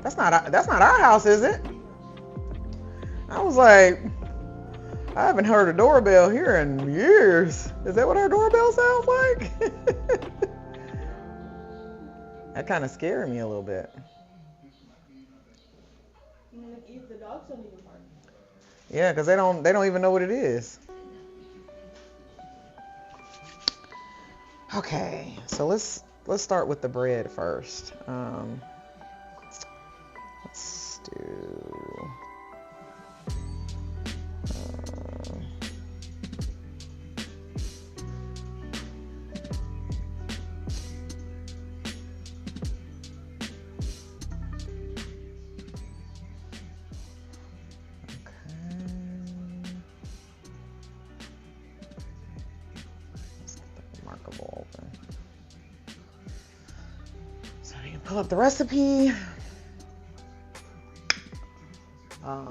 That's not our house, is it? I was like, I haven't heard a doorbell here in years. Is that what our doorbell sounds like? That kind of scared me a little bit. The dogs don't even bark. Yeah, because they don't even know what it is. Okay, so let's start with the bread first. Let's do. So you can pull up the recipe. I'm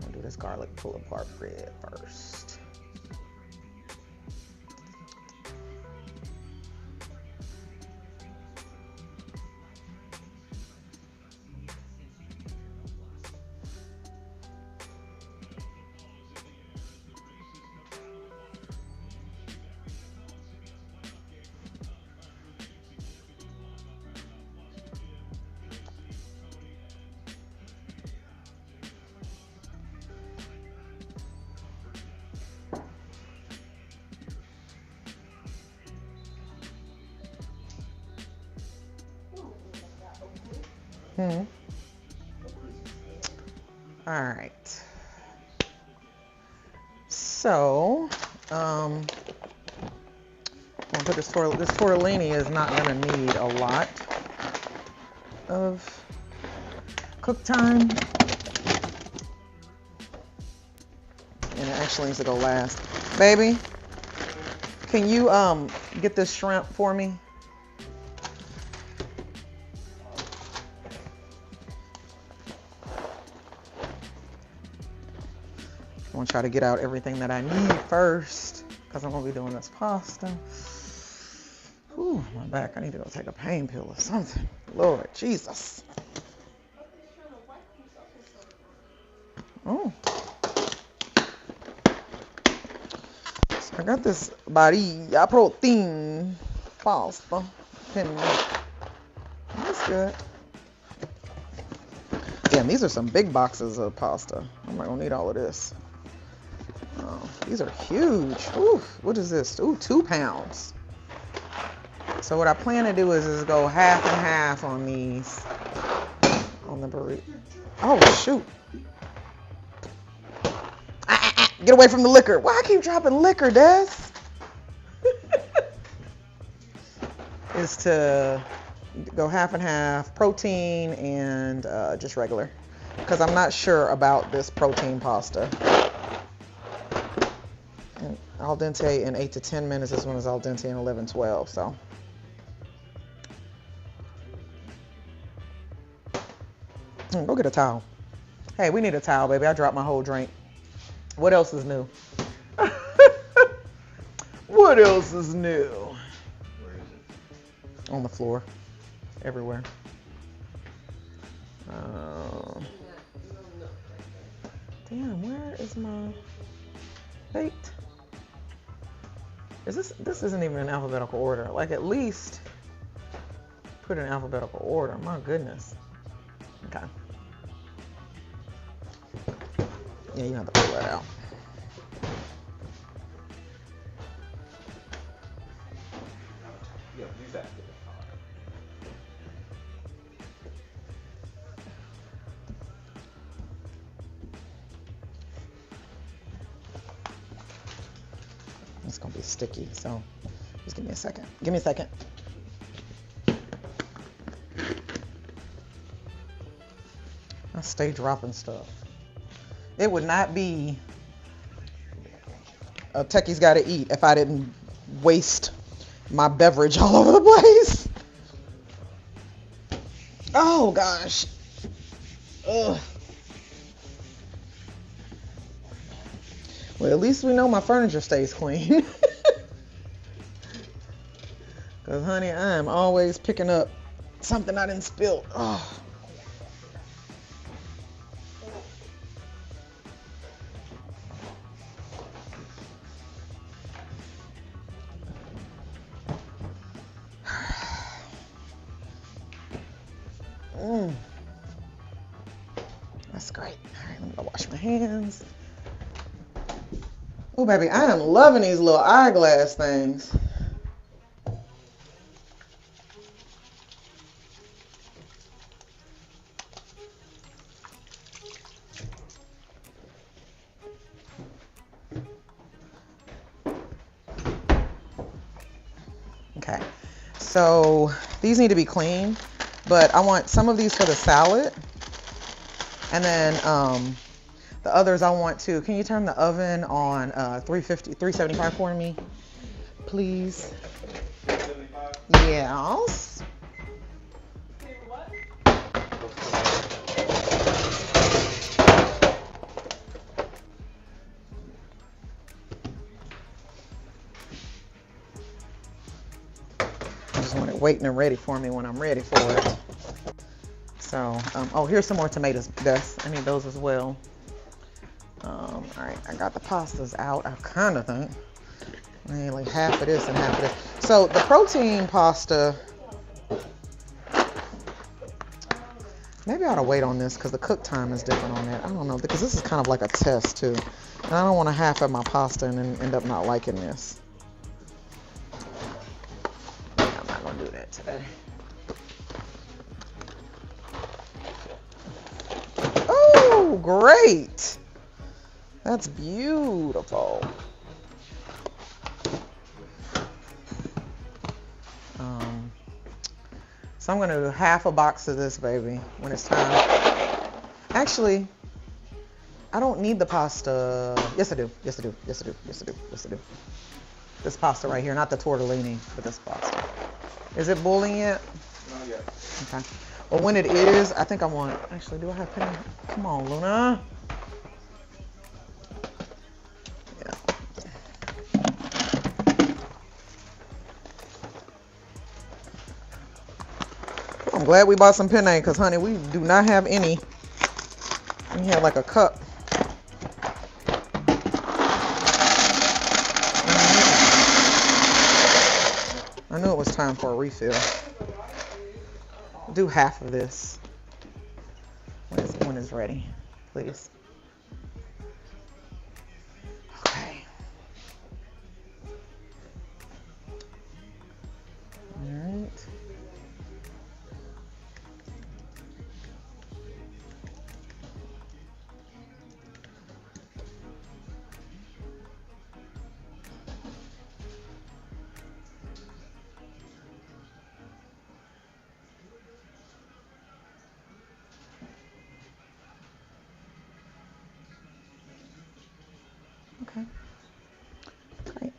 gonna do this garlic pull-apart bread first. All right. So, I'm gonna put this tortellini is not gonna need a lot of cook time, and it actually needs to go last. Baby, can you get this shrimp for me? I'm gonna try to get out everything that I need first, because I'm gonna be doing this pasta. Ooh, my back. I need to go take a pain pill or something. Lord Jesus. Oh. So I got this barilla protein pasta. That's good. Damn, these are some big boxes of pasta. I'm not gonna need all of this. Oh, these are huge. Ooh, what is this? Ooh, 2 pounds. So what I plan to do is go half and half on these, on the burrito. Oh, shoot. Get away from the liquor. Why I keep dropping liquor, Des? Is to go half and half, protein and just regular. Because I'm not sure about this protein pasta. Al dente in 8 to 10 minutes. This one is al dente in 11, 12. So. Go get a towel. Hey, we need a towel, baby. I dropped my whole drink. What else is new? What else is new? Where is it? On the floor. Everywhere. Damn, where is my plate? This isn't even in alphabetical order. Like, at least put it in alphabetical order. My goodness. Okay. Yeah, you have to pull that out. Yeah, use that. It's gonna be sticky, so just give me a second. Give me a second. I stay dropping stuff. It would not be a Techies Gotta Eat if I didn't waste my beverage all over the place. Oh gosh. Ugh. Well, at least we know my furniture stays clean. Because, honey, I am always picking up something I didn't spill. Oh. That's great. All right, let me go wash my hands. Oh, baby, I am loving these little eyeglass things. Okay, so these need to be clean, but I want some of these for the salad, and then the others I want to. Can you turn the oven on 375 for me, please? 375? Yes. What? I just want it waiting and ready for me when I'm ready for it. So, oh, here's some more tomatoes, Bess. I need those as well. All right, I got the pastas out, I kind of think. I need like half of this and half of this. So the protein pasta, maybe I ought to wait on this because the cook time is different on that. I don't know, because this is kind of like a test too. And I don't want to half of my pasta and then end up not liking this. Yeah, I'm not going to do that today. Oh, great. That's beautiful. So I'm going to do half a box of this, baby, when it's time. Actually, I don't need the pasta. Yes, I do. Yes, I do. Yes, I do. Yes, I do. Yes, I do. This pasta right here, not the tortellini, but this pasta. Is it boiling yet? Not yet. Okay. Well, when it is, I think I want, actually, do I have penny? Come on, Luna. Yeah. I'm glad we bought some penne because, honey, we do not have any. We have like a cup. I knew it was time for a refill. Do half of this when it's ready, please. Okay. All right. Okay. Great.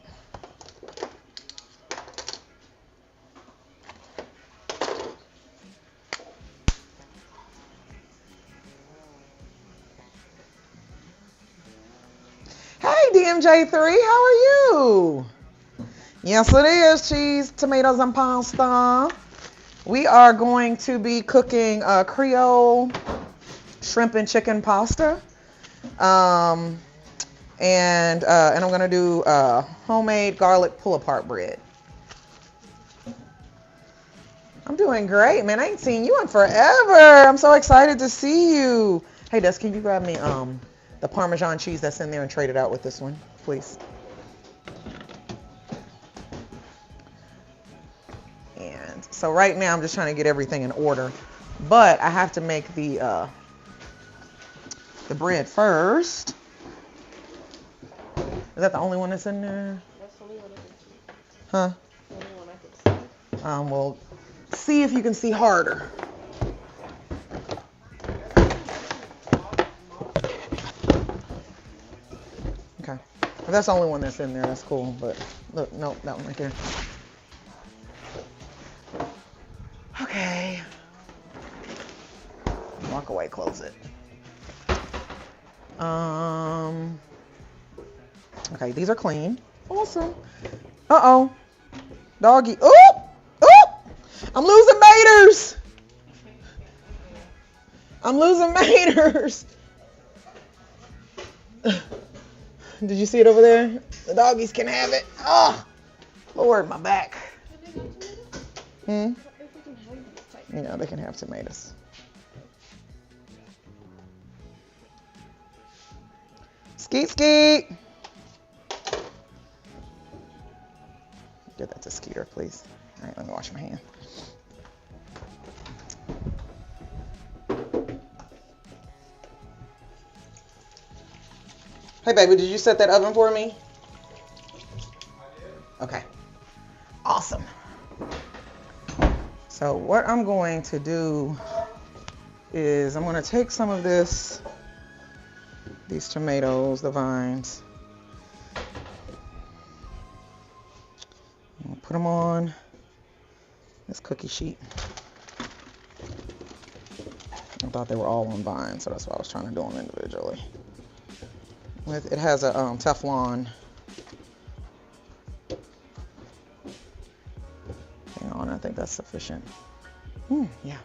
Hey, DMJ3, how are you? Yes, it is cheese, tomatoes, and pasta. We are going to be cooking Creole shrimp and chicken pasta. And I'm gonna do homemade garlic pull-apart bread. I'm doing great, man. I ain't seen you in forever. I'm so excited to see you. Hey, Des, can you grab me the Parmesan cheese that's in there and trade it out with this one, please? And so right now I'm just trying to get everything in order, but I have to make the bread first. Is that the only one that's in there? That's the only one I can see. Huh? The only one I can see. Well, see if you can see harder. Okay. If that's the only one that's in there, that's cool. But look, nope, that one right there. Okay. Walk away, close it. Okay, these are clean. Awesome. Uh-oh. Doggy. Oop! Oop! I'm losing maters. I'm losing maters. Did you see it over there? The doggies can have it. Oh, Lord, my back. Hmm? Yeah, they can have tomatoes. Skeet, skeet. Give that to Skeeter, please. All right, let me wash my hand. Hey, baby, did you set that oven for me? Okay. Awesome. So what I'm going to do is I'm going to take some of these tomatoes, the vines, and put them on this cookie sheet. I thought they were all on vines, so that's why I was trying to do them individually. It has a Teflon thing on. I think that's sufficient. Yeah.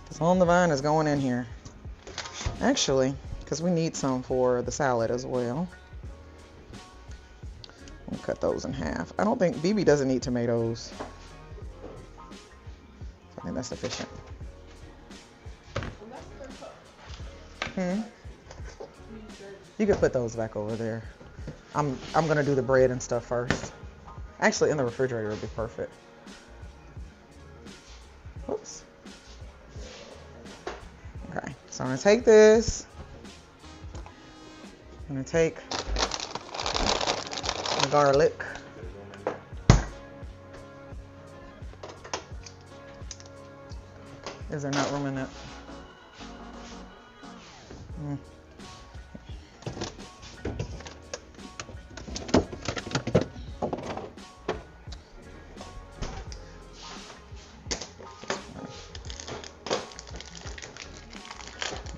This on the vine is going in here. Actually, because we need some for the salad as well. We'll cut those in half. I don't think BB doesn't eat tomatoes. I think that's sufficient. You can put those back over there. I'm gonna do the bread and stuff first. Actually, in the refrigerator would be perfect. Whoops. Okay, so I'm gonna take this. I'm gonna take the garlic. Is there not room in that?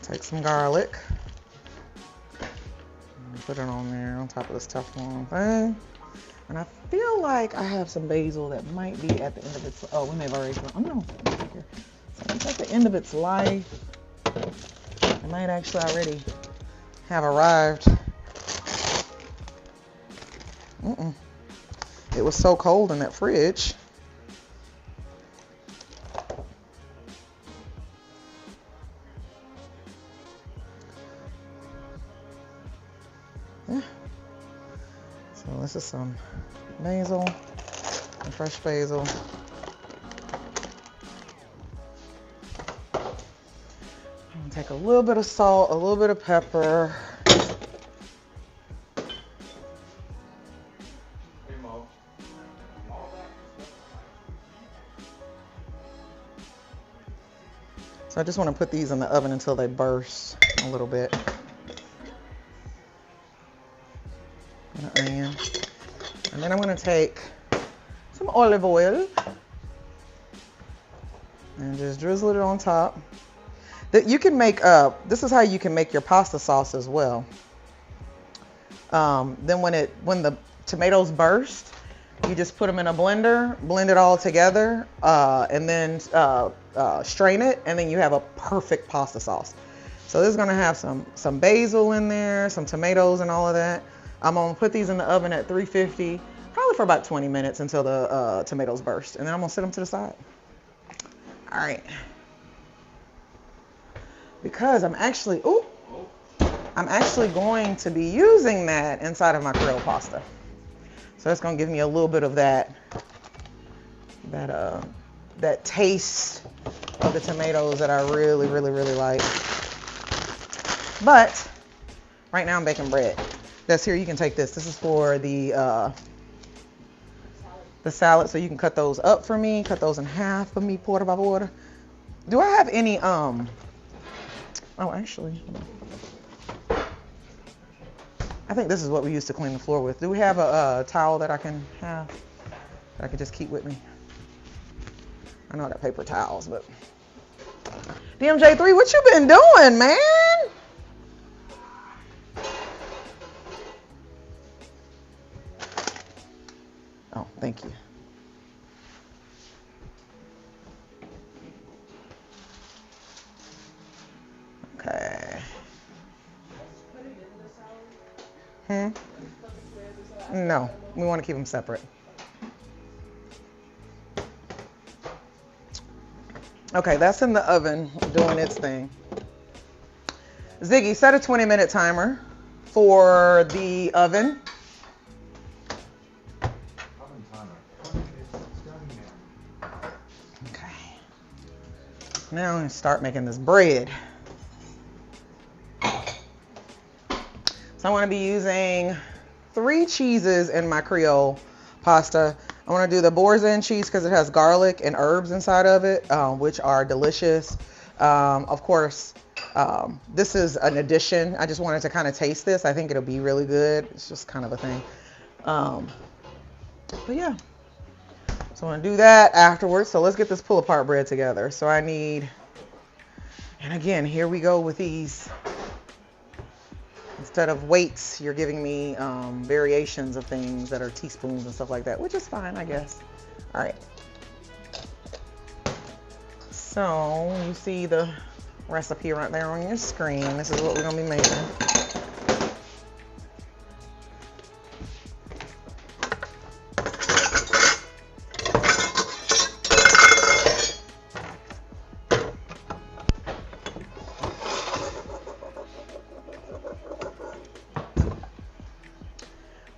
Take some garlic and put it on there on top of this Teflon thing. And I feel like I have some basil that might be at the end of its. Oh, we may have already. Oh no, here. So it's at the end of its life. It might actually already have arrived. It was so cold in that fridge. Yeah. So this is some basil, some fresh basil. Take a little bit of salt, a little bit of pepper. So I just want to put these in the oven until they burst a little bit. An onion. And then I'm going to take some olive oil and just drizzle it on top. You can make this is how you can make your pasta sauce as well. Then when the tomatoes burst, you just put them in a blender, blend it all together, and then strain it, and then you have a perfect pasta sauce. So this is gonna have some basil in there, some tomatoes and all of that. I'm gonna put these in the oven at 350, probably for about 20 minutes until the tomatoes burst, and then I'm gonna set them to the side. All right. Because I'm actually going to be using that inside of my Creole pasta. So that's gonna give me a little bit of that taste of the tomatoes that I really, really, really like. But right now I'm baking bread. That's here. You can take this. This is for the salad. So you can cut those up for me. Cut those in half for me, quarter by quarter. Do I have any Oh, actually, I think this is what we used to clean the floor with. Do we have a towel that I can have that I can just keep with me? I know I got paper towels, but DMJ3, what you been doing, man? No, we want to keep them separate. Okay, that's in the oven doing its thing. Ziggy, set a 20-minute timer for the oven. Okay. Now I'm going to start making this bread. So I want to be using 3 cheeses in my Creole pasta. I want to do the Boursin cheese because it has garlic and herbs inside of it, which are delicious. Of course, this is an addition. I just wanted to kind of taste this. I think it'll be really good. It's just kind of a thing. But yeah, so I'm going to do that afterwards. So let's get this pull-apart bread together. So I need, and again, here we go with these. Instead of weights, you're giving me variations of things that are teaspoons and stuff like that, which is fine, I guess. All right. So you see the recipe right there on your screen. This is what we're going to be making.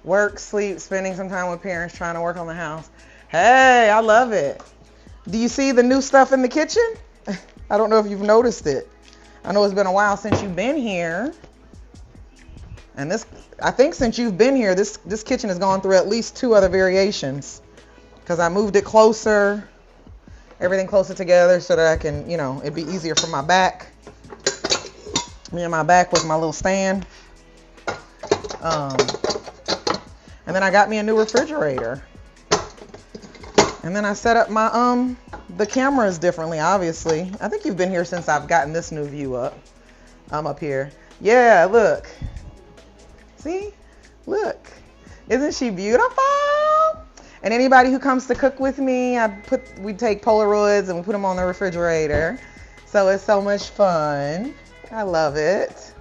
Work, sleep, spending some time with parents, trying to work on the house. Hey, I love it. Do you see the new stuff in the kitchen? I don't know if you've noticed it. I know it's been a while since you've been here. And this, I think since you've been here, this kitchen has gone through at least 2 other variations. Because I moved it closer, everything closer together so that I can, you know, it'd be easier for my back. Me and my back with my little stand. And then I got me a new refrigerator. And then I set up my the cameras differently, obviously. I think you've been here since I've gotten this new view up. I'm up here. Yeah, look. See? Look. Isn't she beautiful? And anybody who comes to cook with me, we take Polaroids and we put them on the refrigerator. So it's so much fun. I love it.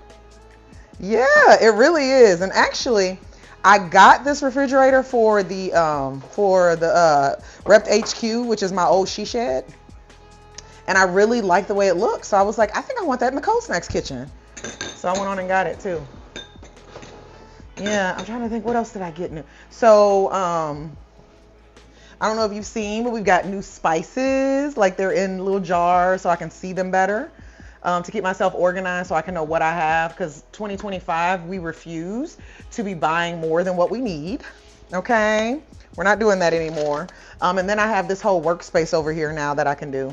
Yeah, it really is. And actually, I got this refrigerator for the Rept HQ, which is my old she shed. And I really like the way it looks. So I was like, I think I want that in the Cold Snacks kitchen. So I went on and got it too. Yeah, I'm trying to think, what else did I get new? So, I don't know if you've seen, but we've got new spices. Like they're in little jars so I can see them better. To keep myself organized so I can know what I have, because 2025 we refuse to be buying more than what we need. Okay, we're not doing that anymore. And then I have this whole workspace over here now that I can do.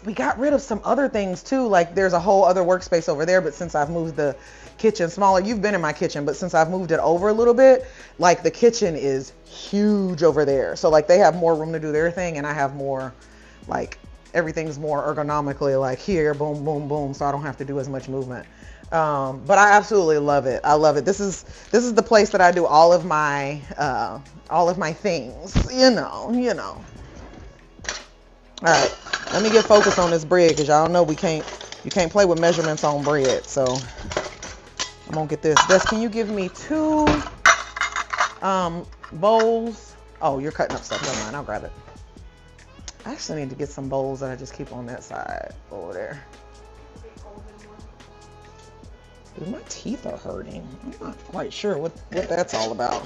We got rid of some other things too, like there's a whole other workspace over there, but since I've moved the kitchen smaller, you've been in my kitchen, but since I've moved it over a little bit, like the kitchen is huge over there, so like they have more room to do their thing and I have more, like everything's more ergonomically like here, boom, boom, boom, so I don't have to do as much movement. But I absolutely love it. I love it. This is the place that I do all of my things, you know. All right, let me get focused on this bread, because y'all know you can't play with measurements on bread. So I'm gonna get this. Des, can you give me 2 bowls? Oh, you're cutting up stuff. Never mind, I'll grab it. I actually need to get some bowls that I just keep on that side over there. Dude, my teeth are hurting. I'm not quite sure what that's all about.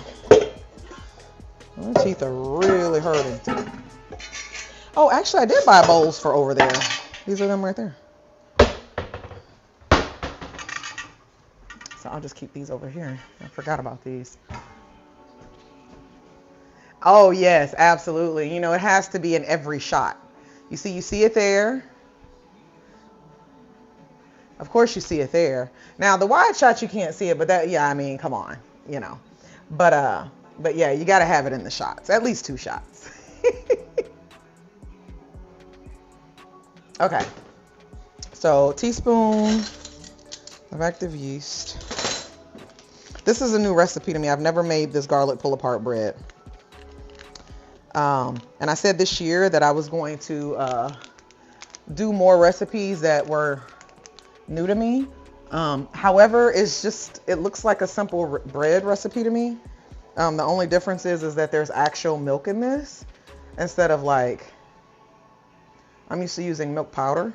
My teeth are really hurting. Oh, actually, I did buy bowls for over there. These are them right there. So I'll just keep these over here. I forgot about these. Oh, yes, absolutely. You know, it has to be in every shot. You see it there. Of course you see it there. Now, the wide shot, you can't see it, but that, yeah, I mean, come on, you know. But yeah, you got to have it in the shots, at least 2 shots. Okay. So, teaspoon of active yeast. This is a new recipe to me. I've never made this garlic pull-apart bread. And I said this year that I was going to do more recipes that were new to me. However, it looks like a simple bread recipe to me. The only difference is that there's actual milk in this instead of like, I'm used to using milk powder,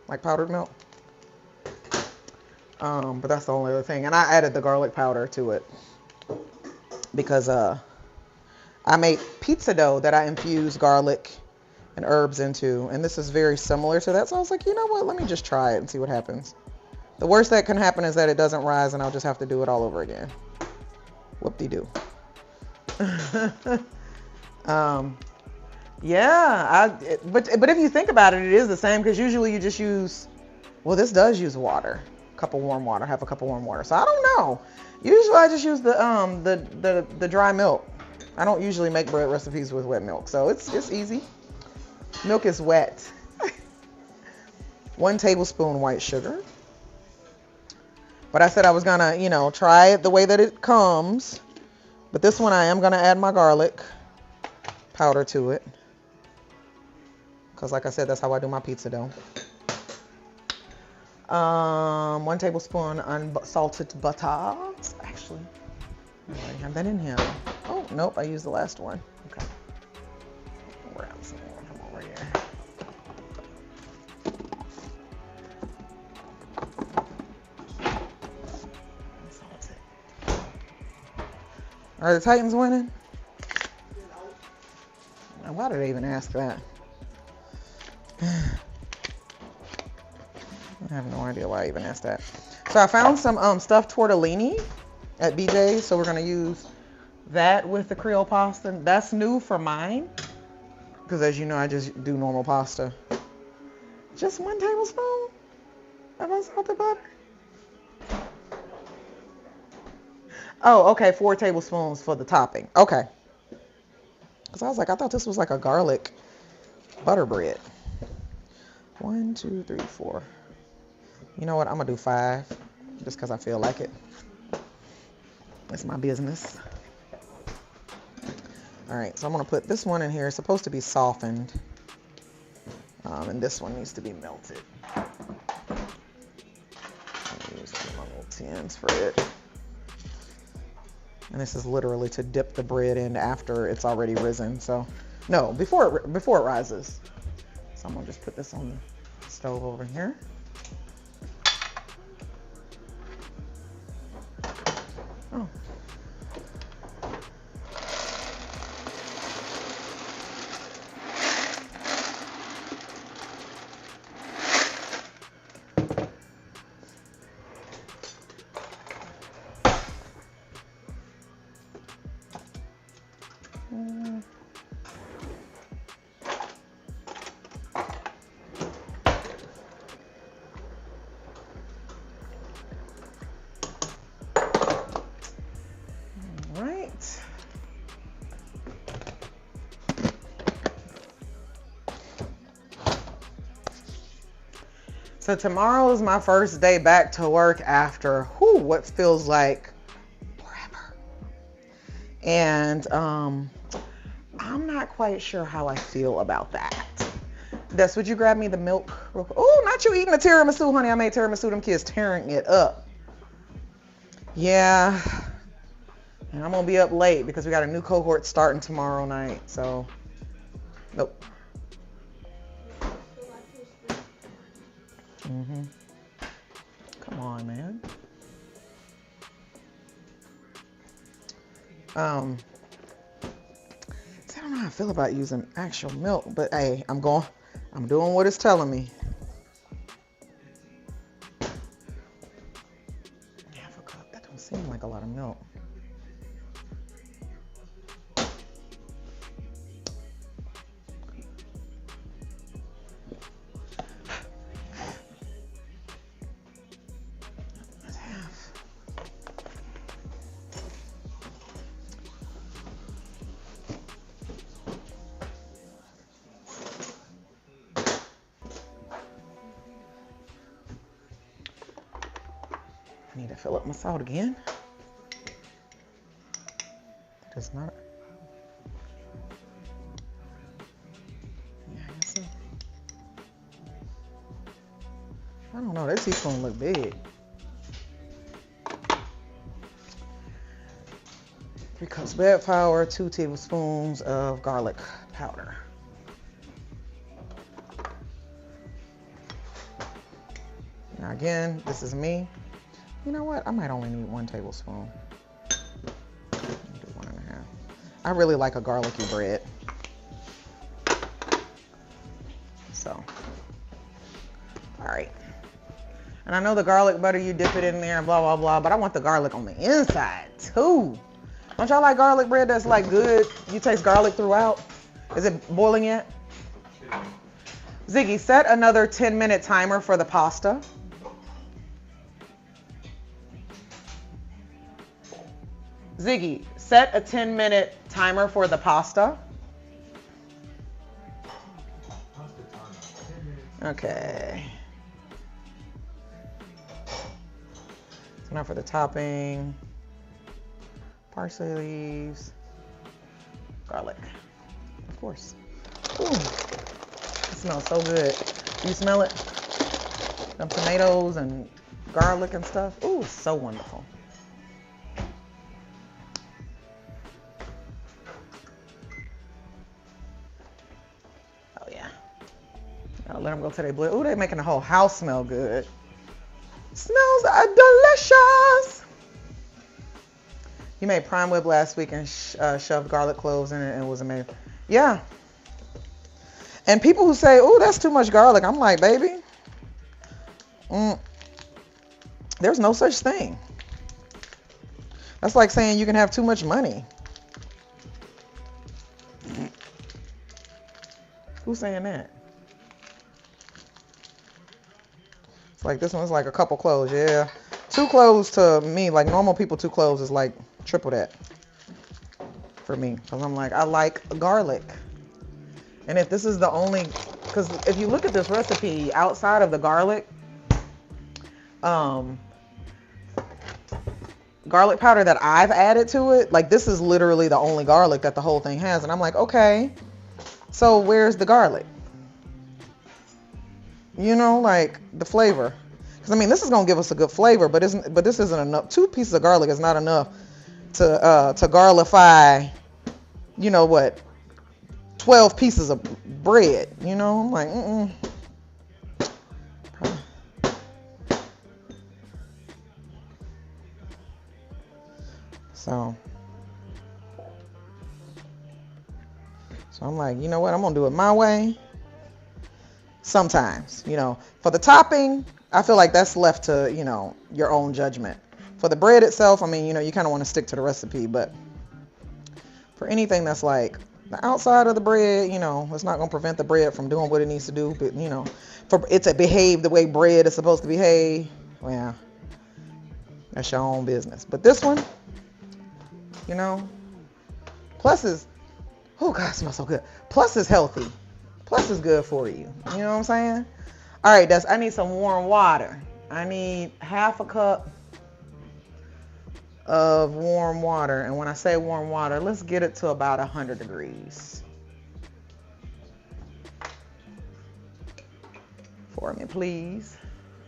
like powdered milk. But that's the only other thing. And I added the garlic powder to it because I made pizza dough that I infused garlic and herbs into. And this is very similar to that. So I was like, you know what? Let me just try it and see what happens. The worst that can happen is that it doesn't rise and I'll just have to do it all over again. Whoop-de-doo. Yeah, but if you think about it, it is the same because usually you just use, well, this does use water, have a cup of warm water. So I don't know. Usually I just use the dry milk. I don't usually make bread recipes with wet milk, so it's easy. Milk is wet. 1 tablespoon white sugar. But I said I was gonna, try it the way that it comes. But this one I am gonna add my garlic powder to it. Because like I said, that's how I do my pizza dough. 1 tablespoon unsalted butter. Actually, I already have that in here. Oh, nope, I used the last one. Okay. Grab some more from over here. Are the Titans winning? And why did they even ask that? I have no idea why I even asked that. So I found some stuffed tortellini at BJ's. So we're going to use that with the Creole pasta. That's new for mine. Because as you know, I just do normal pasta. Just 1 tablespoon of unsalted butter. Oh, okay, 4 tablespoons for the topping. Okay. Because I was like, I thought this was like a garlic butter bread. 1, 2, 3, 4. You know what? I'm going to do 5 just because I feel like it. It's my business. All right, so I'm going to put this one in here. It's supposed to be softened. And this one needs to be melted. I'm going to use my little tins for it. And this is literally to dip the bread in after it's already risen. So, no, before it rises. So I'm going to just put this on the stove over here. Oh. So tomorrow is my first day back to work after what feels like forever. And I'm not quite sure how I feel about that. Des, would you grab me the milk real quick? Oh, not you eating the tiramisu, honey. I made tiramisu. Them kids tearing it up. Yeah. And I'm going to be up late because we got a new cohort starting tomorrow night. So, nope. Come on, man. I don't know how I feel about using actual milk, but hey, I'm doing what it's telling me. Half a cup. That don't seem like a lot of milk. I need to fill up my salt again. That is not. Yeah, I guess so. I don't know. That teaspoon look big. cups bed flour, 2 tablespoons of garlic powder. Now again, this is me. You know what? I might only need 1 tablespoon. Do 1.5. I really like a garlicky bread. So, all right. And I know the garlic butter, you dip it in there and blah, blah, blah, but I want the garlic on the inside too. Don't y'all like garlic bread that's like good? You taste garlic throughout? Is it boiling yet? Ziggy, set another 10-minute timer for the pasta. Ziggy, set a 10-minute timer for the pasta. Okay. So now for the topping. Parsley leaves. Garlic. Of course. Ooh. It smells so good. You smell it? Them tomatoes and garlic and stuff. Ooh, so wonderful. Oh yeah. I'll let them go till they blend. Ooh, they're making the whole house smell good. Smells delicious. You made prime rib last week and shoved garlic cloves in it and it was amazing. Yeah. And people who say, "Oh, that's too much garlic," I'm like, baby, there's no such thing. That's like saying you can have too much money. Who's saying that? It's like this one's like a couple cloves, yeah. 2 cloves to me, like normal people, 2 cloves is like triple that for me. Because I'm like, I like garlic. And if this is the only, because if you look at this recipe, outside of the garlic, garlic powder that I've added to it, like this is literally the only garlic that the whole thing has. And I'm like, okay, so where's the garlic? You know, like the flavor. Because I mean, this is gonna give us a good flavor, but this isn't enough. 2 pieces of garlic is not enough to garlify, you know what, 12 pieces of bread. You know, I'm like, So I'm like, you know what, I'm gonna do it my way. Sometimes, you know, for the topping, I feel like that's left to, you know, your own judgment. For the bread itself, I mean, you know, you kind of want to stick to the recipe, but for anything that's like the outside of the bread, you know, it's not going to prevent the bread from doing what it needs to do, but, you know, for it to behave the way bread is supposed to behave, well, that's your own business. But this one, you know, plus is, oh God, it smells so good. Plus is healthy. Plus is good for you. You know what I'm saying? All right, I need some warm water. I need half a cup of warm water. And when I say warm water, let's get it to about 100 degrees. For me, please.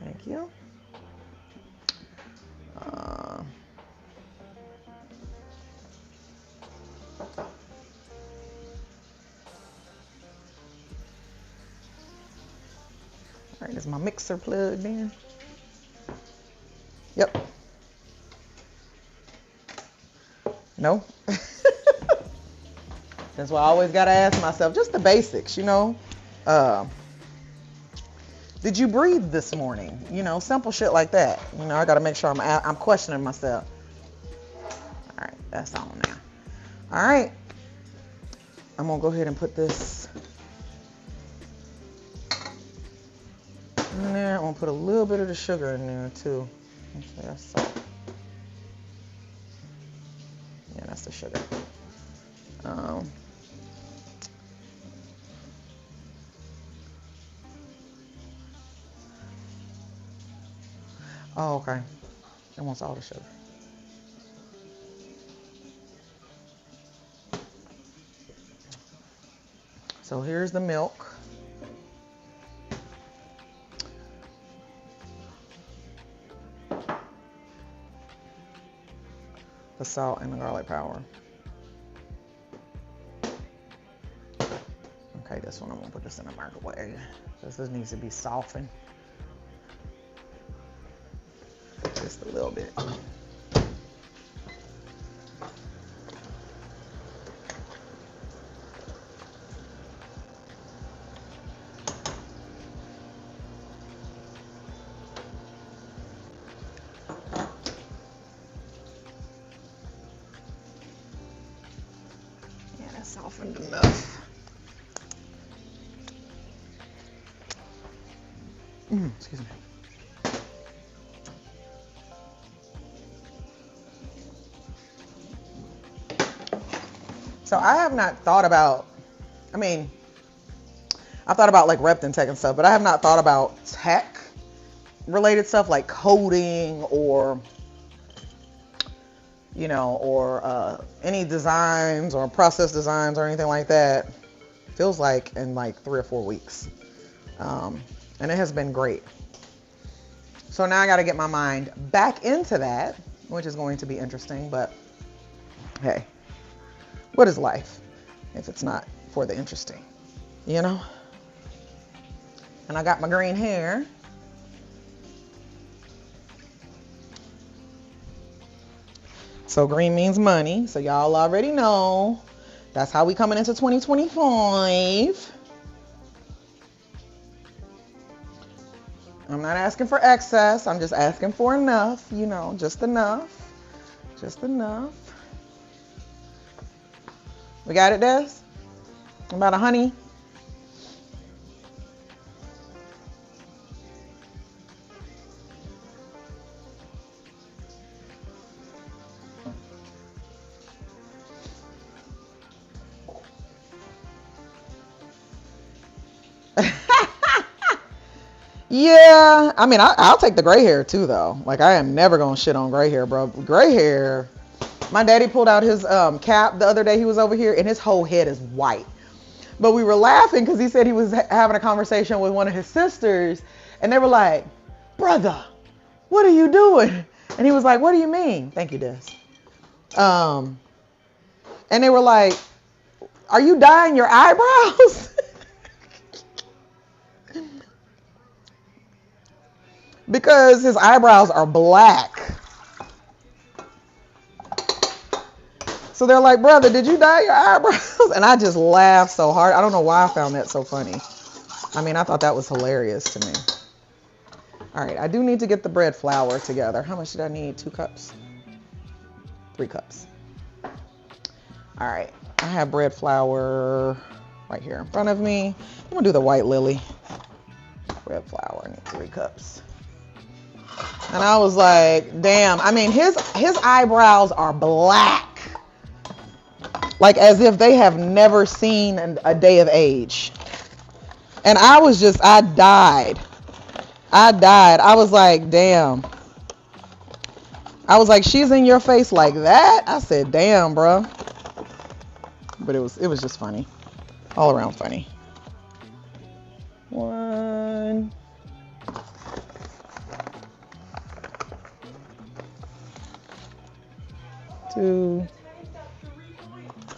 Thank you. All right, is my mixer plugged in? Yep. No? That's why I always got to ask myself, just the basics, you know. Did you breathe this morning? You know, simple shit like that. You know, I got to make sure I'm questioning myself. All right, that's on now. All right. I'm going to go ahead and put this in there. I'm going to put a little bit of the sugar in there too. Okay, that's salt. Yeah, that's the sugar. Oh, okay. It wants all the sugar. So here's the milk. The salt and the garlic powder. this one. I'm gonna put this in the microwave. This needs to be softened. Just a little bit. Yeah, that's softened enough. Excuse me. So I have not thought about, I mean, I thought about like rep and tech and stuff, but I have not thought about tech related stuff like coding or, you know, or any designs or process designs or anything like that. Feels like in like 3 or 4 weeks. And it has been great. So now I got to get my mind back into that, which is going to be interesting, but hey, what is life if it's not for the interesting, you know? And I got my green hair. So green means money. So y'all already know. That's how we coming into 2025. I'm not asking for excess. I'm just asking for enough, you know, just enough. Just enough. We got it, Des? About a honey? Yeah, I mean, I'll take the gray hair too, though. Like, I am never gonna shit on gray hair, bro. Gray hair. My daddy pulled out his cap the other day. He was over here, and his whole head is white. But we were laughing because he said he was having a conversation with one of his sisters, and they were like, "Brother, what are you doing?" And he was like, "What do you mean?" Thank you, Des. And they were like, "Are you dyeing your eyebrows?" Because his eyebrows are black. So they're like, "Brother, did you dye your eyebrows?" And I just laughed so hard. I don't know why I found that so funny. I mean, I thought that was hilarious to me. All right, I do need to get the bread flour together. How much did I need? 2 cups? 3 cups. All right, I have bread flour right here in front of me. I'm gonna do the white lily. Bread flour, I need 3 cups. And I was like, damn. I mean, his eyebrows are black. Like as if they have never seen a day of age. And I died. I was like, damn. I was like, she's in your face like that? I said, damn, bro. But it was just funny. All around funny. 1. Two.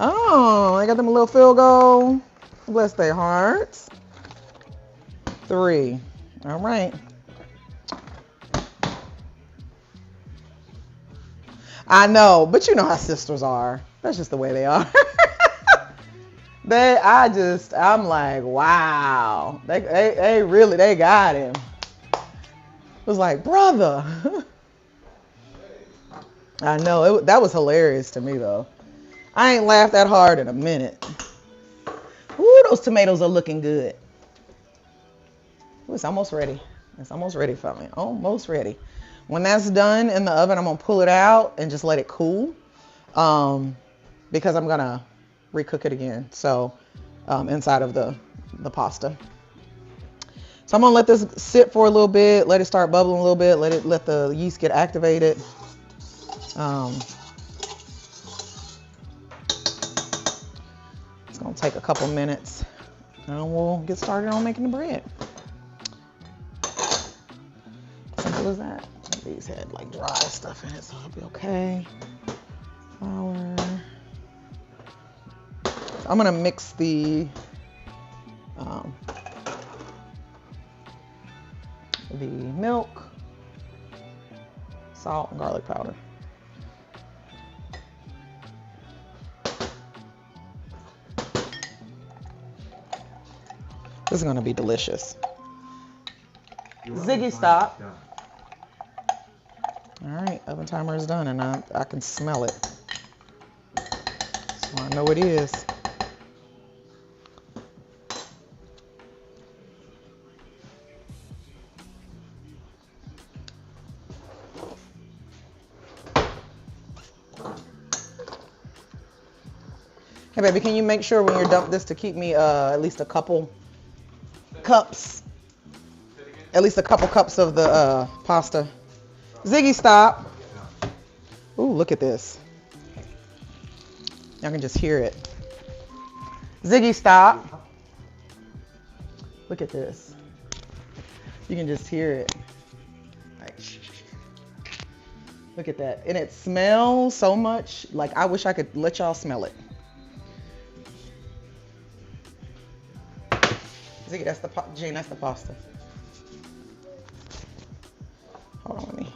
Oh, I got them a little field goal. Bless their hearts. 3. All right. I know, but you know how sisters are. That's just the way they are. I'm like, wow. They really got him. It was like, brother. I know, that was hilarious to me, though. I ain't laughed that hard in a minute. Ooh, those tomatoes are looking good. Ooh, it's almost ready. It's almost ready for me. Almost ready. When that's done in the oven, I'm going to pull it out and just let it cool. Because I'm going to recook it again. So, inside of the pasta. So I'm going to let this sit for a little bit. Let it start bubbling a little bit. Let the yeast get activated. It's going to take a couple minutes and we'll get started on making the bread. Simple as that. These had like dry stuff in it, so it'll be okay. Flour. I'm going to mix the the milk, salt, and garlic powder. This is gonna be delicious. Ziggy, stop. All right, oven timer is done, and I can smell it. So I know it is. Hey, baby, can you make sure when you're done this to keep me at least a couple cups? At least a couple cups of the pasta. Ziggy, stop. Ooh, look at this. Y'all can just hear it. Ziggy, stop. Look at this. You can just hear it. Look at that. And it smells so much. Like, I wish I could let y'all smell it. Ziggy, that's the Jane, that's the pasta. Hold on with me.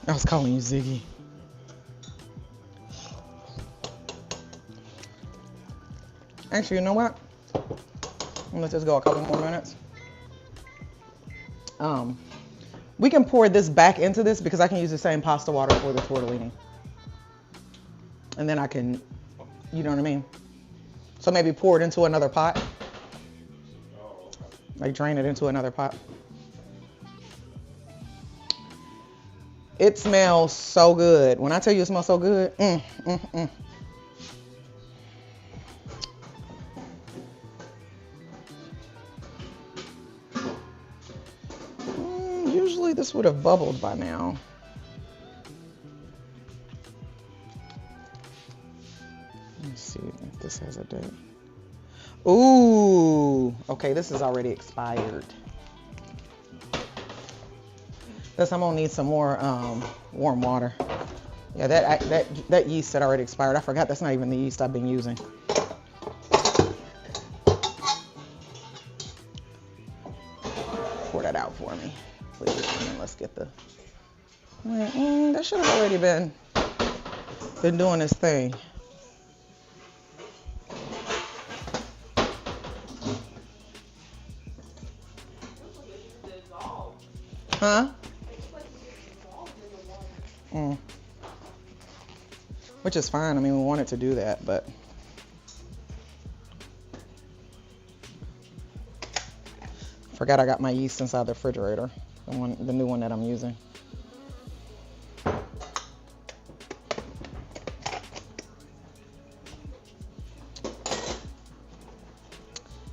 I was calling you Ziggy. Actually, you know what? Let's just go a couple more minutes. We can pour this back into this because I can use the same pasta water for the tortellini. And then I can, you know what I mean? So maybe pour it into another pot. Like drain it into another pot. It smells so good. When I tell you it smells so good, Usually this would have bubbled by now. Let's see if this has a date. Ooh, okay, this is already expired. Guess I'm gonna need some more warm water. Yeah, that yeast had already expired. I forgot that's not even the yeast I've been using. Pour that out for me, please. And then let's get the. That should have already been doing this thing. Huh? Which is fine. I mean, we wanted to do that, but forgot I got my yeast inside the refrigerator. The new one that I'm using.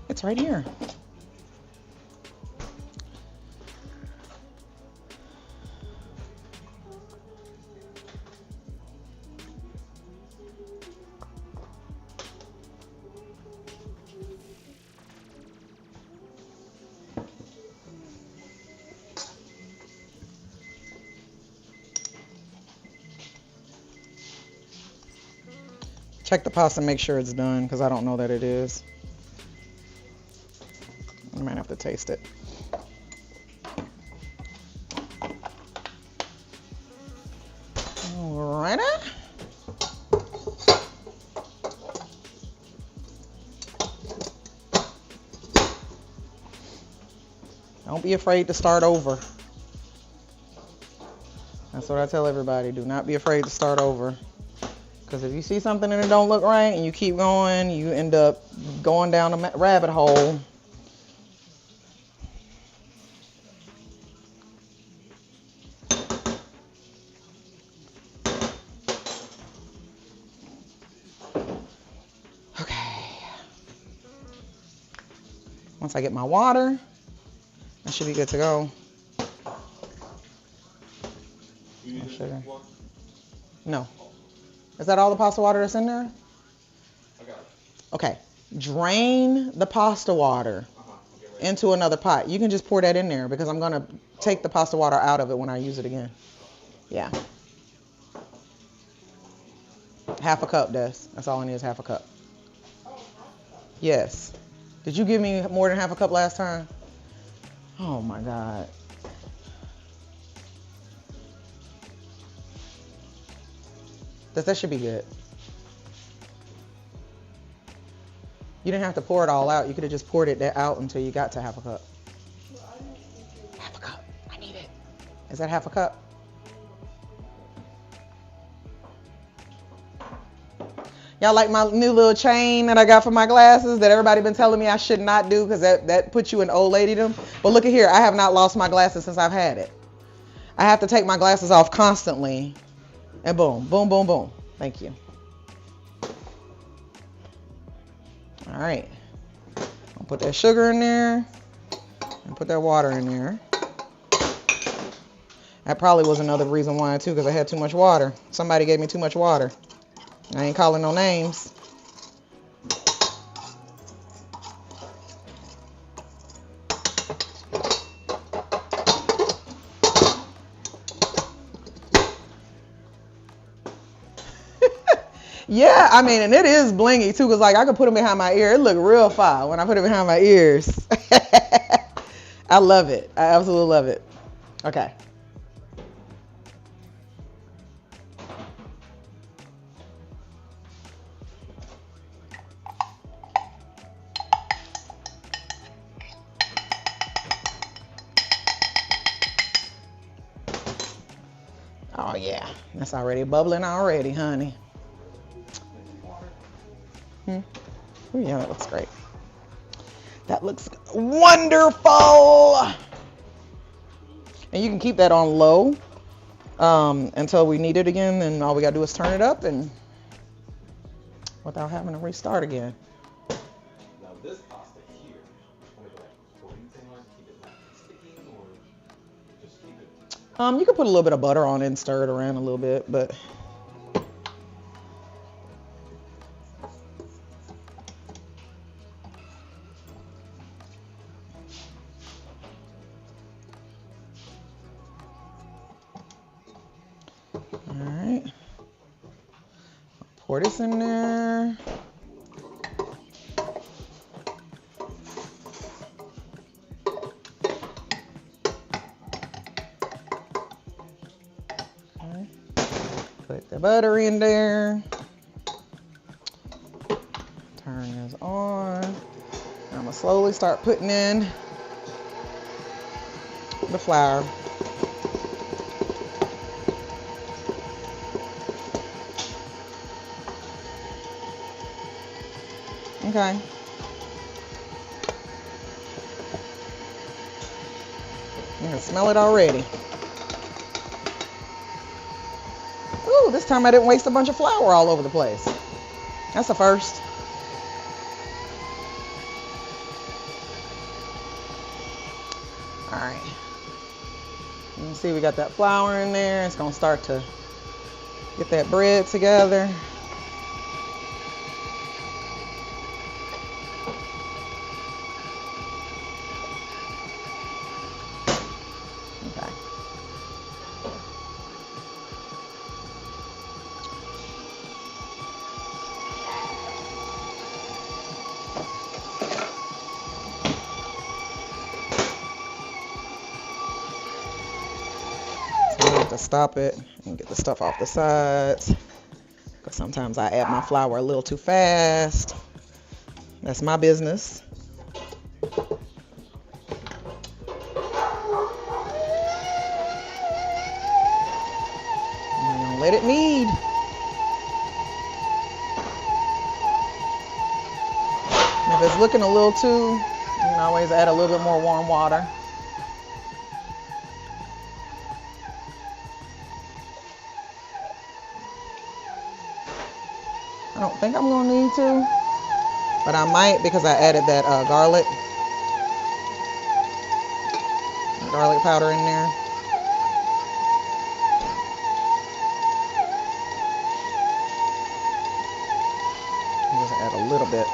It's right here. Check the pasta and make sure it's done because I don't know that it is. I might have to taste it. Alrighty. Don't be afraid to start over. That's what I tell everybody. Do not be afraid to start over. Because if you see something and it don't look right and you keep going, you end up going down a rabbit hole. Okay. Once I get my water, I should be good to go. Sugar. No. Is that all the pasta water that's in there? I got it. Okay. Drain the pasta water into another pot. You can just pour that in there because I'm going to take the pasta water out of it when I use it again. Yeah. Half a cup, Des. That's all I need is half a cup. Yes. Did you give me more than half a cup last time? Oh my God. That should be good. You didn't have to pour it all out. You could have just poured it out until you got to half a cup. Half a cup. I need it. Is that half a cup? Y'all like my new little chain that I got for my glasses that everybody been telling me I should not do because that puts you in old ladydom? But look at here. I have not lost my glasses since I've had it. I have to take my glasses off constantly. And boom, boom, boom, boom. Thank you. All right. I'll put that sugar in there and put that water in there. That probably was another reason why too, because I had too much water. Somebody gave me too much water. I ain't calling no names. Yeah, I mean, and it is blingy too, because like I could put it behind my ear. It look real fire when I put it behind my ears. I love it. I absolutely love it. Okay. Oh yeah, that's already bubbling already, honey. Oh yeah, that looks great. That looks wonderful. And you can keep that on low until we need it again, and all we gotta do is turn it up and without having to restart again. Now this pasta here, what do you think? Like, keep it like sticking or just keep it? You can put a little bit of butter on it and stir it around a little bit, but all right. Pour this in there. Okay. Put the butter in there. Turn this on. I'm gonna slowly start putting in the flour. Okay. You can smell it already. Ooh, this time I didn't waste a bunch of flour all over the place. That's a first. All right. You can see we got that flour in there. It's gonna start to get that bread together. To stop it and get the stuff off the sides, because sometimes I add my flour a little too fast. That's my business. I'm gonna let it knead. And if it's looking a little too, you can always add a little bit more warm water. I don't think I'm gonna need to, but I might because I added that garlic powder in there. I'm just add a little bit.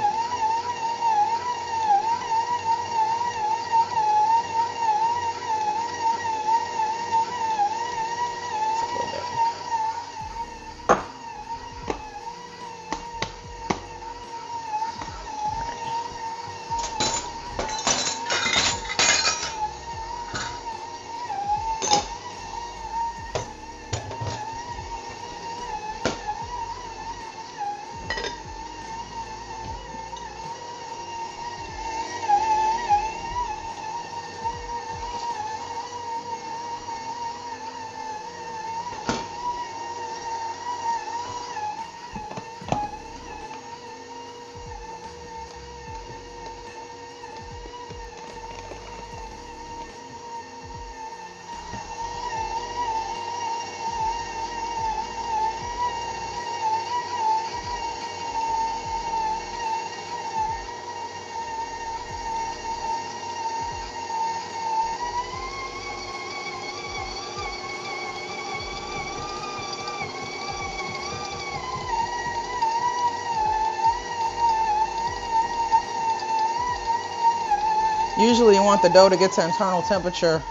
Usually you want the dough to get to internal temperature,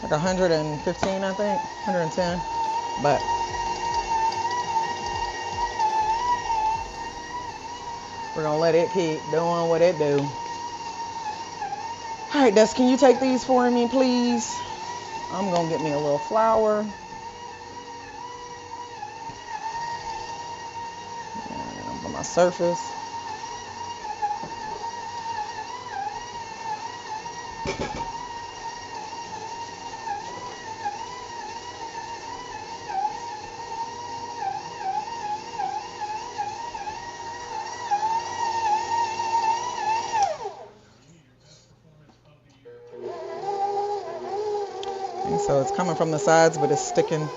like 115, I think, 110. But we're gonna let it keep doing what it do. All right, Des, can you take these for me, please? I'm gonna get me a little flour. And on my surface. And so it's coming from the sides, but it's sticking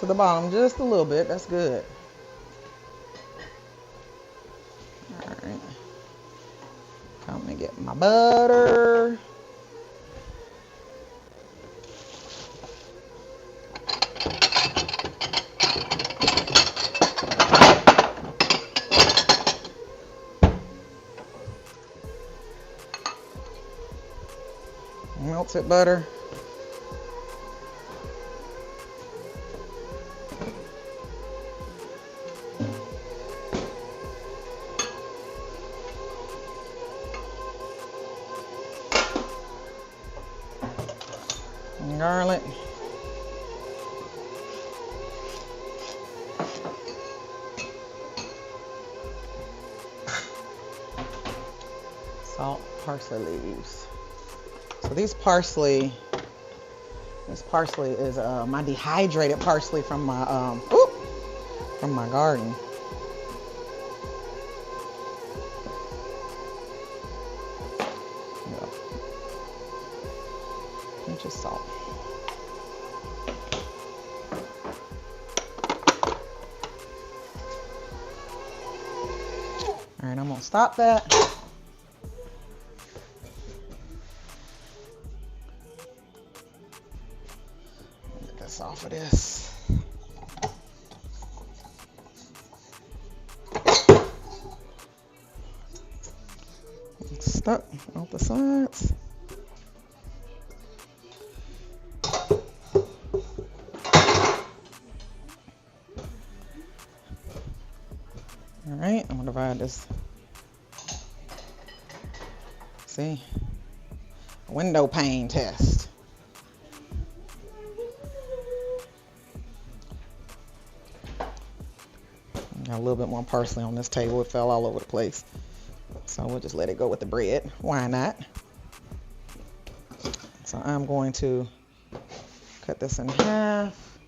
to the bottom just a little bit. That's good. All right. Come and get my butter. Melted butter. And garlic. Salt, parsley leaves. So this parsley is my dehydrated parsley from my garden. Pinch of salt. All right, I'm gonna stop that. Get this off of this. It's stuck off the sides. All right, I'm gonna divide this. See, window pane test. Got a little bit more parsley on this table. It fell all over the place. So we'll just let it go with the bread. Why not? So I'm going to cut this in half.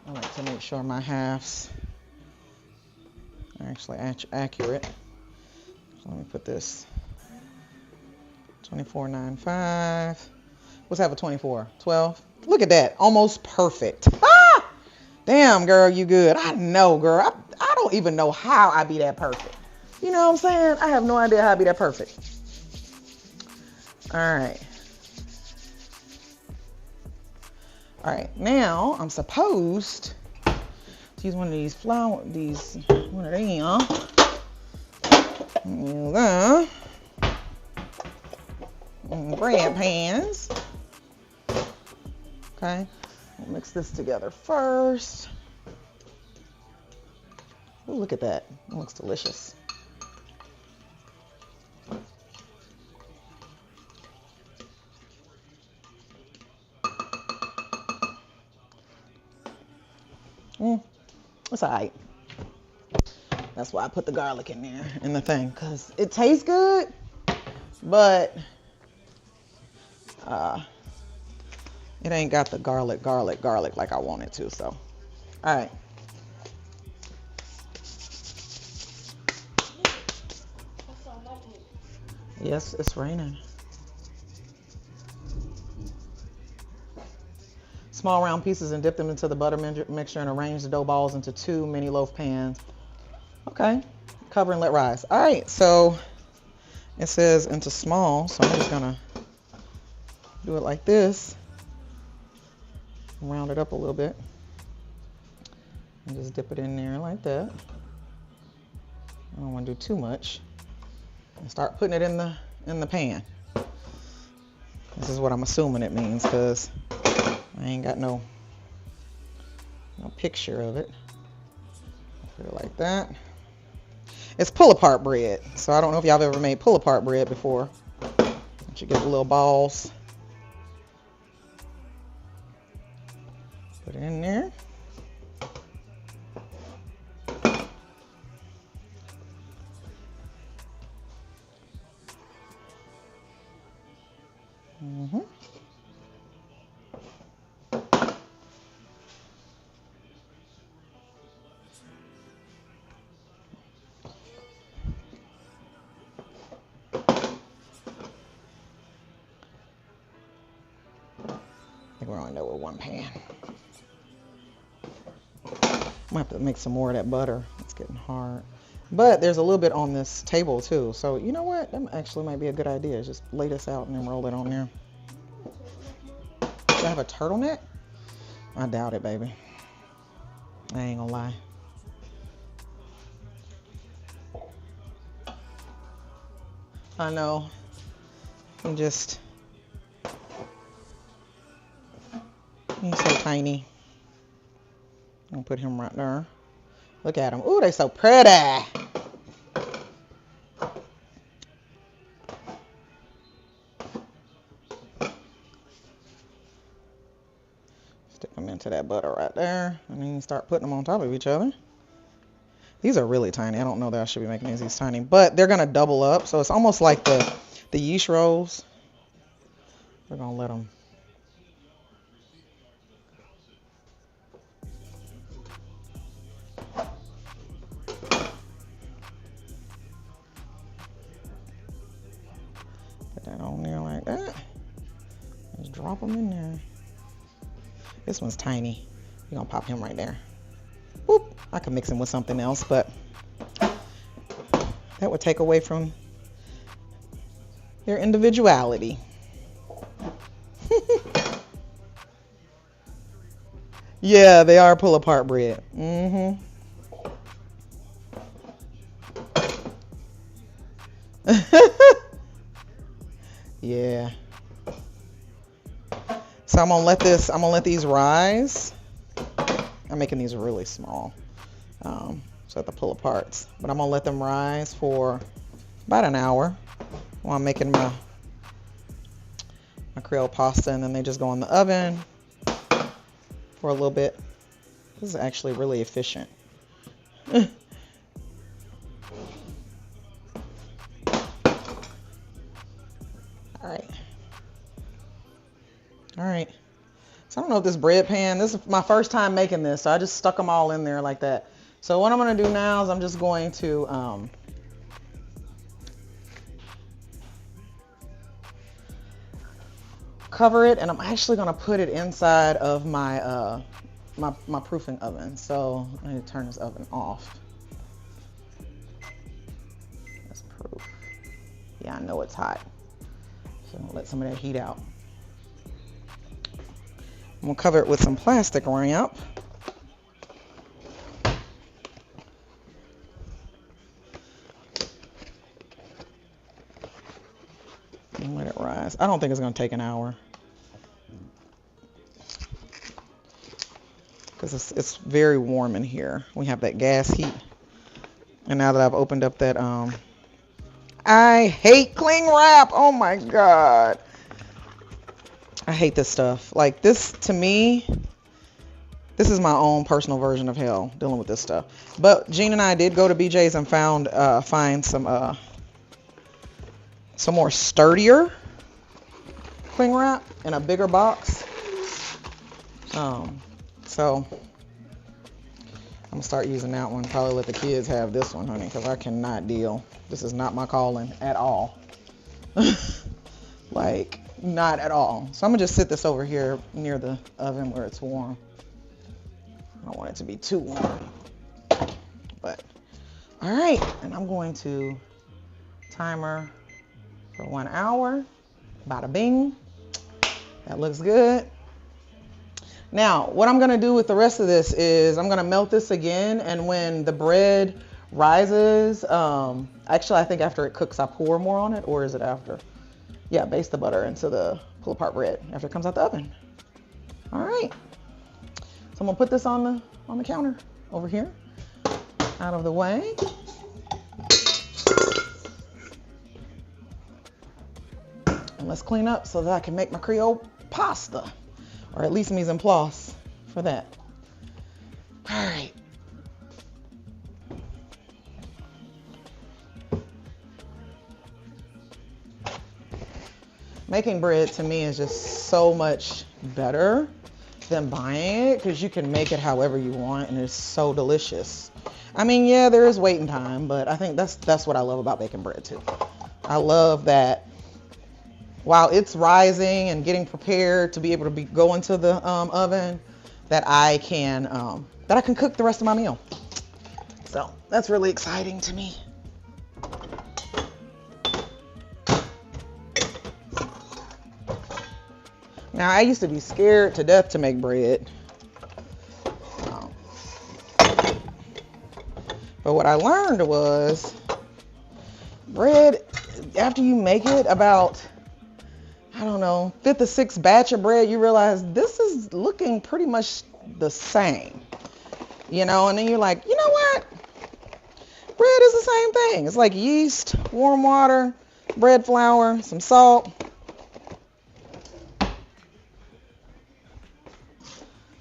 I like to make sure my halves are actually accurate. So let me put this 24.95. Let's have a 24. 12. Look at that. Almost perfect. Ah! Damn, girl, you good. I know, girl. I don't even know how I be that perfect. You know what I'm saying? I have no idea how I be that perfect. All right. All right. Now I'm supposed to use one of these one of them. Bread pans. Okay. Mix this together first. Ooh, look at that. It looks delicious. It's all right. That's why I put the garlic in there in the thing, because it tastes good, but it ain't got the garlic like I want it to. So, all right. Yes, it's raining. Small round pieces and dip them into the butter mixture and arrange the dough balls into 2 mini loaf pans. Okay. Cover and let rise. All right. So it says into small. So I'm just going to do it like this. Round it up a little bit. And just dip it in there like that. I don't want to do too much. And start putting it in the pan. This is what I'm assuming it means because I ain't got no picture of it. Put it like that. It's pull-apart bread. So I don't know if y'all have ever made pull-apart bread before. You get the little balls. Put it in there. I think we're only done with one pan. I'm gonna have to make some more of that butter. It's getting hard. But there's a little bit on this table too. So you know what? That actually might be a good idea. Just lay this out and then roll it on there. Do I have a turtleneck? I doubt it, baby. I ain't gonna lie. I know. I'm just... He's so tiny. I'm gonna put him right there. Look at him. Ooh, they're so pretty. Stick them into that butter right there. And then you start putting them on top of each other. These are really tiny. I don't know that I should be making these tiny. But they're gonna double up. So it's almost like the yeast rolls. We're gonna let them... that on there like that. Just drop them in there. This one's tiny. You're gonna pop him right there. Whoop. I could mix him with something else, but that would take away from their individuality. Yeah, they are pull apart bread. Mm-hmm. Yeah. So I'm gonna let these rise. I'm making these really small, so at the pull aparts. But I'm gonna let them rise for about an hour while I'm making my Creole pasta, and then they just go in the oven for a little bit. This is actually really efficient. All right. So I don't know if this bread pan, this is my first time making this, so I just stuck them all in there like that. So what I'm going to do now is I'm just going to cover it, and I'm actually going to put it inside of my my proofing oven. So I need to turn this oven off. That's proof. Yeah, I know it's hot. So I'm going to let some of that heat out. I'm gonna cover it with some plastic wrap. And let it rise. I don't think it's gonna take an hour, because it's very warm in here. We have that gas heat, and now that I've opened up that I hate cling wrap. Oh my god. I hate this stuff. Like, this, to me, this is my own personal version of hell, dealing with this stuff. But Jean and I did go to BJ's and find some more sturdier cling wrap in a bigger box. So I'm gonna start using that one. Probably let the kids have this one, honey, because I cannot deal. This is not my calling at all. Like, not at all. So I'm gonna just sit this over here near the oven where it's warm. I don't want it to be too warm. But all right, and I'm going to timer for 1 hour. Bada bing. That looks good. Now, what I'm gonna do with the rest of this is I'm gonna melt this again, and when the bread rises, actually I think after it cooks I pour more on it, or is it after? Yeah, baste the butter into the pull apart bread after it comes out the oven. All right. So I'm gonna put this on the counter over here, out of the way. And let's clean up so that I can make my Creole pasta, or at least mise en place for that. All right. Making bread to me is just so much better than buying it, because you can make it however you want and it's so delicious. I mean, yeah, there is waiting time, but I think that's what I love about baking bread too. I love that while it's rising and getting prepared to be able to go into the oven, that I can cook the rest of my meal. So that's really exciting to me. Now, I used to be scared to death to make bread. But what I learned was bread, after you make it about, I don't know, 5th or 6th batch of bread, you realize this is looking pretty much the same. You know, and then you're like, you know what? Bread is the same thing. It's like yeast, warm water, bread flour, some salt,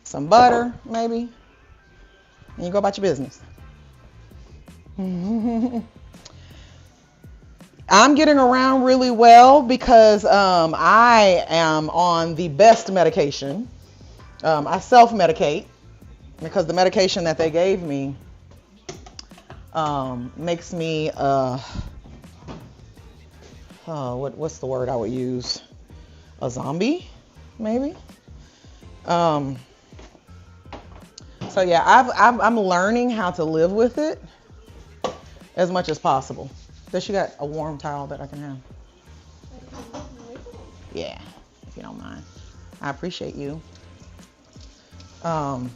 some butter, maybe, and you go about your business. I'm getting around really well because I am on the best medication. I self-medicate because the medication that they gave me makes me, what's the word I would use? A zombie, maybe? So yeah, I'm learning how to live with it as much as possible. Does she got a warm towel that I can have? Yeah, if you don't mind. I appreciate you. But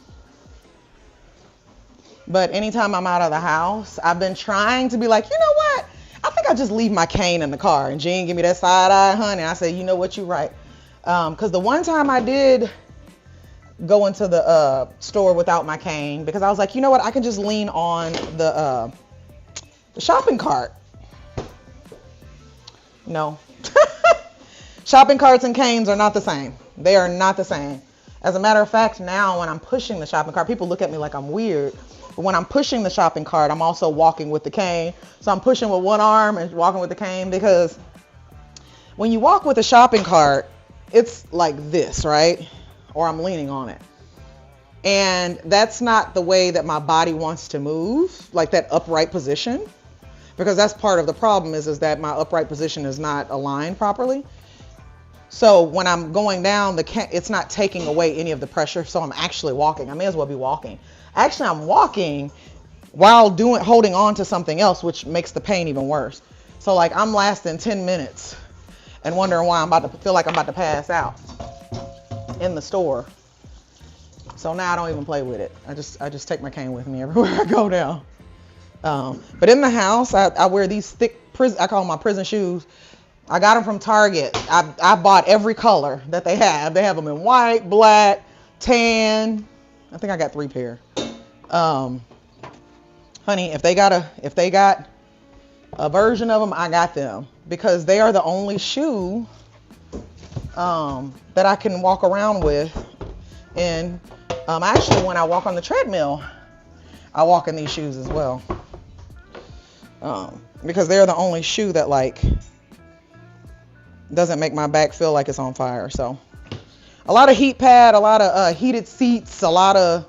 anytime I'm out of the house, I've been trying to be like, you know what? I think I'll just leave my cane in the car. And Jean give me that side eye, honey. I said, you know what, you're right. Because the one time I did go into the store without my cane, because I was like, you know what, I can just lean on the shopping cart. No. Shopping carts and canes are not the same. They are not the same. As a matter of fact, now when I'm pushing the shopping cart, people look at me like I'm weird. But when I'm pushing the shopping cart, I'm also walking with the cane. So I'm pushing with one arm and walking with the cane, because when you walk with a shopping cart, it's like this, right? Or I'm leaning on it. And that's not the way that my body wants to move, like that upright position, because that's part of the problem is that my upright position is not aligned properly. So when I'm going down, it's not taking away any of the pressure. So I'm actually walking. I may as well be walking. Actually, I'm walking while holding on to something else, which makes the pain even worse. So like I'm lasting 10 minutes and wondering why I'm about to feel like I'm about to pass out in the store. So now I don't even play with it. I just take my cane with me everywhere I go now. But in the house, I wear these thick I call them my prison shoes. I got them from Target. I bought every color that they have. They have them in white, black, tan. I think I got 3 pair. Honey, if they got a version of them, I got them, because they are the only shoe that I can walk around with. And actually, when I walk on the treadmill, I walk in these shoes as well, because they're the only shoe that like doesn't make my back feel like it's on fire. So a lot of heat pad, a lot of heated seats, a lot of,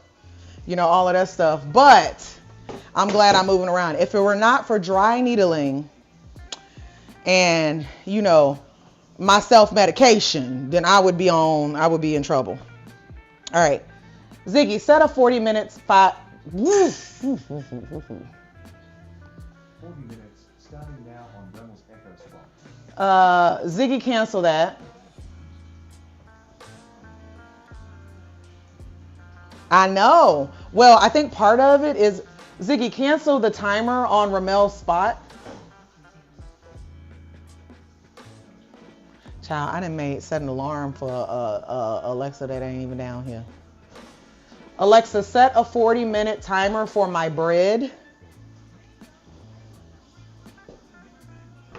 all of that stuff. But I'm glad I'm moving around. If it were not for dry needling and, my self-medication, then I would be in trouble. All right. Ziggy, set a 40 minutes spot. 40 minutes starting now on Reynolds Echo spot. Ziggy, cancel that. I know. Well, I think part of it is, Ziggy, cancel the timer on Ramel's spot. Child, I done set an alarm for Alexa that ain't even down here. Alexa, set a 40-minute timer for my bread.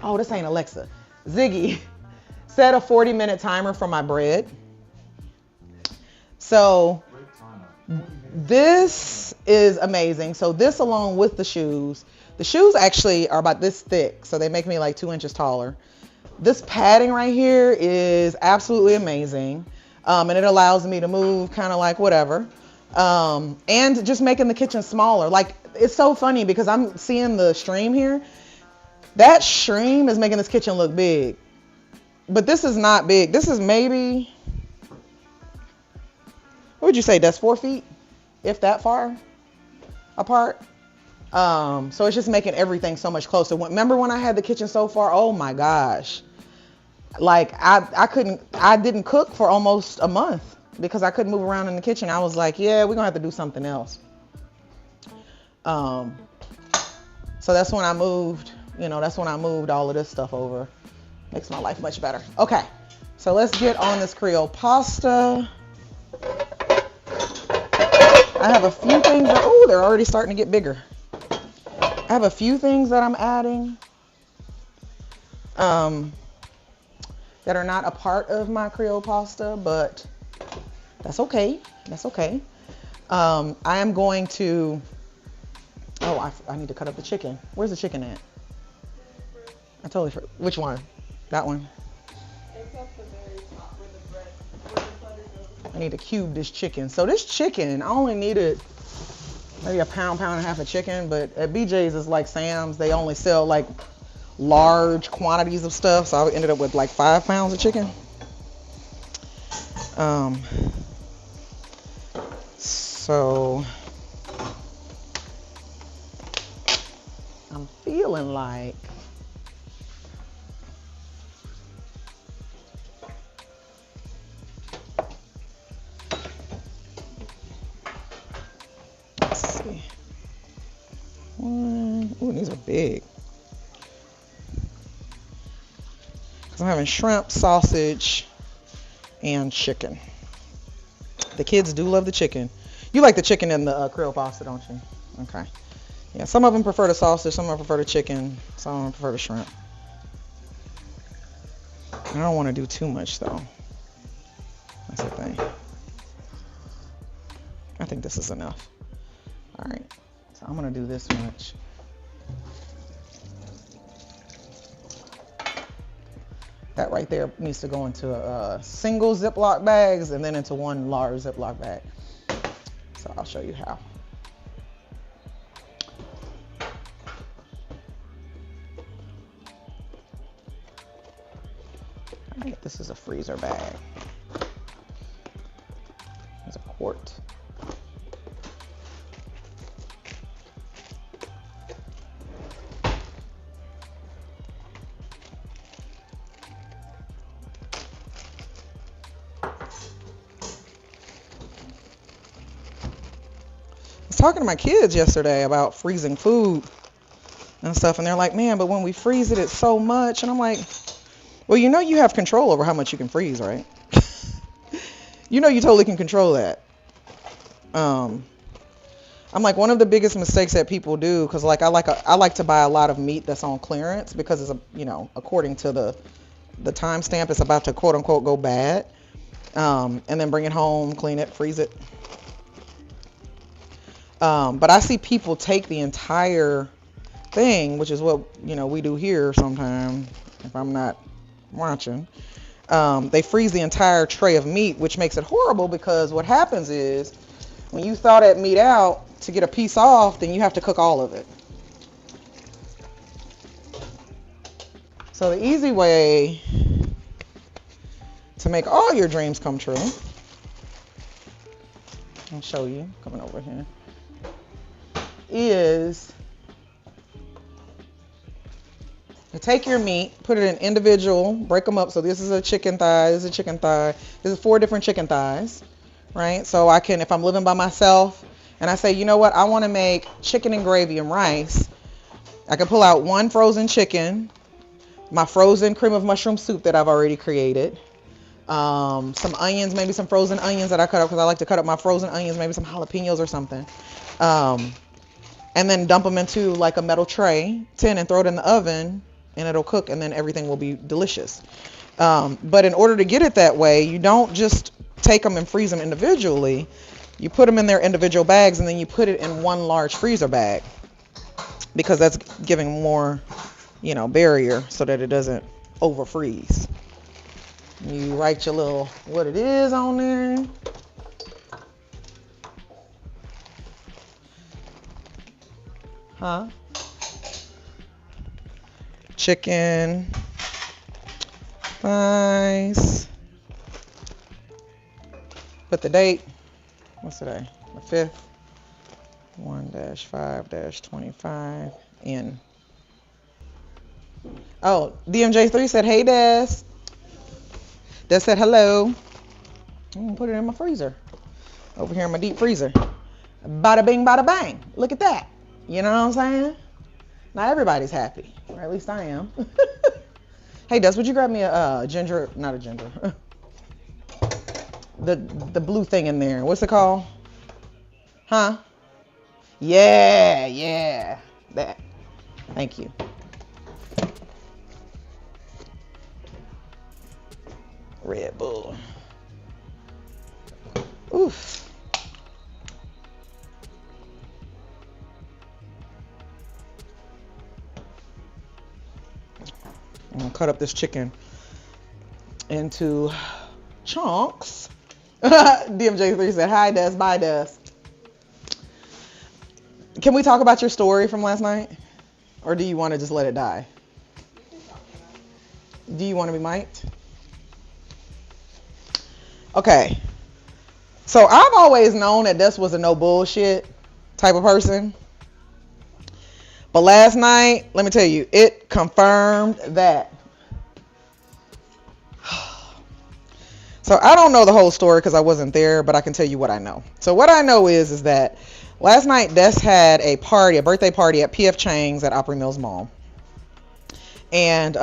Oh, this ain't Alexa. Ziggy, set a 40-minute timer for my bread. So this is amazing. So this along with the shoes actually are about this thick. So they make me like 2 inches taller. This padding right here is absolutely amazing. And it allows me to move kind of like whatever. And just making the kitchen smaller. Like, it's so funny because I'm seeing the stream here. That stream is making this kitchen look big. But this is not big. This is maybe, what would you say? That's 4 feet, if that far apart. So it's just making everything so much closer. Remember when I had the kitchen so far? Oh my gosh. Like I didn't cook for almost a month because I couldn't move around in the kitchen. I was like, yeah, we're gonna have to do something else. So that's when I moved, all of this stuff over. Makes my life much better. Okay, so let's get on this Creole pasta. I have a few things they're already starting to get bigger. I have a few things that I'm adding that are not a part of my Creole pasta, but that's okay. That's okay. I am going to, I need to cut up the chicken. Where's the chicken at? I totally forgot. Which one? That one? It's at the very top where the butter goes. I need to cube this chicken. So this chicken, I only needed maybe a pound and a half of chicken, but at BJ's is like Sam's. They only sell like large quantities of stuff, so I ended up with like 5 pounds of chicken. So I'm feeling like ooh, these are big. Because I'm having shrimp, sausage, and chicken. The kids do love the chicken. You like the chicken in the Creole pasta, don't you? Okay. Yeah, some of them prefer the sausage, some of them prefer the chicken, some of them prefer the shrimp. I don't want to do too much, though. That's the thing. I think this is enough. All right. So I'm going to do this much. That right there needs to go into a single Ziploc bags and then into one large Ziploc bag. So I'll show you how. I think this is a freezer bag. It's a quart. Talking to my kids yesterday about freezing food and stuff, and they're like, man, but when we freeze it, it's so much. And I'm like, well, you have control over how much you can freeze, right? You totally can control that. I'm like, one of the biggest mistakes that people do, because like I like to buy a lot of meat that's on clearance because it's according to the timestamp, it's about to quote unquote go bad, and then bring it home, clean it, freeze it. But I see people take the entire thing, which is what, we do here sometimes if I'm not watching. They freeze the entire tray of meat, which makes it horrible because what happens is when you thaw that meat out to get a piece off, then you have to cook all of it. So the easy way to make all your dreams come true, I'll show you, coming over here, is you take your meat, put it in individual, break them up. So this is a chicken thigh, this is a chicken thigh, this is 4 different chicken thighs, right? So I can, if I'm living by myself and I say, you know what, I want to make chicken and gravy and rice, I can pull out 1 frozen chicken, my frozen cream of mushroom soup that I've already created. Some onions, maybe some frozen onions that I cut up because I like to cut up my frozen onions, maybe some jalapenos or something. And then dump them into like a metal tin and throw it in the oven and it'll cook and then everything will be delicious. But in order to get it that way, you don't just take them and freeze them individually. You put them in their individual bags and then you put it in one large freezer bag because that's giving more, barrier so that it doesn't over freeze. You write your little what it is on there. Chicken thighs. Put the date. What's today? The 5th. 1-5-25 in. Oh, DMJ3 said, hey, Des. Des said hello. I'm going to put it in my freezer. Over here in my deep freezer. Bada bing, bada bang. Look at that. You know what I'm saying? Not everybody's happy. Or at least I am. Hey, Des, would you grab me a ginger, not a ginger. the blue thing in there. What's it called? Yeah. That. Thank you. Red Bull. Oof. I'm gonna cut up this chicken into chunks. DMJ3 said, hi, Des. Bye, Des. Can we talk about your story from last night? Or do you want to just let it die? Do you want to be mic'd? Okay. So I've always known that Des was a no bullshit type of person. But last night, let me tell you, it confirmed that. So I don't know the whole story because I wasn't there, but I can tell you what I know. So what I know is that last night Des had a birthday party at P.F. Chang's at Opry Mills Mall. And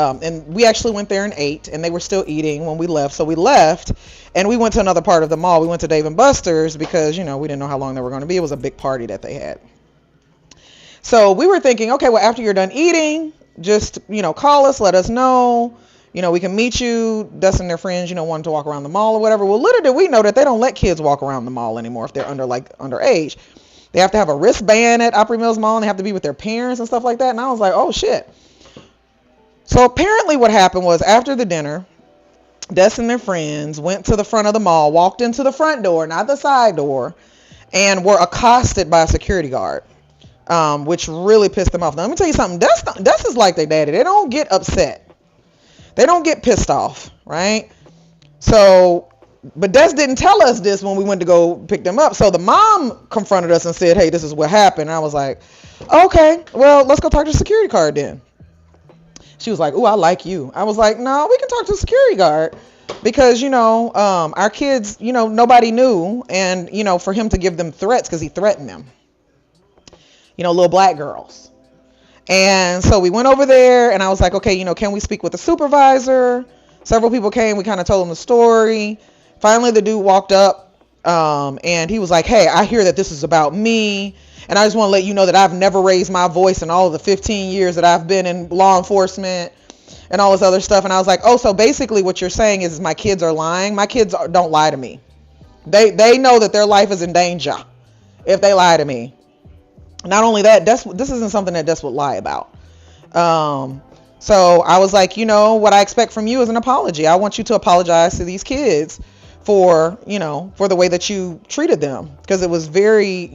we actually went there and ate, and they were still eating when we left. So we left, and we went to another part of the mall. We went to Dave & Buster's because, we didn't know how long they were going to be. It was a big party that they had. So we were thinking, okay, well, after you're done eating, just, call us, let us know. We can meet you. Des and their friends, wanted to walk around the mall or whatever. Well, little did we know that they don't let kids walk around the mall anymore if they're underage. They have to have a wristband at Opry Mills Mall, and they have to be with their parents and stuff like that. And I was like, oh, shit. So apparently what happened was after the dinner, Des and their friends went to the front of the mall, walked into the front door, not the side door, and were accosted by a security guard, which really pissed them off. Now, let me tell you something. Des is like their daddy. They don't get upset. They don't get pissed off, right? So, but Des didn't tell us this when we went to go pick them up. So the mom confronted us and said, hey, this is what happened. And I was like, okay, well, let's go talk to the security guard then. She was like, ooh, I like you. I was like, no, we can talk to the security guard because, our kids, nobody knew. And, for him to give them threats because he threatened them, little black girls. And so we went over there and I was like, okay, can we speak with the supervisor? Several people came. We kind of told them the story. Finally, the dude walked up and he was like, hey, I hear that this is about me. And I just want to let you know that I've never raised my voice in all of the 15 years that I've been in law enforcement and all this other stuff. And I was like, oh, so basically what you're saying is my kids are lying. My kids don't lie to me. They know that their life is in danger if they lie to me. Not only that, this isn't something that Des would lie about. So I was like, what I expect from you is an apology. I want you to apologize to these kids for the way that you treated them because it was very,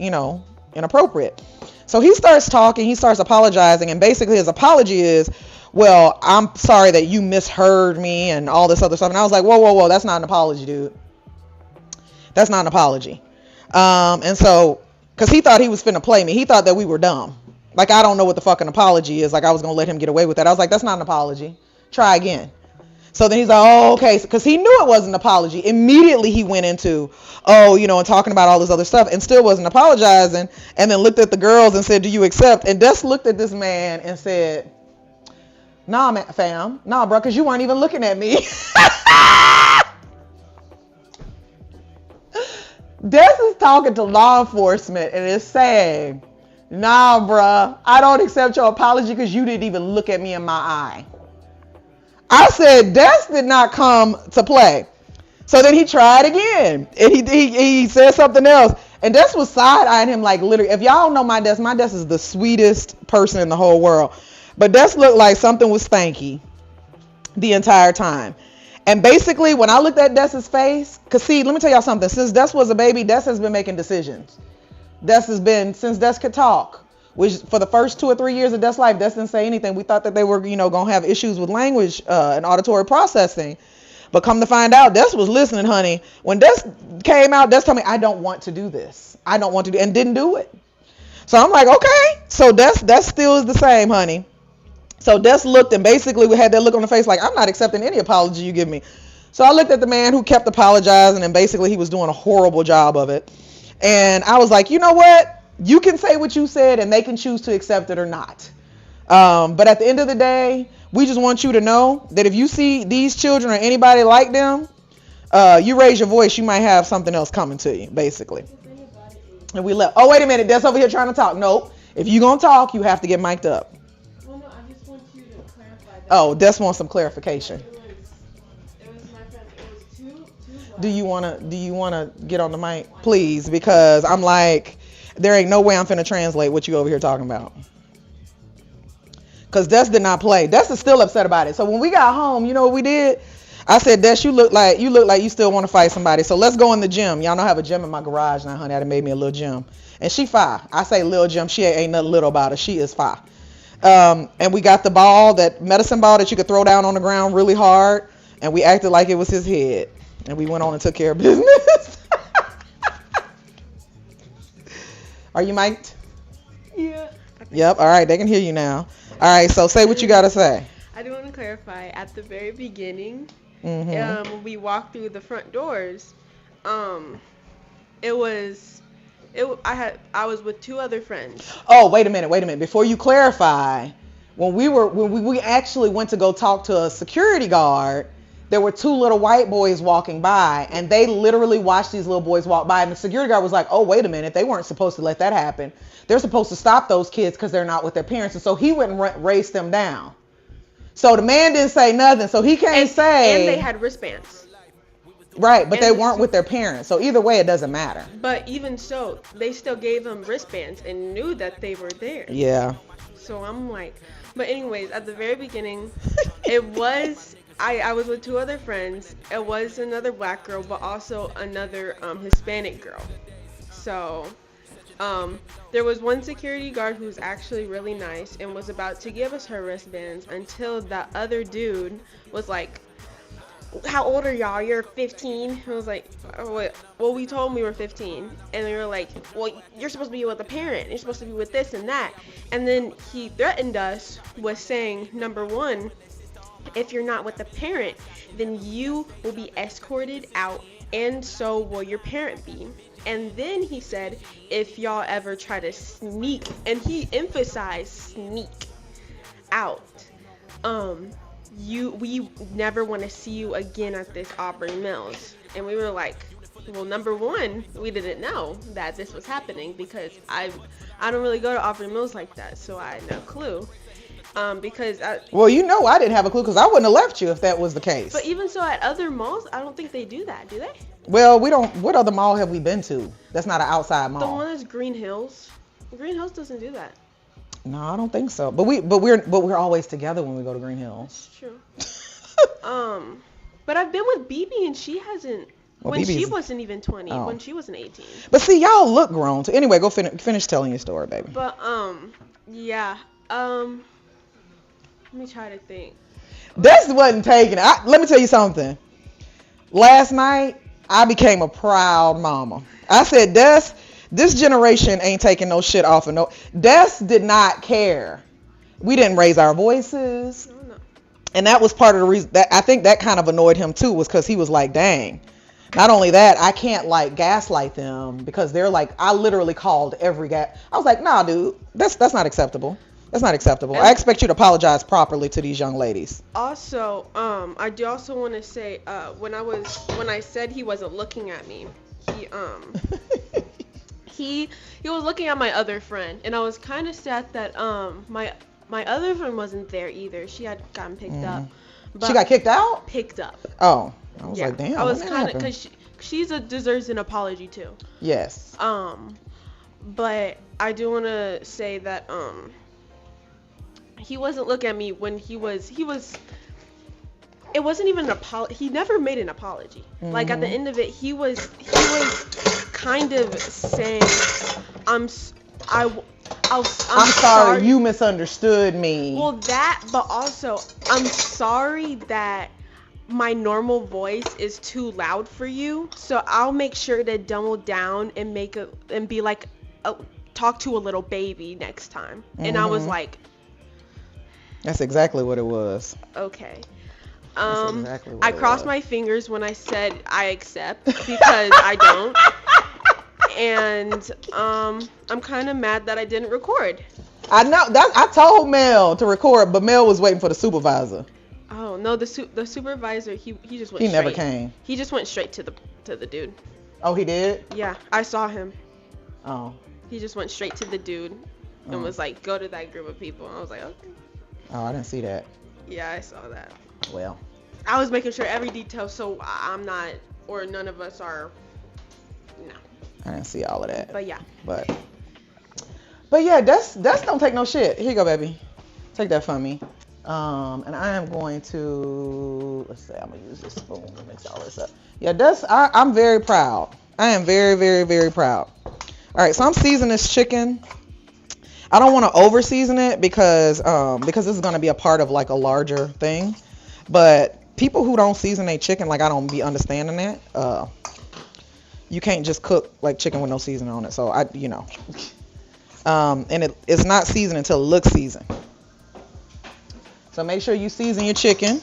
inappropriate. So he starts talking, he starts apologizing, and basically his apology is, well, I'm sorry that you misheard me and all this other stuff. And I was like, whoa, that's not an apology, dude. That's not an apology. And so, because he thought he was finna play me. He thought that we were dumb. Like, I don't know what the fucking apology is. Like, I was going to let him get away with that. I was like, that's not an apology. Try again. So then he's like, oh, okay. Because he knew it wasn't an apology. Immediately he went into, and talking about all this other stuff and still wasn't apologizing. And then looked at the girls and said, do you accept? And Des looked at this man and said, Nah, fam. Nah, bro, because you weren't even looking at me. Des is talking to law enforcement and is saying, nah, bruh, I don't accept your apology because you didn't even look at me in my eye. I said, Des did not come to play. So then he tried again. And he said something else. And Des was side-eyeing him like literally. If y'all know my Des is the sweetest person in the whole world. But Des looked like something was stanky the entire time. And basically, when I looked at Des's face, because see, let me tell y'all something. Since Des was a baby, Des has been making decisions. Des has been, since Des could talk, which for the first 2 or 3 years of Des' life, Des didn't say anything. We thought that they were, going to have issues with language and auditory processing. But come to find out, Des was listening, honey. When Des came out, Des told me, I don't want to do this. I don't want to do, and didn't do it. So I'm like, okay. So Des still is the same, honey. So Des looked and basically we had that look on the face like, I'm not accepting any apology you give me. So I looked at the man who kept apologizing and basically he was doing a horrible job of it. And I was like, you know what? You can say what you said and they can choose to accept it or not. But at the end of the day, we just want you to know that if you see these children or anybody like them, you raise your voice, you might have something else coming to you, basically. And we left. Oh, wait a minute. Des over here trying to talk. Nope. If you're going to talk, you have to get mic'd up. Oh, Des wants some clarification. It was my friend. It was two. Do you wanna get on the mic, please? Because I'm like, there ain't no way I'm finna translate what you over here talking about. Cause Des did not play. Des is still upset about it. So when we got home, you know what we did? I said, Des, you look like you still want to fight somebody. So let's go in the gym. Y'all know I have a gym in my garage now, honey. I done made me a little gym, and she fine. I say little gym. She ain't nothing little about her. She is fine. And we got the ball, that medicine ball that you could throw down on the ground really hard. And we acted like it was his head. And we went on and took care of business. Are you mic'd? Yeah. Yep. All right. They can hear you now. All right. So say what you got to say. I do want to clarify. At the very beginning, Mm-hmm. when we walked through the front doors, I was with 2 other friends. Oh, wait a minute. Before you clarify, when we actually went to go talk to a security guard, there were 2 little white boys walking by, and they literally watched these little boys walk by, and the security guard was like, oh, wait a minute, they weren't supposed to let that happen. They're supposed to stop those kids because they're not with their parents. And so he went and raced them down. So the man didn't say nothing, so he can't say. And they had wristbands. Right, but they weren't with their parents. So either way, it doesn't matter. But even so, they still gave them wristbands and knew that they were there. Yeah. So I'm like, but anyways, at the very beginning, it was, I was with 2 other friends. It was another black girl, but also another Hispanic girl. So there was one security guard who was actually really nice and was about to give us her wristbands until that other dude was like, how old are y'all? You're 15? I was like, oh, well, we told them we were 15. And they were like, well, you're supposed to be with a parent. You're supposed to be with this and that. And then he threatened us with saying, number 1, if you're not with the parent, then you will be escorted out, and so will your parent be. And then he said, if y'all ever try to sneak, and he emphasized sneak out, we never want to see you again at this Aubrey Mills. And we were like, well, number 1, we didn't know that this was happening because I don't really go to Aubrey Mills like that, so I had no clue. Because well, I didn't have a clue because I wouldn't have left you if that was the case. But even so, at other malls, I don't think they do that, do they? Well, we don't. What other mall have we been to? That's not an outside mall. The one that's Green Hills. Green Hills doesn't do that. No, I don't think so. But we're always together when we go to Green Hills. That's true. But I've been with BB and she hasn't. Well, when she wasn't even 20. Oh. When she wasn't 18. But see, y'all look grown. So anyway, go finish telling your story, baby. But yeah. Let me try to think. This wasn't taking it. Let me tell you something. Last night, I became a proud mama. I said, this generation ain't taking no shit off of no. Des did not care. We didn't raise our voices. No. And that was part of the reason that I think that kind of annoyed him too, was because he was like, dang. Not only that, I can't like gaslight them because they're like, I literally called every guy. I was like, nah, dude, that's not acceptable. That's not acceptable. And I expect you to apologize properly to these young ladies. also, I do also want to say, when I said he wasn't looking at me, he he was looking at my other friend, and I was kind of sad that my other friend wasn't there either. She had gotten picked up. But She got kicked out? picked up. Oh, I was like, damn. I was what kind of, happened? because she's deserves an apology too. Yes. But I do want to say that he wasn't looking at me when he was. It wasn't even an apology. He never made an apology. Like at the end of it, he was kind of saying, I'm sorry, you misunderstood me. Well, that, but also, I'm sorry that my normal voice is too loud for you, so I'll make sure to dumb down and be like, talk to a little baby next time. And I was like, that's exactly what it was. okay. That's exactly what I it crossed was. my fingers when I said I accept, because I don't. And I'm kind of mad that I didn't record. I know that I told Mel to record, but Mel was waiting for the supervisor. Oh no, the supervisor, he just went. He straight. never came. He just went straight to the dude. Oh, he did? Yeah, I saw him. Oh. He just went straight to the dude and Oh. was like, go to that group of people. And I was like, okay. Oh, I didn't see that. Yeah, I saw that. Well. I was making sure every detail, so I'm not, or none of us are. No. I didn't see all of that. But yeah. But yeah, that's don't take no shit. Here you go, baby. Take that from me. And I am going to, let's see, I'm gonna use this spoon to mix all this up. Yeah, I'm very proud. I am very, very, very proud. All right, so I'm seasoning this chicken. I don't want to over season it because this is gonna be a part of like a larger thing. But people who don't season their chicken, like I don't be understanding that. You can't just cook like chicken with no seasoning on it. So and it's not seasoned until it looks seasoned. So make sure you season your chicken.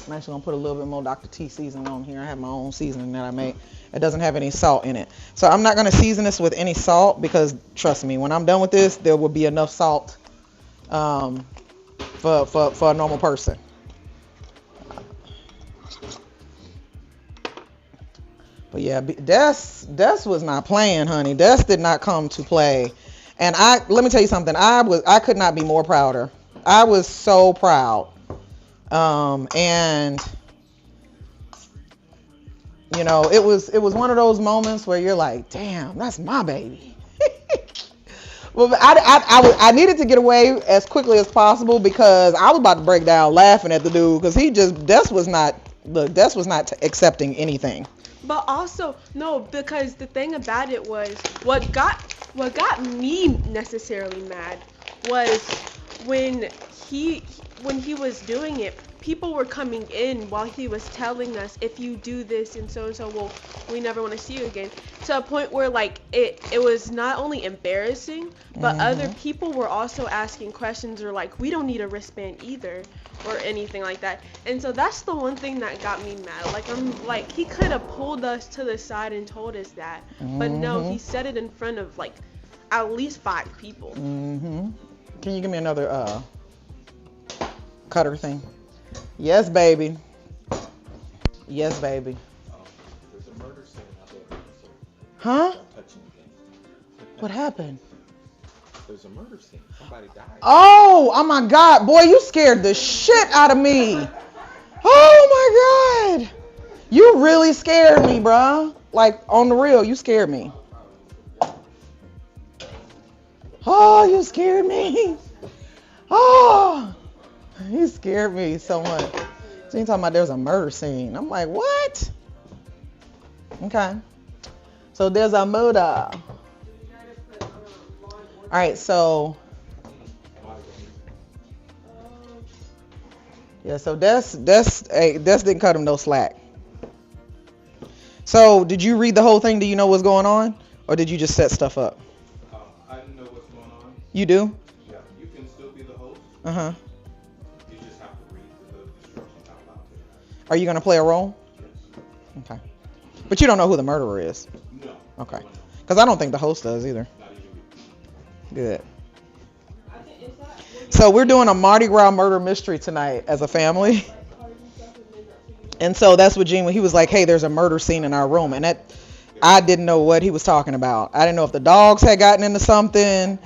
I'm actually gonna put a little bit more Dr. T seasoning on here. I have my own seasoning that I make. It doesn't have any salt in it. So I'm not gonna season this with any salt because trust me, when I'm done with this, there will be enough salt for a normal person. But yeah, Des was not playing, honey. Des did not come to play. And let me tell you something. I could not be more prouder. I was so proud. And it was one of those moments where you're like, damn, that's my baby. Well, I needed to get away as quickly as possible because I was about to break down laughing at the dude because Des was not accepting anything. But also, no, because the thing about it was, what got me necessarily mad was when he was doing it, people were coming in while he was telling us, if you do this and so, well, we never want to see you again. To a point where like it was not only embarrassing, but other people were also asking questions or like, we don't need a wristband either, or anything like that. And so that's the one thing that got me mad. Like I'm like, he could have pulled us to the side and told us that, but no, he said it in front of like at least 5 people. Can you give me another cutter thing? Yes, baby. Yes, baby. There's a murder scene out there. Huh? Don't touch anything. What happened? There's a murder scene. Somebody died. Oh my God, boy, you scared the shit out of me. Oh my God, you really scared me, bro. Like on the real, you scared me. Oh, you scared me. Oh, you scared me so much. So you're talking about there's a murder scene. I'm like, what? Okay. So there's a murder. All right, so yeah, so Des didn't cut him no slack. So did you read the whole thing? Do you know what's going on, or did you just set stuff up? I know what's going on. You do? Yeah, you can still be the host. Uh-huh. You just have to read the instructions out loud. Are you gonna play a role? Yes. Okay. But you don't know who the murderer is. No. Okay. Because I don't think the host does either. Not even you. Good. I think it's So we're doing a Mardi Gras murder mystery tonight as a family. And so that's what Gene, he was like, hey, there's a murder scene in our room. And that, I didn't know what he was talking about. I didn't know if the dogs had gotten into something,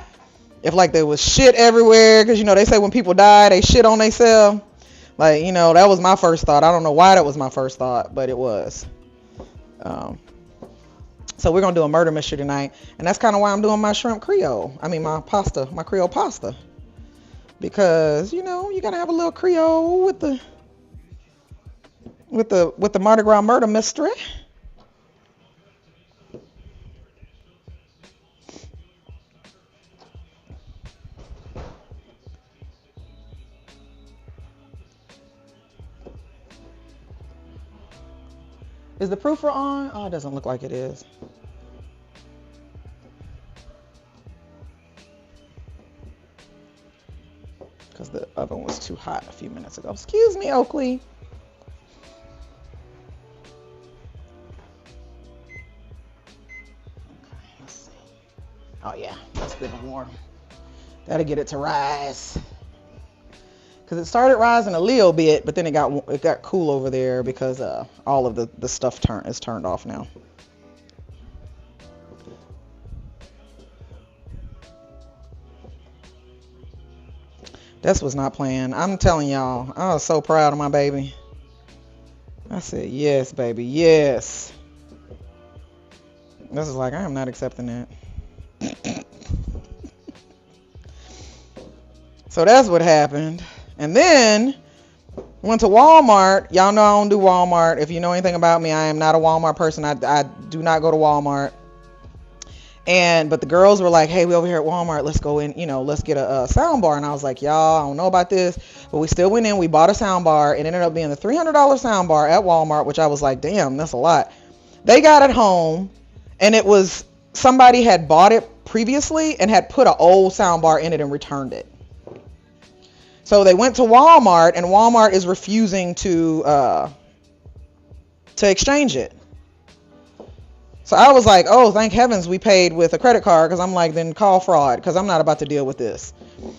if like there was shit everywhere. Because, you know, they say when people die, they shit on themselves. Like, you know, that was my first thought. I don't know why that was my first thought, but it was. So we're going to do a murder mystery tonight. And that's kind of why I'm doing my shrimp Creole. I mean, my pasta, my Creole pasta. Because, you know, you got to have a little Creole with the Mardi Gras murder mystery. Is the proofer on? Oh, it doesn't look like it is. Because the oven was too hot a few minutes ago. Excuse me, Oakley. Okay, let's see. Oh yeah, that's good and warm. Gotta get it to rise. Because it started rising a little bit, but then it got cool over there because all of the stuff is turned off now. This was not playing. I'm telling y'all, I was so proud of my baby. I said, yes, baby, yes. This is like, I am not accepting that. So that's what happened. And then went to Walmart. Y'all know I don't do Walmart. If you know anything about me, I am not a Walmart person. I do not go to Walmart. But the girls were like, hey, we over here at Walmart. Let's go in, you know, let's get a sound bar. And I was like, y'all, I don't know about this. But we still went in. We bought a sound bar. It ended up being a $300 sound bar at Walmart, which I was like, damn, that's a lot. They got it home, and it was somebody had bought it previously and had put an old sound bar in it and returned it. So they went to Walmart, and Walmart is refusing to exchange it. So I was like, oh, thank heavens we paid with a credit card, because I'm like, then call fraud, because I'm not about to deal with this.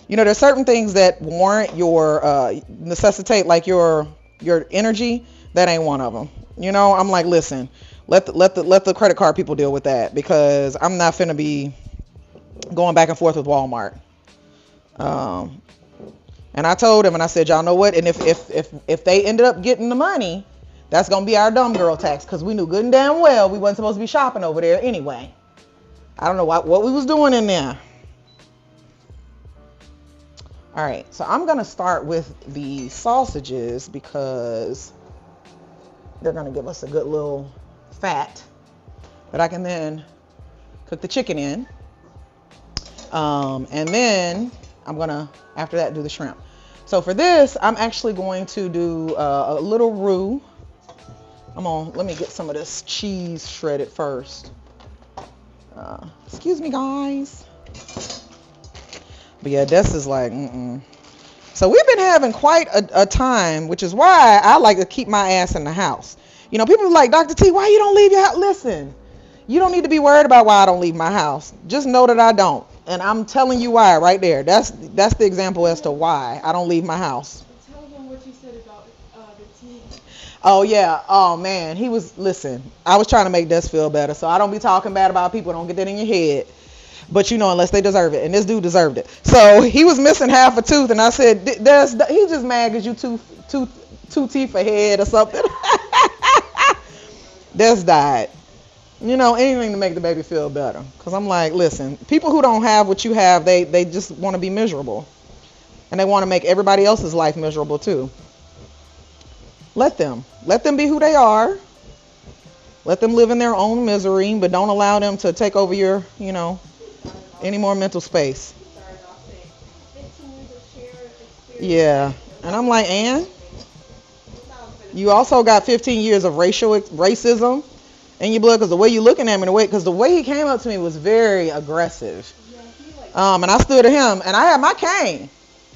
You know, there's certain things that warrant your, necessitate like your energy. That ain't one of them. You know, I'm like, listen, let the credit card people deal with that, because I'm not finna be going back and forth with Walmart. And I told him, and I said, y'all know what? And if they ended up getting the money, that's going to be our dumb girl tax, because we knew good and damn well we wasn't supposed to be shopping over there anyway. I don't know what we was doing in there. All right, so I'm going to start with the sausages, because they're going to give us a good little fat that I can then cook the chicken in. And then I'm going to, after that, do the shrimp. So for this, I'm actually going to do a little roux. Let me get some of this cheese shredded first. Excuse me, guys. But yeah, this is like, So we've been having quite a time, which is why I like to keep my ass in the house. You know, people are like, Dr. T, why you don't leave your house? Listen, you don't need to be worried about why I don't leave my house. Just know that I don't. And I'm telling you why right there. That's the example as to why I don't leave my house. Tell them what you said about the tea. Oh, yeah. Oh, man. Listen, I was trying to make Des feel better. So I don't be talking bad about people. Don't get that in your head. But, you know, unless they deserve it. And this dude deserved it. So he was missing half a tooth. And I said, he's just mad because you two teeth ahead or something. Des died. You know, anything to make the baby feel better. Because I'm like, listen, people who don't have what you have, they just want to be miserable. And they want to make everybody else's life miserable too. Let them be who they are. Let them live in their own misery, but don't allow them to take over your, you know, any more mental space. Yeah. And I'm like, Ann, you also got 15 years of racism in your blood, because the way you looking at me, because the way he came up to me was very aggressive. And I stood at him, and I had my cane.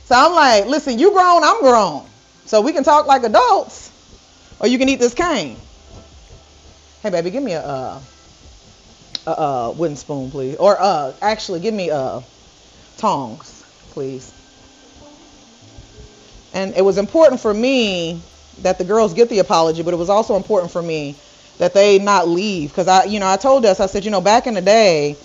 So I'm like, listen, you grown, I'm grown. So we can talk like adults, or you can eat this cane. Hey, baby, give me a wooden spoon, please. Or actually, give me tongs, please. And it was important for me that the girls get the apology, but it was also important for me that they not leave. Because I told us, I said, back in the day,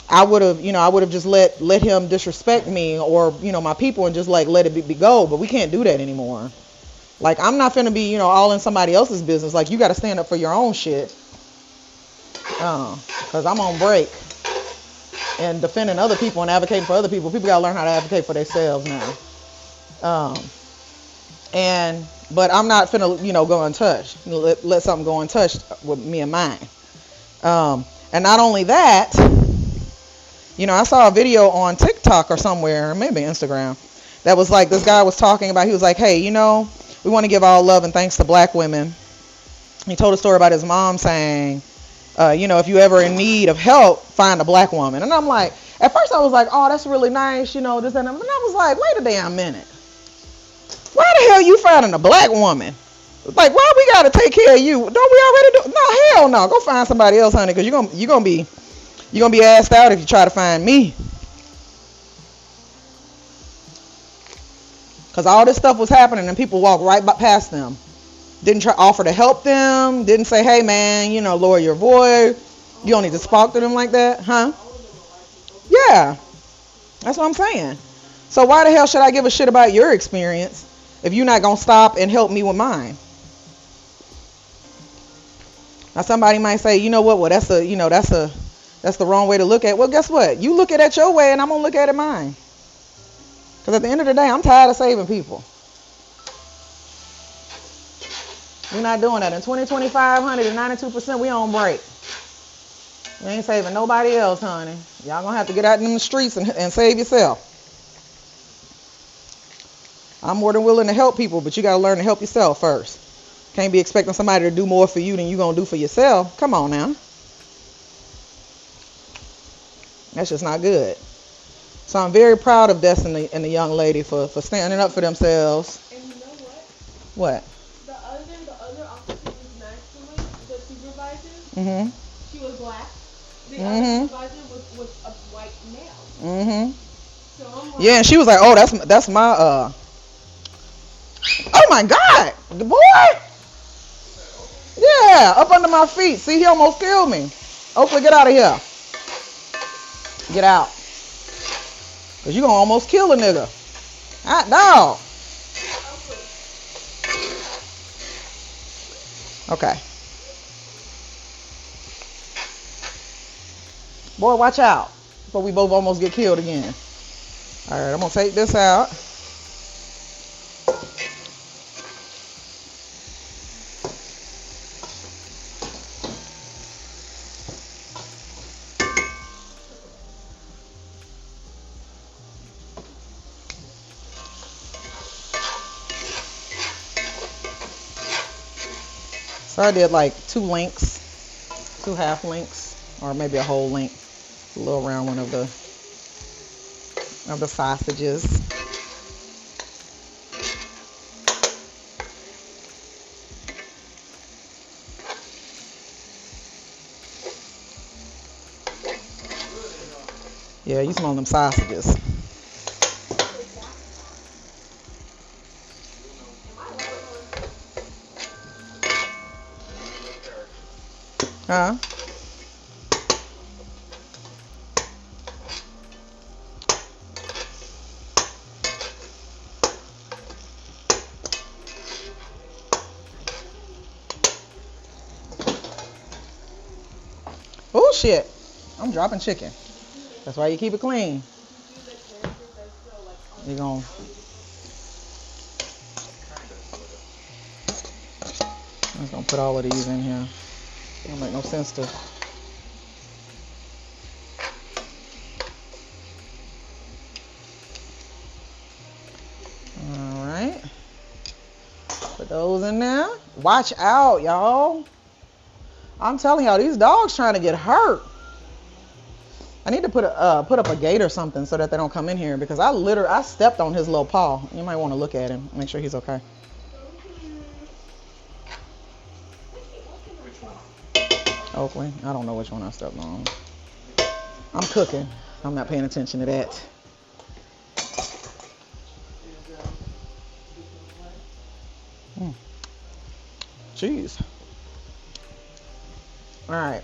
I would have just let him disrespect me or, my people and just like let it be go. But we can't do that anymore. Like, I'm not finna be, all in somebody else's business. Like, you got to stand up for your own shit. Because I'm on break and defending other people and advocating for other people. People got to learn how to advocate for themselves now. But I'm not finna, go untouched. Let something go untouched with me and mine. And not only that, I saw a video on TikTok or somewhere, maybe Instagram, that was like, this guy was talking about, he was like, hey, we want to give all love and thanks to black women. He told a story about his mom saying, if you ever in need of help, find a black woman. And I'm like, at first I was like, oh, that's really nice, this and that. And I was like, wait a damn minute. Why the hell you finding a black woman? Like, why we got to take care of you? Don't we already do? No, hell no. Go find somebody else, honey, because you're gonna be asked out if you try to find me. Because all this stuff was happening and people walked right past them. Didn't try offer to help them. Didn't say, hey, man, lower your voice. You don't need to talk to them like that. Huh? Yeah. That's what I'm saying. So why the hell should I give a shit about your experience if you're not going to stop and help me with mine? Now, somebody might say, you know what? Well, that's the wrong way to look at it. Well, guess what? You look at it your way and I'm going to look at it mine. Because at the end of the day, I'm tired of saving people. We're not doing that. In 2025, honey, the 92%, we on break. We ain't saving nobody else, honey. Y'all gonna have to get out in the streets and save yourself. I'm more than willing to help people, but you gotta learn to help yourself first. Can't be expecting somebody to do more for you than you gonna do for yourself. Come on now. That's just not good. So I'm very proud of Destiny and the young lady for standing up for themselves. And you know what? What? The other officer was next to me, the supervisor. Mm-hmm. She was black. The other supervisor was a white male. Mm-hmm. So I'm like, Yeah, and she was like, oh, that's my oh my God, the boy. Yeah, up under my feet. See, he almost killed me. Oakley, get out of here. Get out. Because you're going to almost kill a nigga. Hot dog. Okay. Boy, watch out. Before we both almost get killed again. All right, I'm going to take this out. So I did like 2 links, 2 half links, or maybe a whole link, a little round one of the sausages. Yeah, you smell them sausages. Huh? Oh shit. I'm dropping chicken. That's why you keep it clean. You're gonna I'm just gonna put all of these in here. It don't make no sense to. All right. Put those in there. Watch out, y'all. I'm telling y'all, these dogs trying to get hurt. I need to put up a gate or something so that they don't come in here because I stepped on his little paw. You might want to look at him, make sure he's okay. Oakley. I don't know which one I stepped on. I'm cooking. I'm not paying attention to that. Jeez. All right.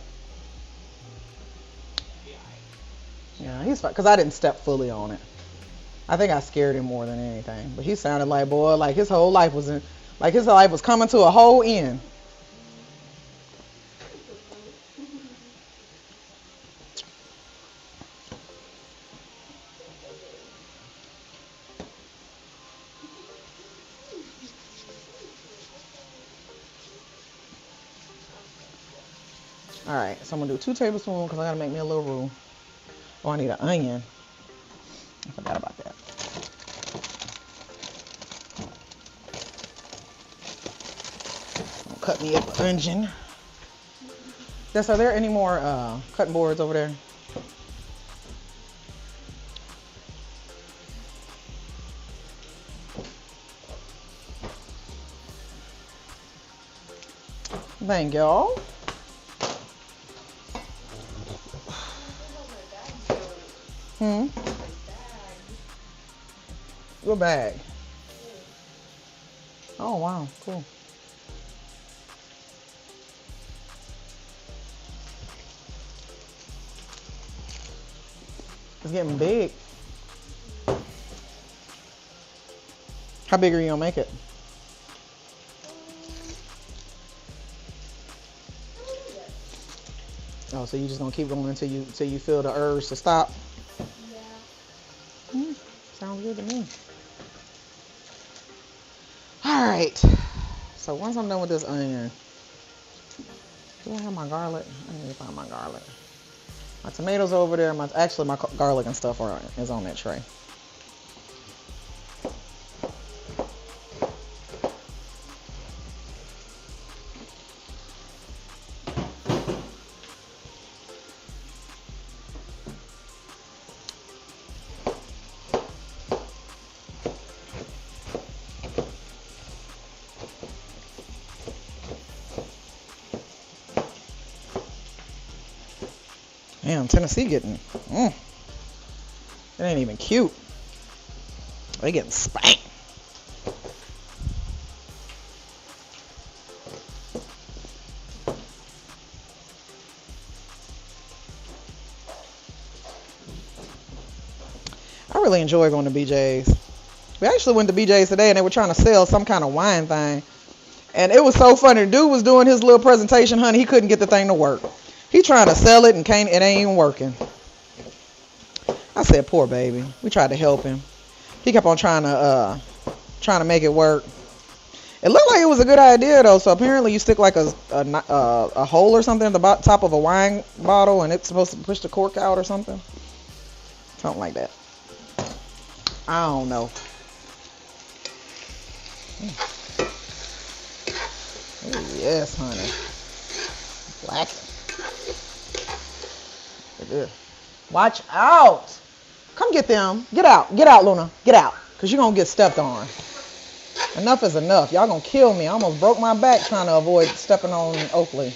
Yeah, he's fine. Because I didn't step fully on it. I think I scared him more than anything. But he sounded like, boy, like his whole life was coming to a whole end. All right, so I'm gonna do 2 tablespoons because I gotta make me a little roux. Oh, I need an onion. I forgot about that. I'll cut me up an onion. Yes, are there any more cutting boards over there? Thank y'all. What bag? Oh, wow. Cool. It's getting big. How big are you going to make it? Oh, so you just going to keep going until you feel the urge to stop? Yeah. Sounds good to me. All right. So once I'm done with this onion, do I have my garlic? I need to find my garlic. My tomatoes are over there. My garlic and stuff is on that tray. Damn, Tennessee getting, it ain't even cute. They getting spanked. I really enjoy going to BJ's. We actually went to BJ's today and they were trying to sell some kind of wine thing. And it was so funny. The dude was doing his little presentation, honey. He couldn't get the thing to work. He trying to sell it and it ain't even working. I said, poor baby. We tried to help him. He kept on trying to make it work. It looked like it was a good idea though. So apparently you stick like a hole or something at the top of a wine bottle and it's supposed to push the cork out or something. Something like that. I don't know. Oh, yes, honey. Black. Watch out. Come get them. Get out. Get out, Luna. Get out. Because you're going to get stepped on. Enough is enough. Y'all going to kill me. I almost broke my back trying to avoid stepping on Oakley.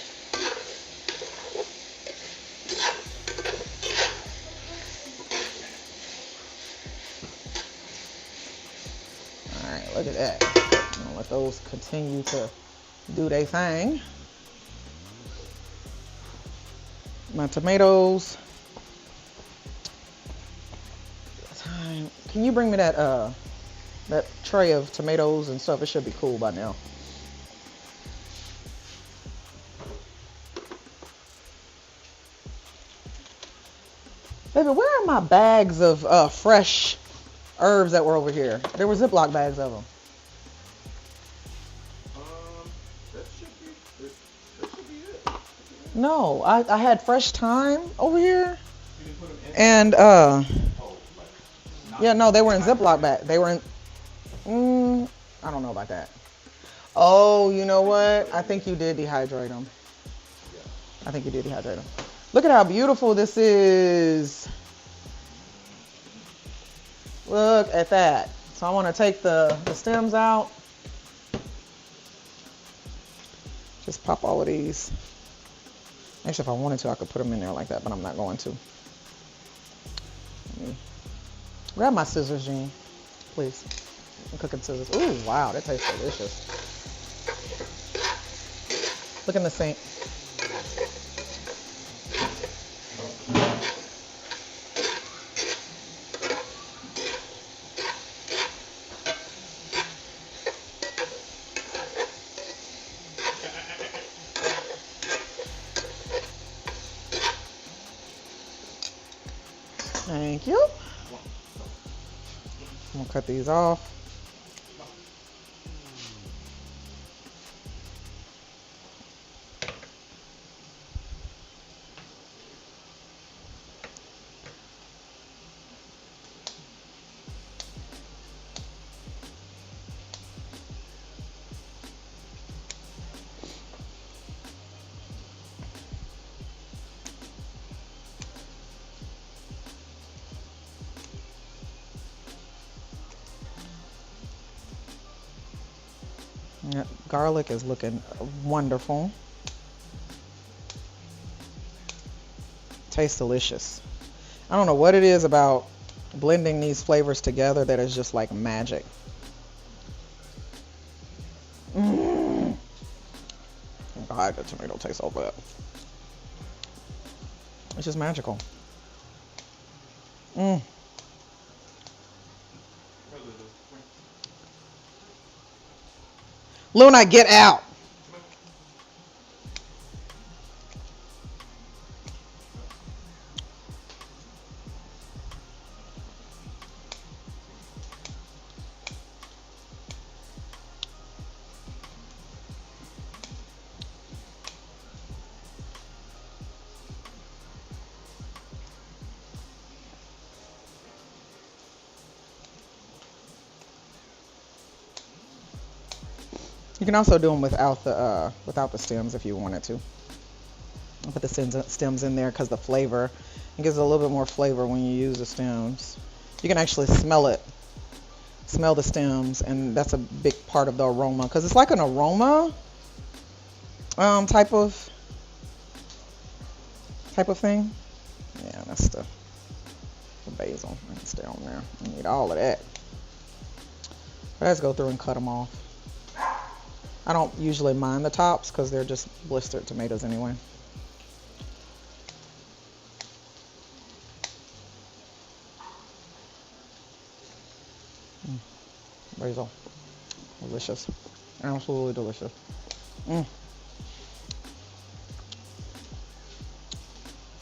All right, look at that. I'm going to let those continue to do their thing. My tomatoes. Can you bring me that tray of tomatoes and stuff? It should be cool by now. Baby, where are my bags of fresh herbs that were over here? There were Ziploc bags of them. That should be it. No, I had fresh thyme over here. You didn't put them in? And Like, yeah, no, they were in Ziploc bag. They were in, I don't know about that. Oh, you know what? I think you did dehydrate them. Yeah. I think you did dehydrate them. Look at how beautiful this is. Look at that. So I want to take the stems out. Just pop all of these. Actually, if I wanted to, I could put them in there like that, but I'm not going to. Let me grab my scissors, Jean, please. I'm cooking scissors. Ooh, wow, that tastes delicious. Look in the sink. Thank you. I'm gonna cut these off. Yep, garlic is looking wonderful. Tastes delicious. I don't know what it is about blending these flavors together that is just like magic. Mm. God, the tomato tastes so good. It's just magical. Mm. Luna, get out. You can also do them without the stems if you wanted to. I'll put the stems in there because the flavor, it gives it a little bit more flavor when you use the stems. You can actually smell it, smell the stems, and that's a big part of the aroma because it's like an aroma type of thing. Yeah, that's the basil. I can stay on there. I need all of that. But let's go through and cut them off. I don't usually mind the tops because they're just blistered tomatoes anyway. Basil. Delicious. Absolutely delicious.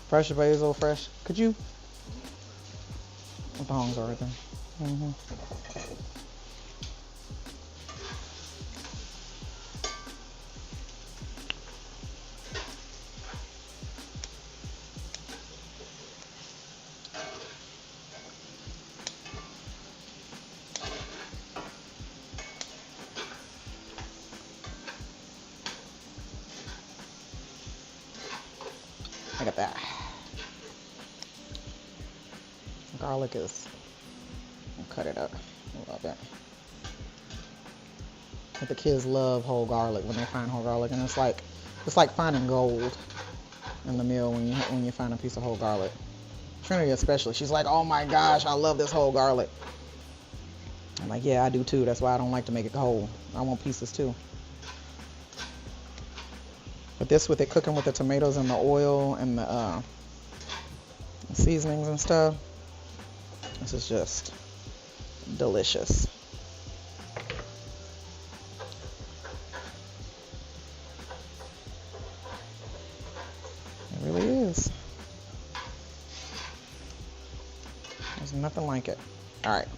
Fresh basil, fresh. Could you? The tongs are right there. Look at that. Garlic is, I'll cut it up a little bit. But the kids love whole garlic when they find whole garlic, and it's like finding gold in the meal when you find a piece of whole garlic. Trinity especially, she's like, oh my gosh, I love this whole garlic. I'm like, yeah, I do too. That's why I don't like to make it whole. I want pieces too. But this, with it cooking with the tomatoes and the oil and the seasonings and stuff, this is just delicious. It really is. There's nothing like it. All right.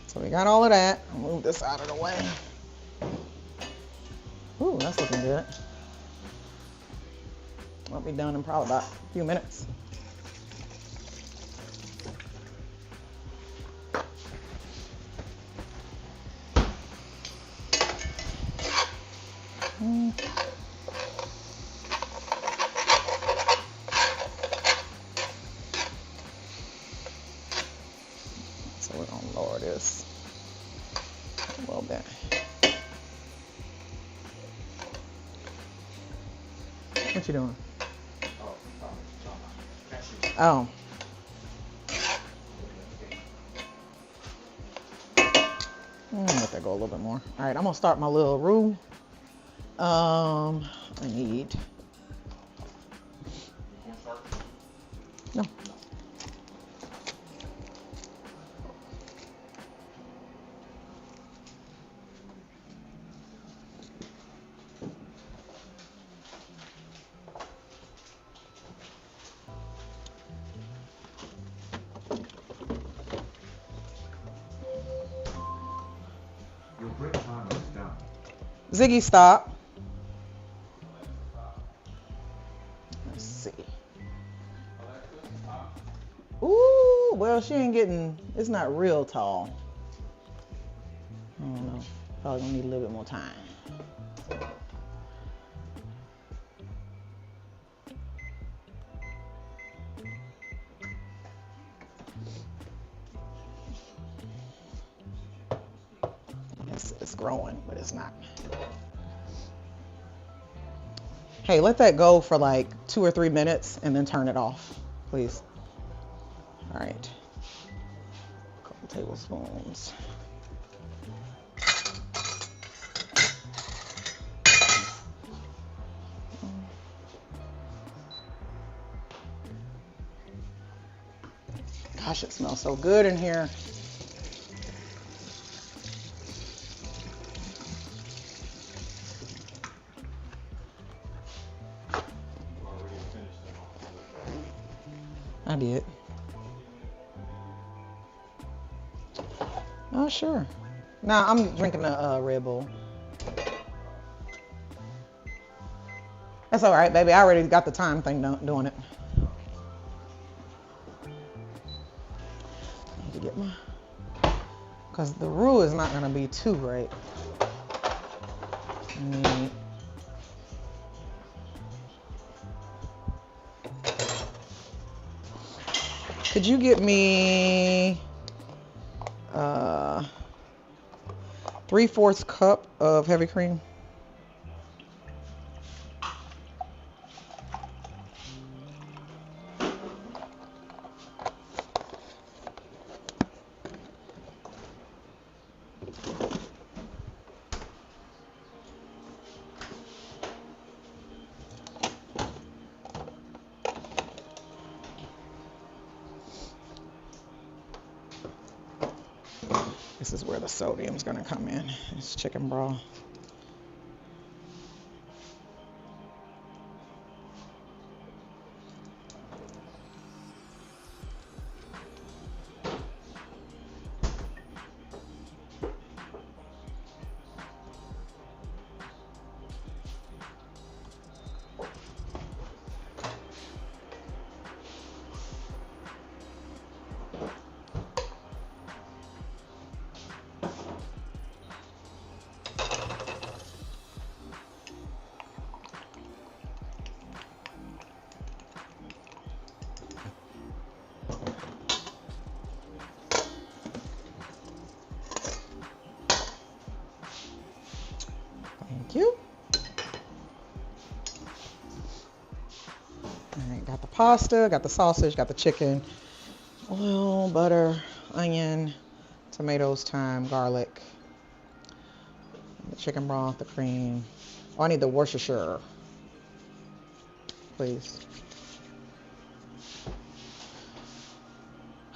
So we got all of that. I'll move this out of the way. Ooh, that's looking good. I'll be done in probably about a few minutes. So we're gonna lower this a little bit. What you doing? Oh. Let that go a little bit more. All right, I'm gonna start my little roux. I need. Cornstarch? No. Your break time is done. Ziggy, stop. Let's see. Ooh, well, she ain't getting, it's not real tall. I don't know. Probably gonna need a little bit more time. It's growing, but it's not. Hey, let that go for like 2 or 3 minutes and then turn it off, please. All right. A couple tablespoons. Gosh, it smells so good in here. I did. Oh, sure. Nah, I'm drinking a Red Bull. That's all right, baby. I already got the time thing doing it. Need to get my... Because the roux is not going to be too great. I need... Could you get me 3/4 cup of heavy cream? This is where the sodium's gonna come in. It's chicken broth. Thank you. All right, got the pasta, got the sausage, got the chicken, oil, butter, onion, tomatoes, thyme, garlic, the chicken broth, the cream. Oh, I need the Worcestershire, please.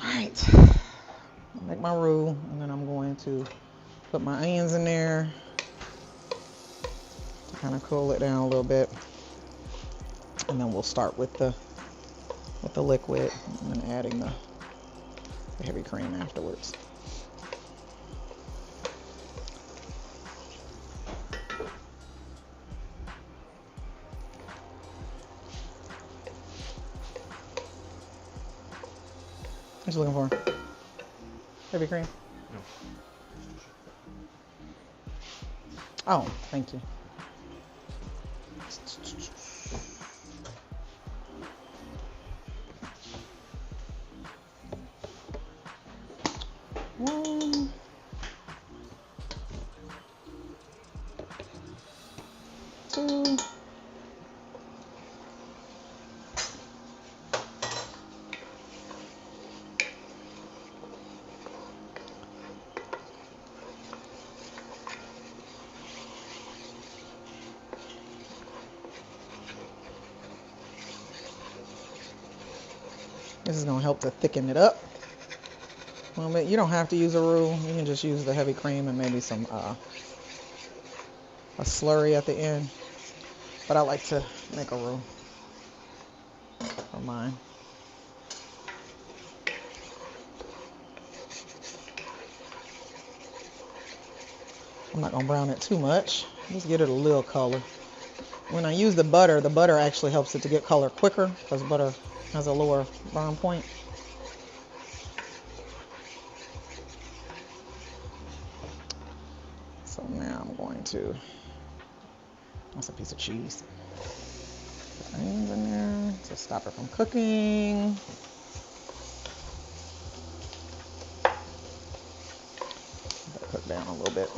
All right, I'll make my roux, and then I'm going to put my onions in there to kind of cool it down a little bit, and then we'll start with the liquid and then adding the heavy cream afterwards. What you looking for? Heavy cream? No. Oh, thank you. One. Two. This is gonna help to thicken it up a little bit. You don't have to use a roux. You can just use the heavy cream and maybe some a slurry at the end. But I like to make a roux for mine. I'm not gonna brown it too much. Just get it a little color. When I use the butter actually helps it to get color quicker because butter has a lower brown point. So now I'm going to, that's a piece of cheese. Put onions in there to stop it from cooking. Let it cook down a little bit.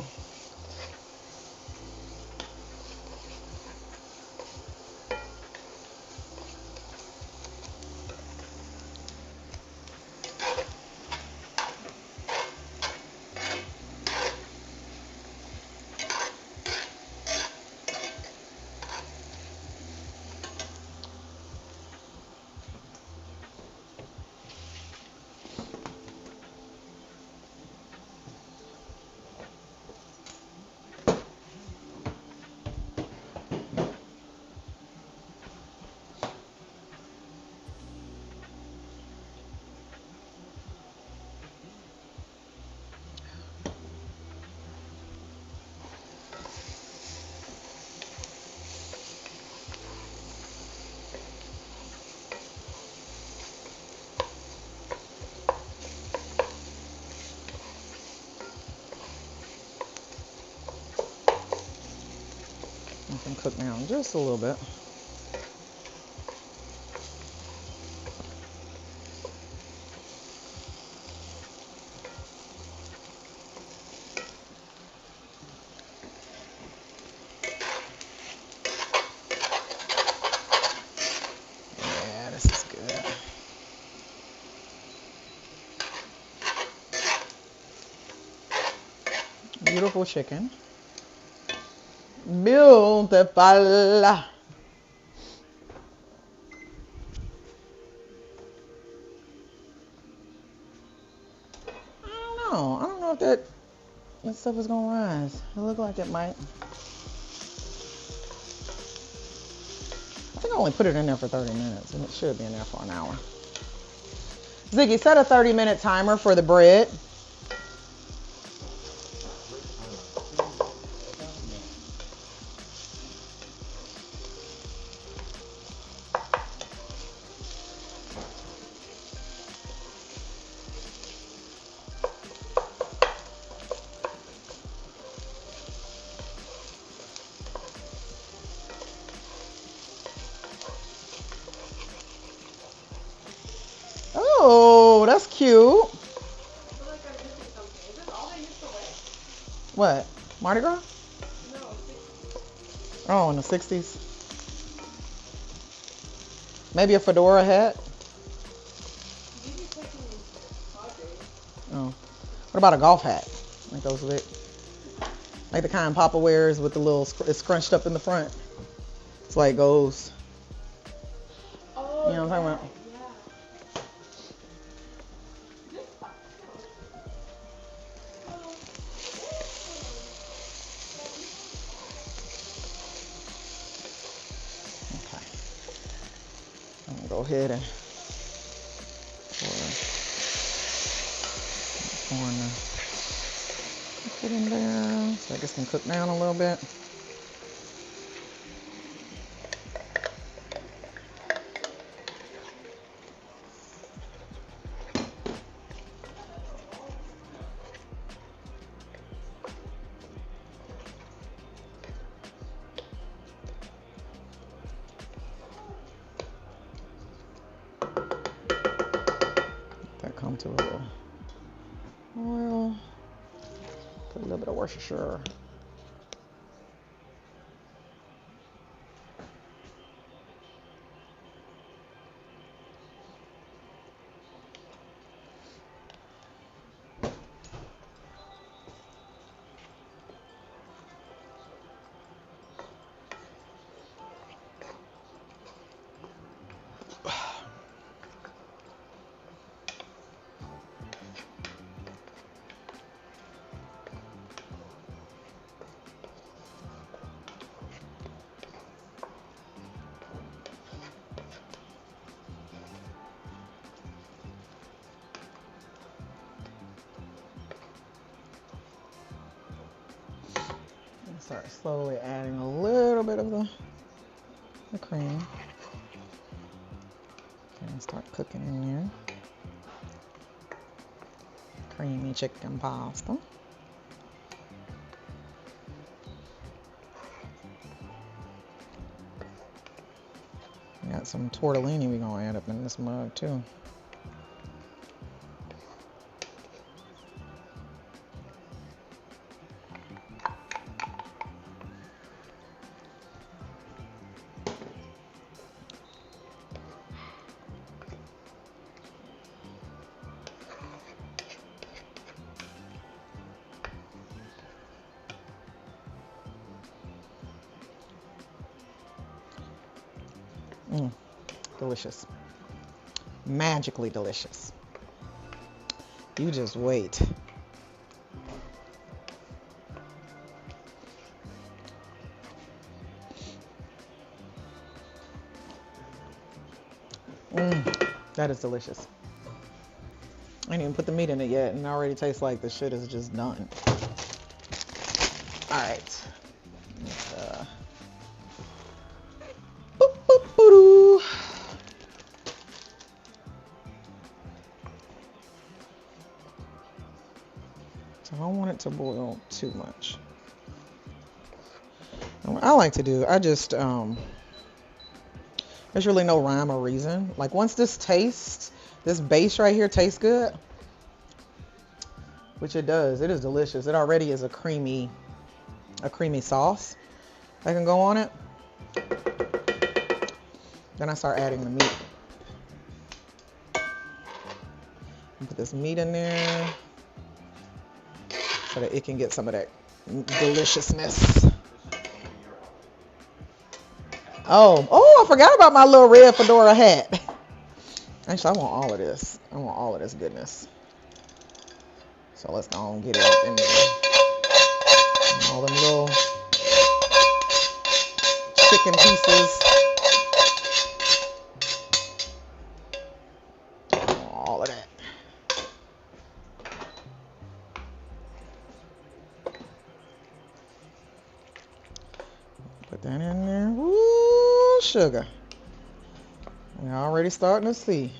Let them cook down just a little bit. Yeah, this is good. Beautiful chicken. Beautiful. I don't know if that stuff is gonna rise. It looked like it might. I think I only put it in there for 30 minutes and it should be in there for an hour. Ziggy, set a 30-minute timer for the bread. Oh, that's cute. I feel like I'm missing something. Is this all they used to wear? What? Mardi Gras? No. Oh, in the 60s. Maybe a fedora hat? You be taking Padres. Oh. What about a golf hat? Like those like the kind Papa wears with the little, it's scrunched up in the front. It's like goes. Oh, You know what I'm talking about? Okay. I'm gonna go ahead and put it in there so this can cook down a little bit. That come to a little oil. Put a little bit of Worcestershire. Start slowly adding a little bit of the cream. And start cooking in there. Creamy chicken pasta. Got some tortellini we're gonna add up in this mug too. Delicious. Magically delicious. You just wait. That is delicious. I didn't even put the meat in it yet, and it already tastes like the shit is just done. All right. I don't want it to boil too much. And what I like to do, I just, there's really no rhyme or reason. Like once this base right here tastes good, which it does, it is delicious. It already is a creamy sauce that can go on it. Then I start adding the meat. Put this meat in there so that it can get some of that deliciousness. Oh, I forgot about my little red fedora hat. Actually, I want all of this. I want all of this goodness. So let's go and get it up in there. All them little chicken pieces. All of that. Put that in there. Woo, sugar. We're already starting to see.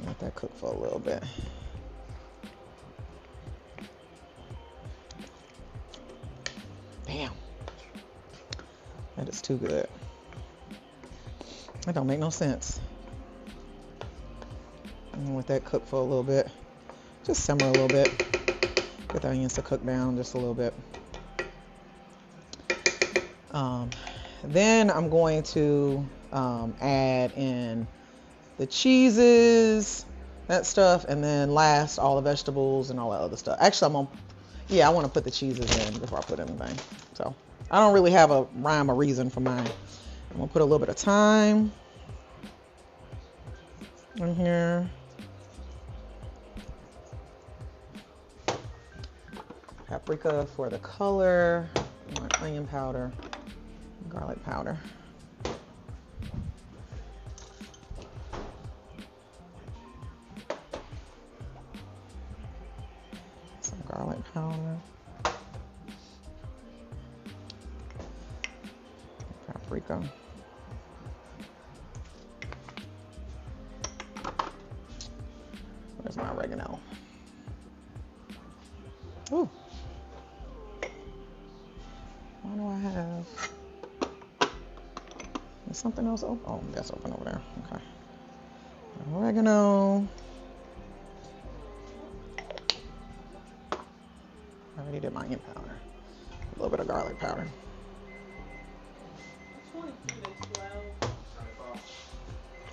Let that cook for a little bit. Damn. That is too good. That don't make no sense. I'm gonna let that cook for a little bit. Just simmer a little bit. Get the onions to cook down just a little bit. Then I'm going to add in the cheeses, that stuff, and then last all the vegetables and all that other stuff. Actually, I want to put the cheeses in before I put anything. So I don't really have a rhyme or reason for mine. I'm gonna put a little bit of thyme in here. Paprika for the color, my onion powder, garlic powder. Some garlic powder. Paprika. Where's my oregano? Ooh. Why do I have... Is something else open? Oh, that's open over there. Okay. Oregano. I already did my onion powder. A little bit of garlic powder.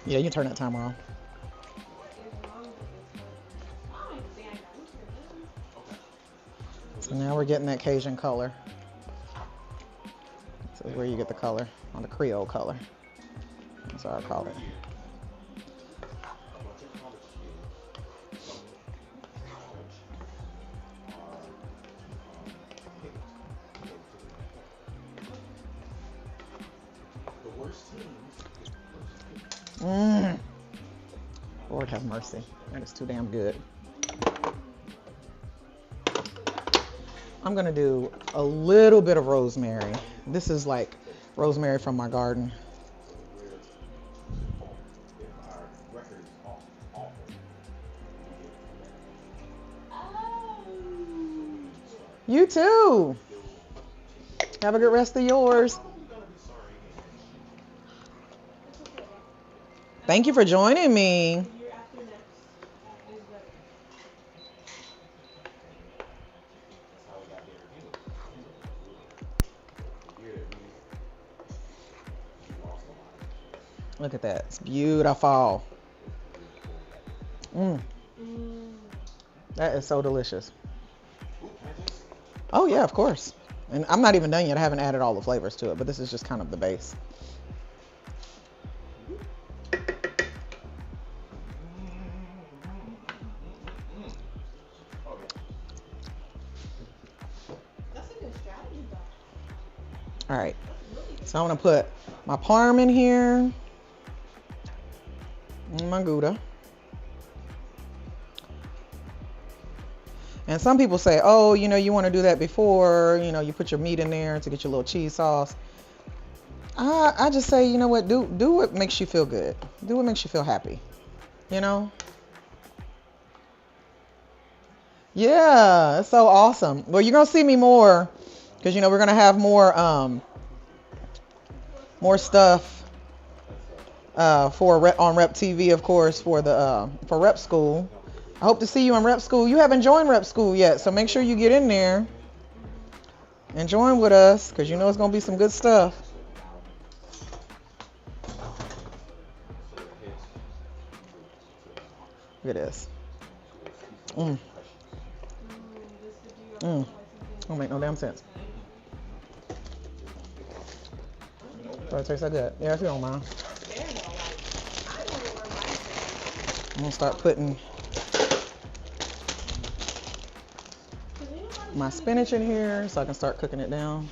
Yeah, you can turn that timer on. So now we're getting that Cajun color. So where you get the color, on the Creole color. That's what I call it. Lord have mercy. That is too damn good. I'm gonna do a little bit of rosemary. This is like rosemary from my garden. So we're home. If our record is awful, we get feedback. So we can start You too. building. Have a good rest of yours. Probably gonna be sorry again. Thank you for joining me. Year after next is better. That's how we got here anyway. The year that we lost a lot. Look at that. It's beautiful. Beautiful. Mm, that is so delicious. Ooh, can I taste? Oh yeah, of course. And I'm not even done yet. I haven't added all the flavors to it, but this is just kind of the base. Oh yeah. That's a good strategy, though. All right. That's really good. So I'm gonna put my parm in here. And my Gouda. And some people say, oh, you know, you want to do that before, you know, you put your meat in there to get your little cheese sauce. I just say, you know what, do what makes you feel good. Do what makes you feel happy. You know? Yeah, it's so awesome. Well, you're going to see me more because, you know, we're going to have more stuff on Rep TV, of course, for Rep School. I hope to see you in Rep School. You haven't joined Rep School yet, so make sure you get in there and join with us because you know it's going to be some good stuff. Look at this. Don't make no damn sense. Does it taste that good? Yeah, if you don't mind. I'm going to start putting my spinach in here so I can start cooking it down.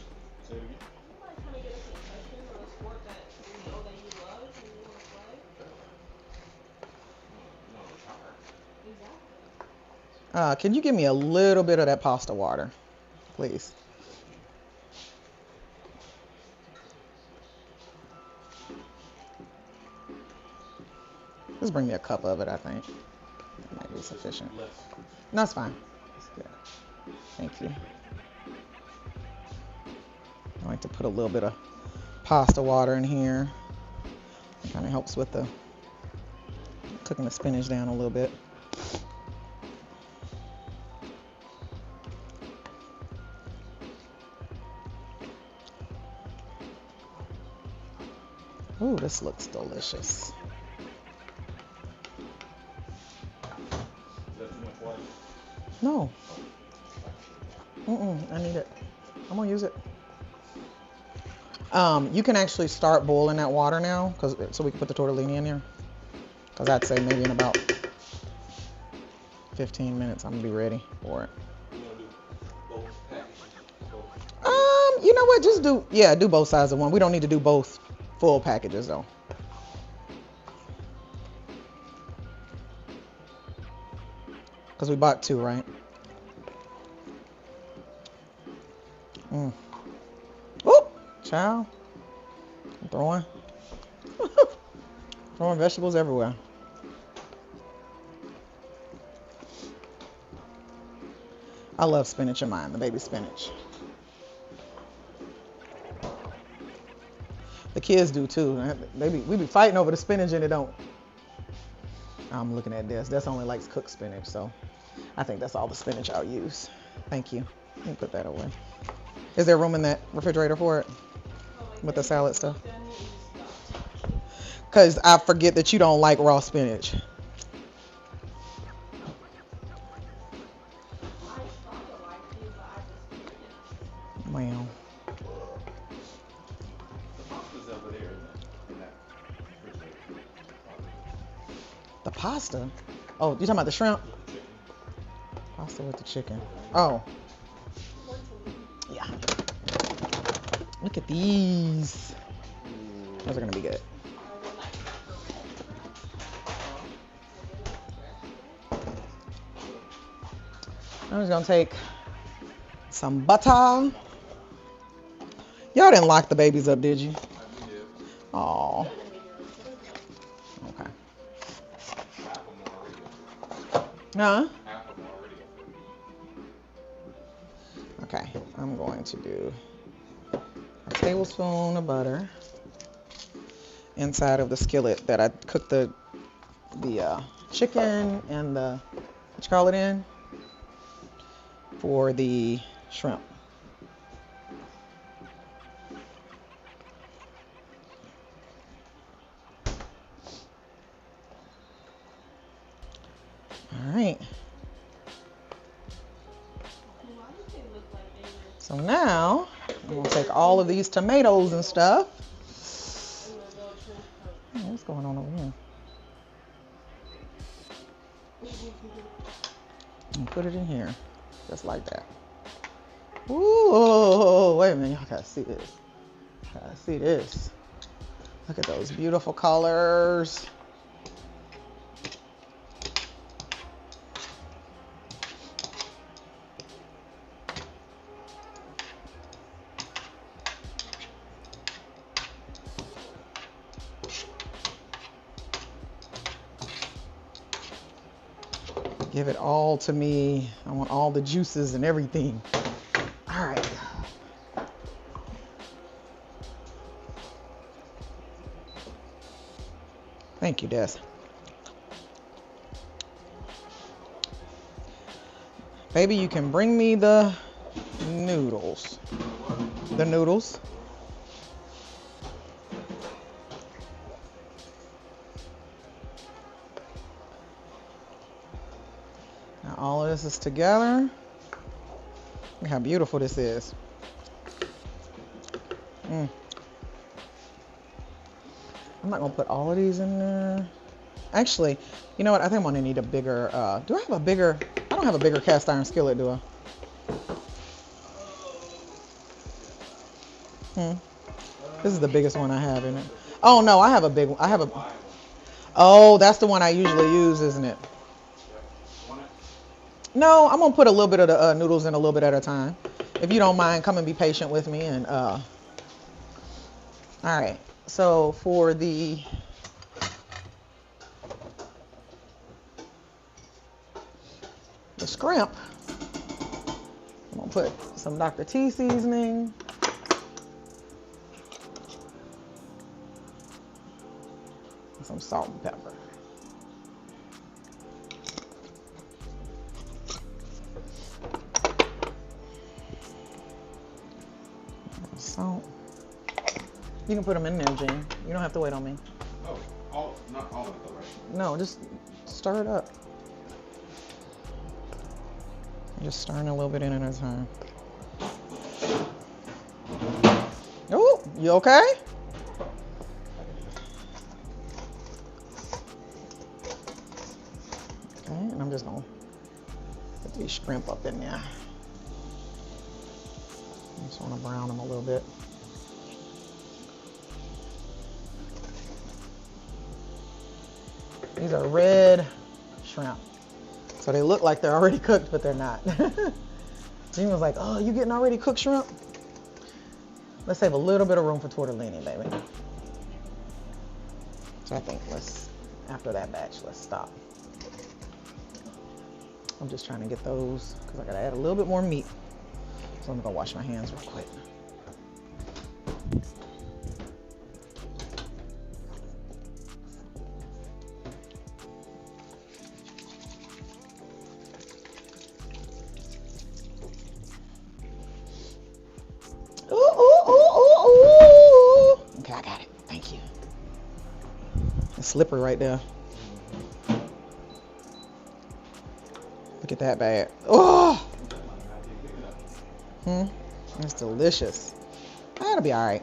Can you give me a little bit of that pasta water, please? Just bring me a cup of it, I think. That might be sufficient. No, it's fine. It's good. Thank you. I like to put a little bit of pasta water in here. It kind of helps with the cooking the spinach down a little bit. Ooh, this looks delicious. No. I need it. I'm gonna use it. You can actually start boiling that water now, so we can put the tortellini in there. Cause I'd say maybe in about 15 minutes I'm gonna be ready for it. You know what? Just do both sides of one. We don't need to do both full packages though. Because we bought two, right? Oh, child. I'm throwing vegetables everywhere. I love spinach in mine, the baby spinach. The kids do too. We be fighting over the spinach and it don't. I'm looking at this. This only likes cooked spinach, so I think that's all the spinach I'll use. Thank you. Let me put that away. Is there room in that refrigerator for it? With the salad stuff? Because I forget that you don't like raw spinach. Wow. The pasta? Oh, you talking about the shrimp? Pasta with the chicken. Oh. Yeah. Look at these. Those are gonna be good. I'm just gonna take Some butter. Y'all didn't lock the babies up, did you? Oh. Okay. Huh? Okay, I'm going to do a tablespoon of butter inside of the skillet that I cooked the chicken and the, what you call it in, for the shrimp. All right. So now I'm gonna take all of these tomatoes and stuff. Hey, what's going on over here? And put it in here, just like that. Ooh, wait a minute, y'all gotta see this. Gotta see this. Look at those beautiful colors. Give it all to me. I want all the juices and everything. All right. Thank you, Des. Baby, you can bring me the noodles. The noodles. Now all of this is together. Look how beautiful this is. I'm not gonna put all of these in there. Actually, you know what? I think I'm gonna need a bigger, do I have a bigger, I don't have a bigger cast iron skillet, do I? This is the biggest one I have in it. Oh no, I have a big one. I have a, oh, that's the one I usually use, isn't it? No, I'm gonna put a little bit of the noodles in a little bit at a time. If you don't mind, come and be patient with me. And all right. So for the scrimp, I'm gonna put some Dr. T seasoning. And some salt and pepper. Salt. You can put them in there, Gene. You don't have to wait on me. Oh, not all of it though, right? No, just stir it up. Just stirring a little bit in at a time. Oh, you okay? Okay, and I'm just gonna put these shrimp up in there. I just want to brown them a little bit. These are red shrimp. So they look like they're already cooked, but they're not. Gene was like, oh, you getting already cooked shrimp? Let's save a little bit of room for tortellini, baby. So I think after that batch, let's stop. I'm just trying to get those because I gotta add a little bit more meat. So I'm gonna wash my hands real quick. Okay, I got it. Thank you. It's slippery right there. Look at that bad. Oh! It's delicious. That'll be all right.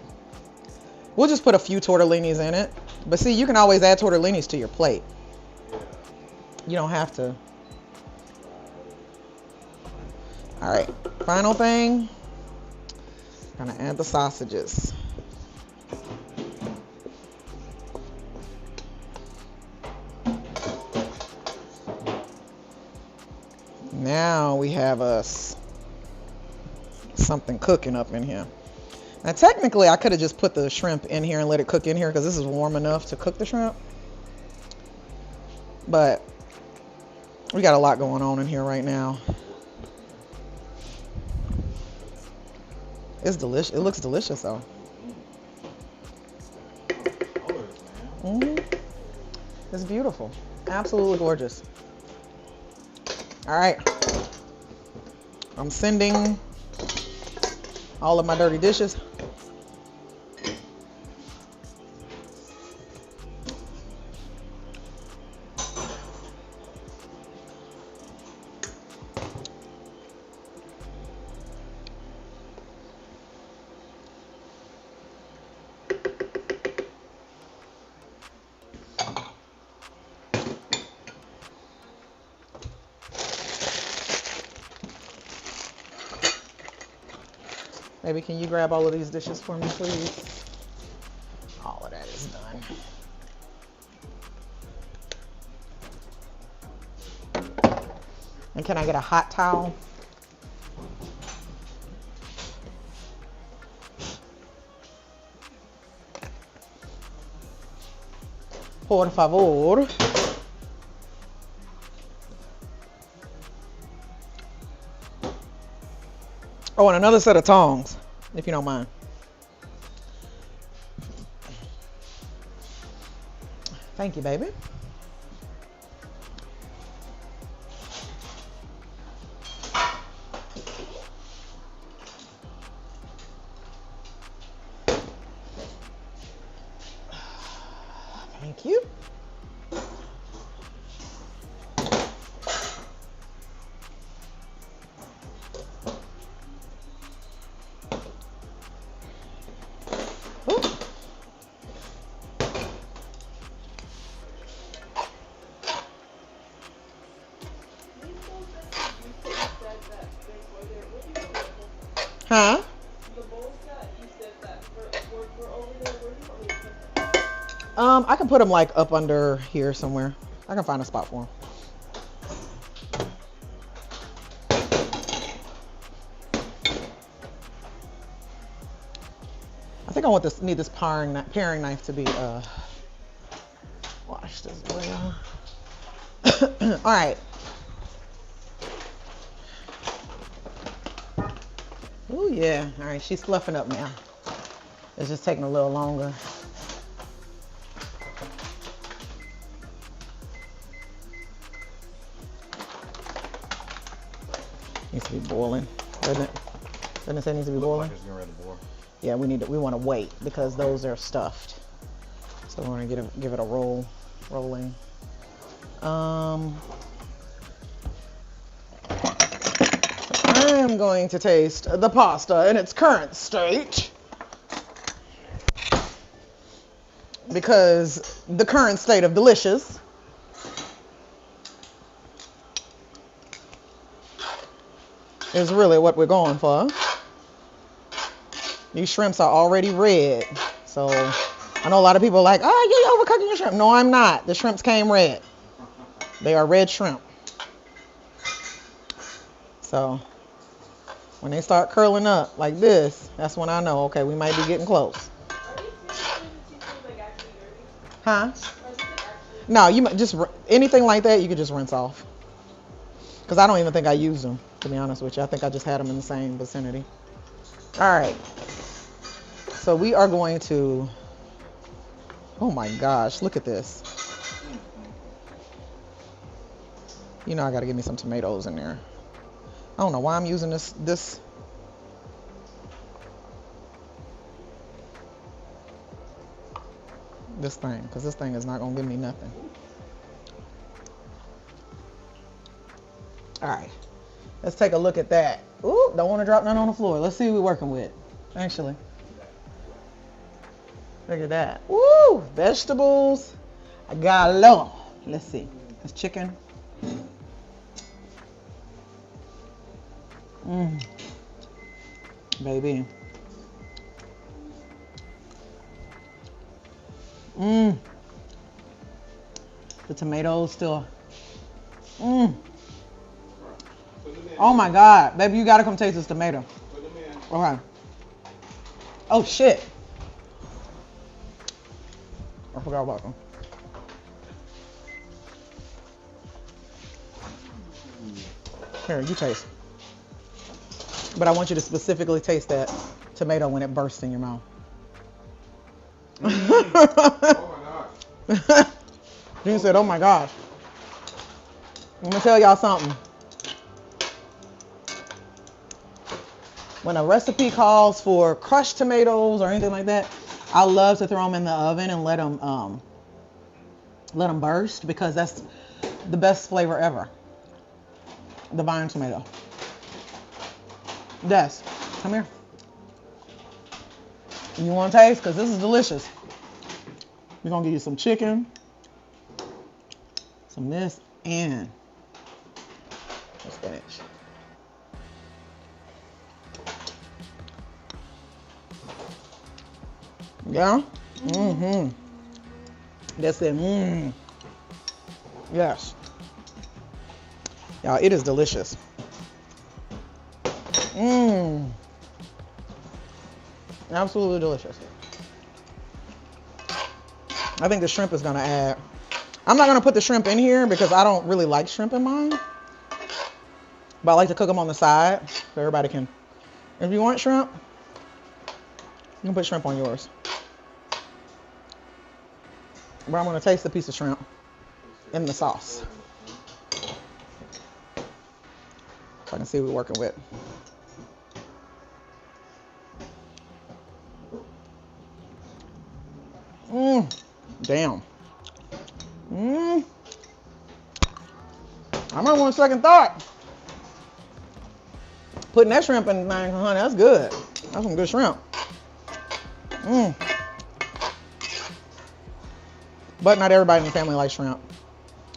We'll just put a few tortellinis in it. But see, you can always add tortellinis to your plate. You don't have to. All right, final thing. Gonna add the sausages. Now we have us something cooking up in here. Now, technically, I could have just put the shrimp in here and let it cook in here because this is warm enough to cook the shrimp. But we got a lot going on in here right now. It's delicious. It looks delicious, though. It's beautiful. Absolutely gorgeous. All right. I'm sending all of my dirty dishes. Baby, can you grab all of these dishes for me, please? All of that is done. And can I get a hot towel? Por favor. Oh, and another set of tongs, if you don't mind. Thank you, baby. Thank you. Huh? The bowls that you said that were over there, where do you want me to put them? I can put them like up under here somewhere. I can find a spot for them. I think I want this, need this paring knife to be washed as well. All right. Oh yeah. All right, she's fluffing up now. It's just taking a little longer. Needs to be boiling, doesn't it? Doesn't it say it needs to be boiling? Like it's getting ready to boil. Yeah, we want to wait because those are stuffed. So we're gonna give it a rolling. I am going to taste the pasta in its current state because the current state of delicious is really what we're going for. These shrimps are already red, so I know a lot of people are like, oh, you're overcooking your shrimp. No, I'm not. The shrimps came red. They are red shrimp. So when they start curling up like this, that's when I know, okay, we might be getting close. Are these seasonings like actually dirty? Huh? Are these like actually No, you might just anything like that, you could just rinse off. Because I don't even think I used them, to be honest with you. I think I just had them in the same vicinity. All right. So we are going to, oh my gosh, look at this. You know I got to give me some tomatoes in there. I don't know why I'm using this thing, because this thing is not going to give me nothing. All right, let's take a look at that. Ooh, don't want to drop none on the floor. Let's see what we're working with, actually. Look at that. Woo, vegetables. I got a lot. Let's see. It's chicken. Baby. The tomatoes still. Oh my God, baby, you gotta come taste this tomato. So let me ask Okay. Oh shit. I forgot about them. Here, you taste. But I want you to specifically taste that tomato when it bursts in your mouth. Oh my gosh. You said, oh my gosh. I'm gonna tell y'all something. When a recipe calls for crushed tomatoes or anything like that, I love to throw them in the oven and let them burst, because that's the best flavor ever. The vine tomato. Des, come here. You want to taste? Because this is delicious. We're going to give you some chicken, some this, and some spinach. Yeah? Mm-hmm. That's it. Mmm. Yes. Y'all, it is delicious. Mmm. Absolutely delicious. I think the shrimp is going to add. I'm not going to put the shrimp in here because I don't really like shrimp in mine. But I like to cook them on the side so everybody can. If you want shrimp, you can put shrimp on yours. But I'm going to taste the piece of shrimp in the sauce, so I can see what we're working with. Damn. I might want a second thought. Putting that shrimp in, honey, that's good. That's some good shrimp. But not everybody in the family likes shrimp.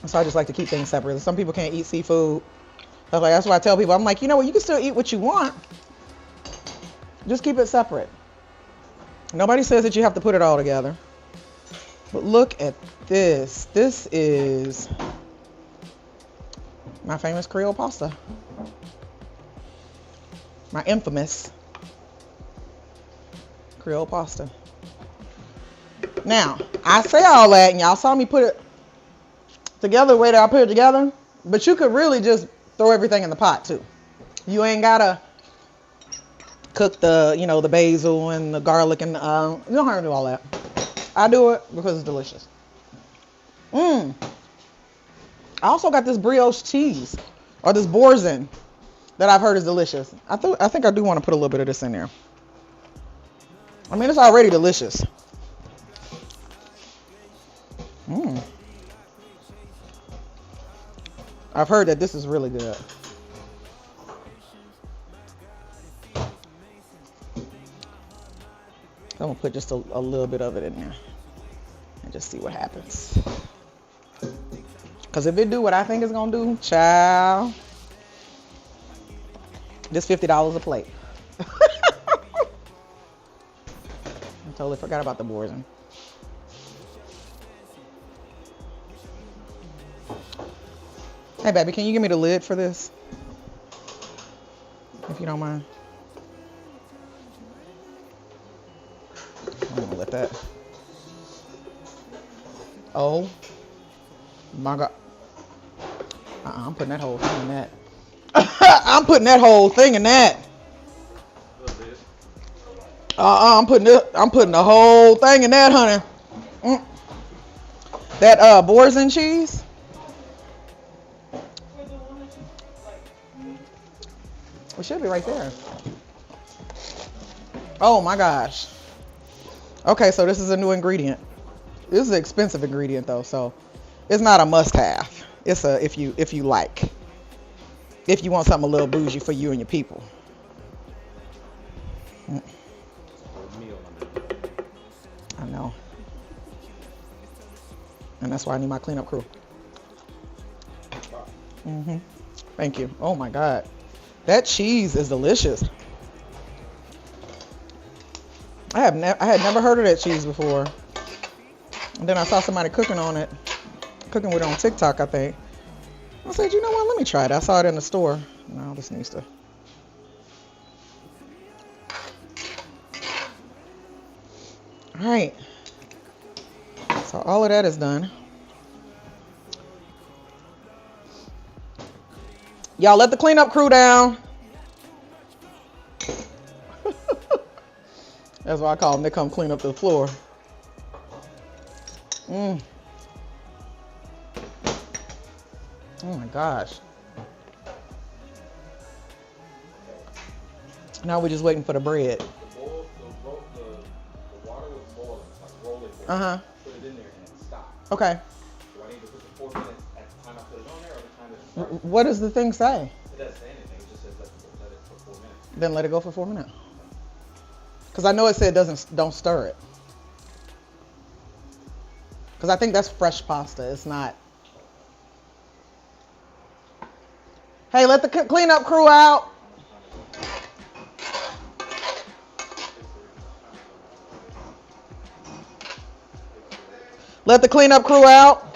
So I just like to keep things separate. Some people can't eat seafood. That's why I tell people, I'm like, you know what, you can still eat what you want. Just keep it separate. Nobody says that you have to put it all together. But look at this. This is my famous Creole pasta. My infamous Creole pasta. Now, I say all that, and y'all saw me put it together the way that I put it together, but you could really just throw everything in the pot too. You ain't gotta cook the, the basil and the garlic and you don't have to do all that. I do it because it's delicious. I also got this brioche cheese, or this boursin, that I've heard is delicious. I think I do want to put a little bit of this in there. I mean, it's already delicious. I've heard that this is really good. I'm gonna put just a little bit of it in there and just see what happens. Because if it do what I think it's gonna do, child, this $50 a plate. I totally forgot about the boursin. Hey, baby, can you give me the lid for this? If you don't mind. I'm gonna let that. Oh my God. I'm putting that whole thing in that. I'm putting that whole thing in that. I'm putting the whole thing in that, honey. That boursin cheese. It should be right there. Oh my gosh. Okay, so this is a new ingredient. This is an expensive ingredient though, so it's not a must-have. It's a if you like. If you want something a little bougie for you and your people. I know. And that's why I need my cleanup crew. Thank you. Oh my God. That cheese is delicious. I had never heard of that cheese before. And then I saw somebody cooking with it on TikTok, I think. I said, you know what, let me try it. I saw it in the store. No, this needs to. All right. So all of that is done. Y'all let the cleanup crew down. That's why I call them. They come clean up the floor. Oh my gosh. Now we're just waiting for the bread. The water was boiling, like rolling. Uh-huh. Put it in there and it stopped. Okay. Do I need to put the 4 minutes at the time I put it on there or the time it started? What does the thing say? It doesn't say anything. It just says let it for 4 minutes. Then let it go for 4 minutes. Because I know it said don't stir it. Because I think that's fresh pasta. It's not. Hey, let the cleanup crew out. Let the cleanup crew out.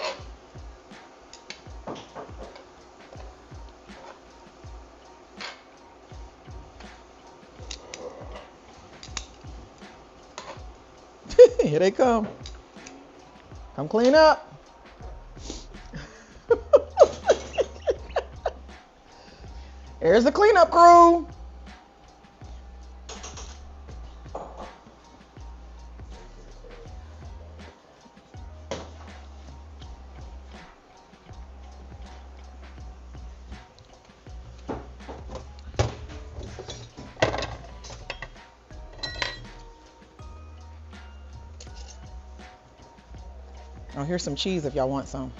Here they come. Come clean up. Here's the cleanup crew. Oh, here's some cheese if y'all want some.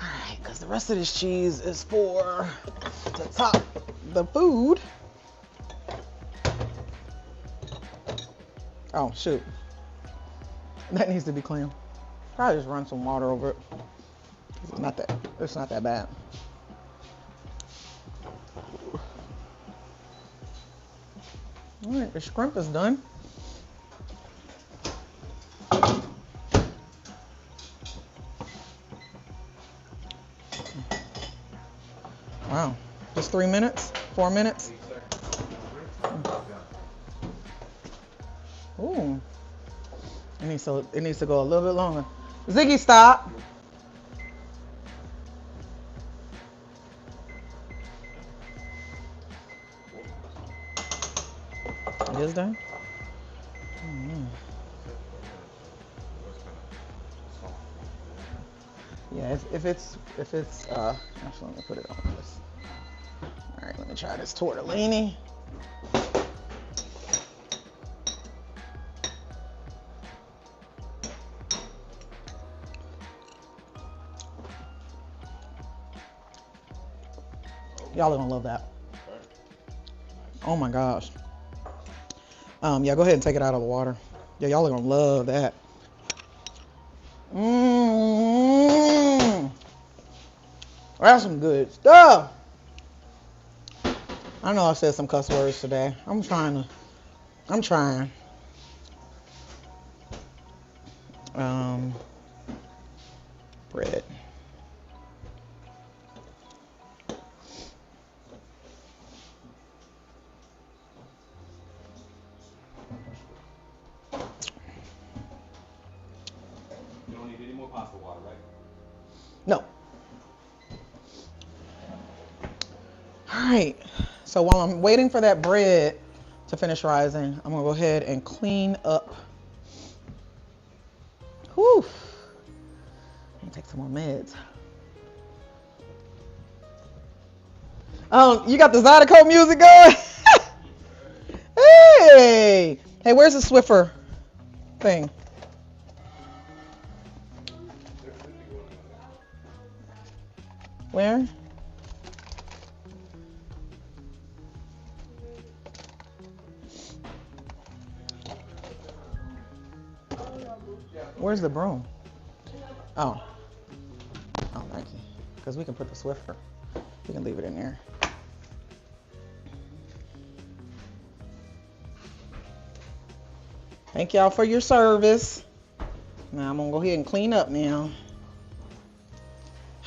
All right, because the rest of this cheese is for to top the food. Oh, shoot. That needs to be clean. Probably just run some water over it. It's not that bad. All right, the shrimp is done. Wow, just 3 minutes, 4 minutes. Ooh, it needs to go a little bit longer. Ziggy, stop. It is done. Yeah, if it's actually let me put it on this. All right, let me try this tortellini. Y'all are gonna love that. Oh my gosh. Yeah, go ahead and take it out of the water. Yeah, y'all are gonna love that. That's some good stuff. I know I said some cuss words today. I'm trying. Bread. You don't need any more pasta water, right? No. All right. So while I'm waiting for that bread to finish rising, I'm gonna go ahead and clean up. Whew. Let me take some more meds. Oh, you got the Zydeco music going? Hey! Hey, where's the Swiffer thing? Where? Where's the broom? Oh. Oh, thank you. Because we can put the Swiffer. We can leave it in there. Thank y'all for your service. Now I'm going to go ahead and clean up now.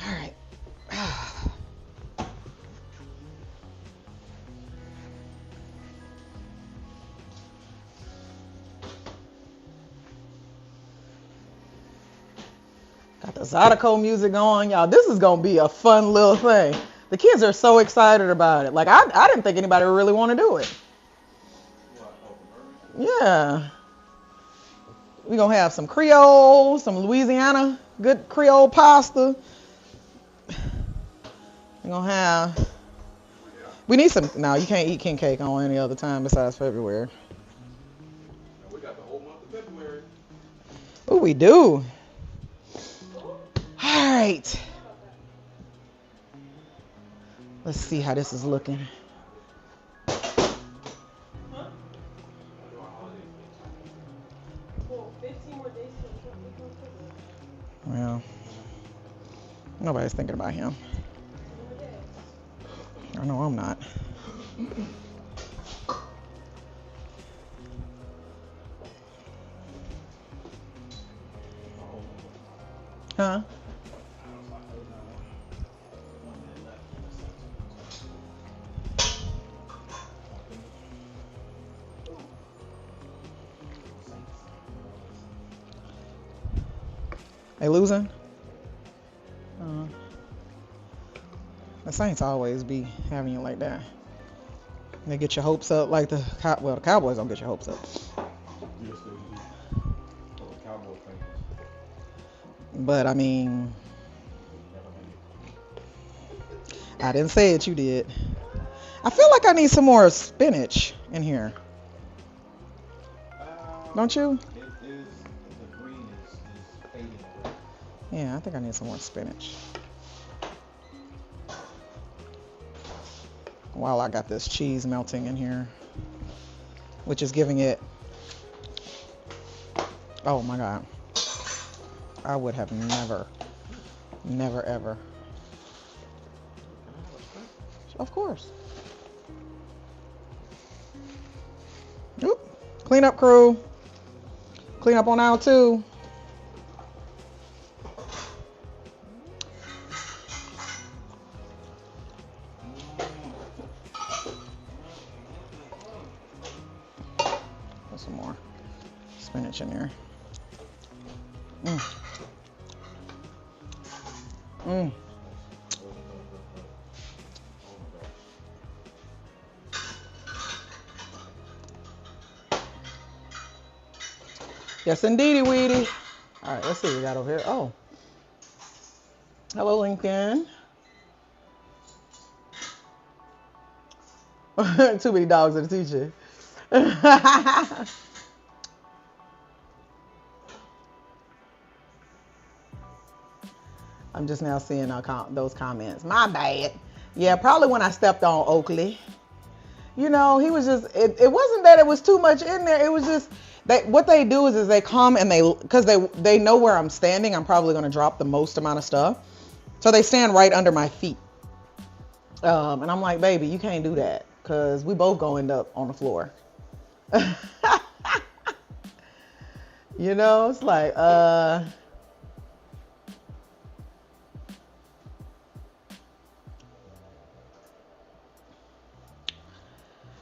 All right. Got the Zydeco music on, y'all. This is gonna be a fun little thing. The kids are so excited about it. Like I didn't think anybody would really want to do it. Yeah. We're gonna have some Creole, some Louisiana, good Creole pasta. We're gonna have. We need some. No, you can't eat king cake on any other time besides February. We got the whole month of February. Oh, we do. All right. Let's see how this is looking. Well, 15 more days till Christmas. Well, nobody's thinking about him. I know I'm not. Huh? They losing? The Saints always be having you like that. They get your hopes up like the Cowboys don't get your hopes up. But I mean, I didn't say it, you did. I feel like I need some more spinach in here. Don't you? It is, the green is fading away. Yeah, I think I need some more spinach. While I got this cheese melting in here, which is giving it, oh my God. I would have never ever. Of course. Oop. Clean up crew. Clean up on aisle 2. Put some more spinach in there. Yes, indeedy, Weedy. All right, let's see what we got over here. Oh. Hello, Lincoln. Too many dogs at the teacher. I'm just now seeing those comments. My bad. Yeah, probably when I stepped on Oakley. You know, he was just, it wasn't that it was too much in there. It was just, what they do is they come and because they know where I'm standing, I'm probably going to drop the most amount of stuff. So they stand right under my feet. And I'm like, baby, you can't do that because we both going to end up on the floor. You know, it's like, all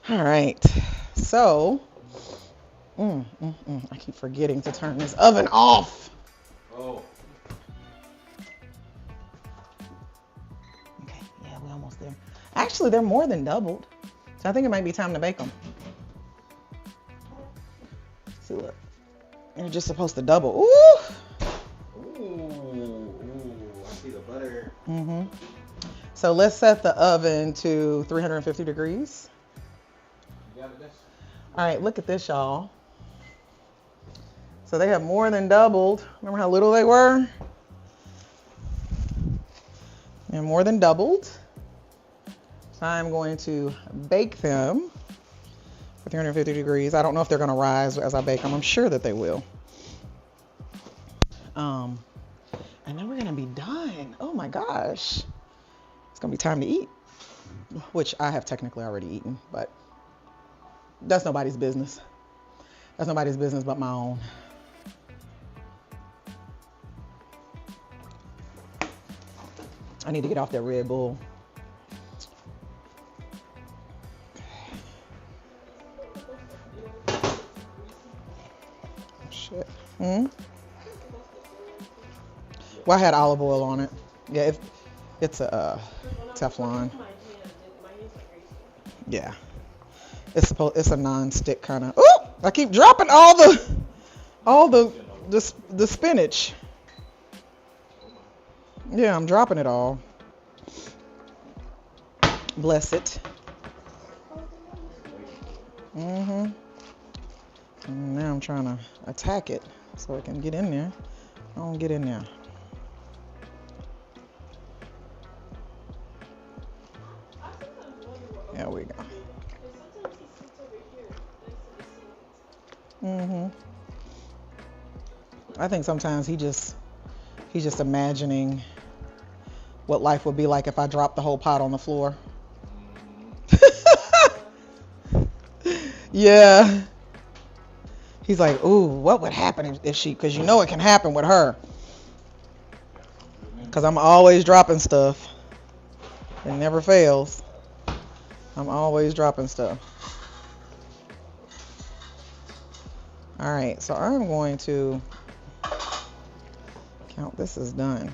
right. So, I keep forgetting to turn this oven off. Oh. Okay, yeah, we're almost there. Actually, they're more than doubled. So I think it might be time to bake them. See, look. They're just supposed to double. Ooh! Ooh, I see the butter. So let's set the oven to 350 degrees. You got it, Miss? All right, look at this, y'all. So they have more than doubled. Remember how little they were? They're more than doubled. So I'm going to bake them for 350 degrees. I don't know if they're going to rise as I bake them. I'm sure that they will. And then we're going to be done. Oh my gosh. It's going to be time to eat, which I have technically already eaten, but that's nobody's business. That's nobody's business but my own. I need to get off that Red Bull. Shit. Well, I had olive oil on it. Yeah, it's a Teflon. Yeah, it's a non-stick kind of. Oh, I keep dropping all the spinach. Yeah, I'm dropping it all. Bless it. And now I'm trying to attack it so it can get in there. I don't get in there. There we go. I think sometimes he's just imagining what life would be like if I dropped the whole pot on the floor. Yeah. He's like, ooh, what would happen if she, because you know it can happen with her. Because I'm always dropping stuff. It never fails. I'm always dropping stuff. All right, so I'm going to count this is done.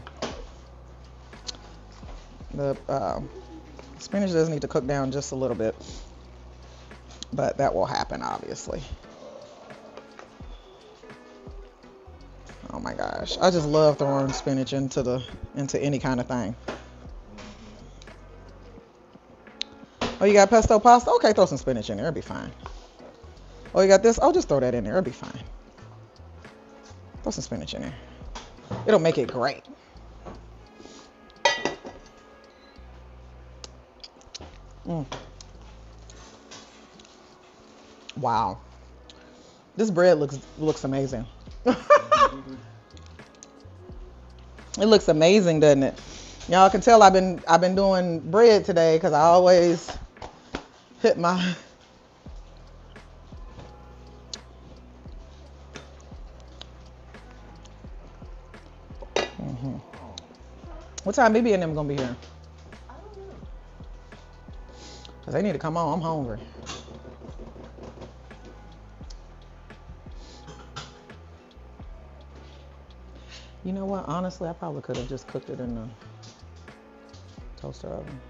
The spinach does need to cook down just a little bit, but that will happen, obviously. Oh my gosh, I just love throwing spinach into any kind of thing. Oh, you got pesto pasta? Okay, throw some spinach in there, it'll be fine. Oh, you got this? Oh, just throw that in there, it'll be fine. Throw some spinach in there. It'll make it great. Wow, this bread looks amazing. It looks amazing, doesn't it? Y'all can tell I've been doing bread today because I always hit my What time BB and them gonna be here? I don't know. Cause they need to come on. I'm hungry. You know what? Honestly, I probably could have just cooked it in the toaster oven.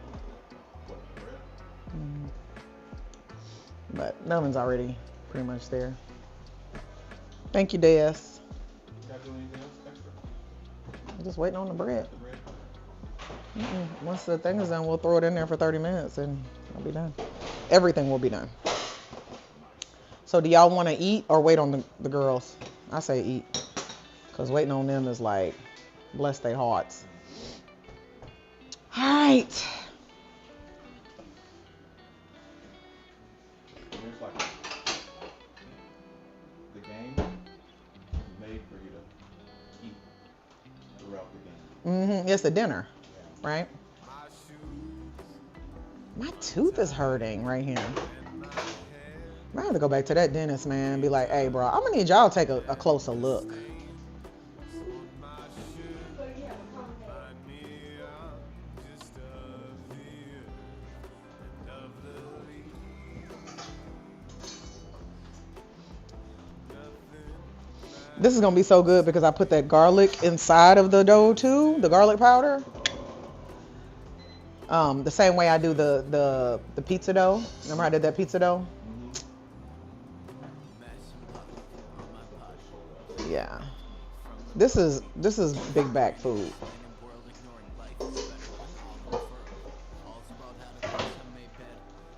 But oven's already pretty much there. Thank you, Des. You gotta do anything else extra? I'm just waiting on the bread. Once the thing is done, we'll throw it in there for 30 minutes and it'll be done. Everything will be done. So do y'all want to eat or wait on the girls? I say eat. Because waiting on them is like, bless their hearts. All right. There's like the game is made for you to eat throughout the game. It's a dinner, right? My tooth is hurting right here. I have to go back to that dentist, man, and be like, hey, bro, I'm going to need y'all to take a closer look. This is going to be so good because I put that garlic inside of the dough too, the garlic powder. The same way I do the pizza dough. Remember I did that pizza dough? Yeah. This is big bag food.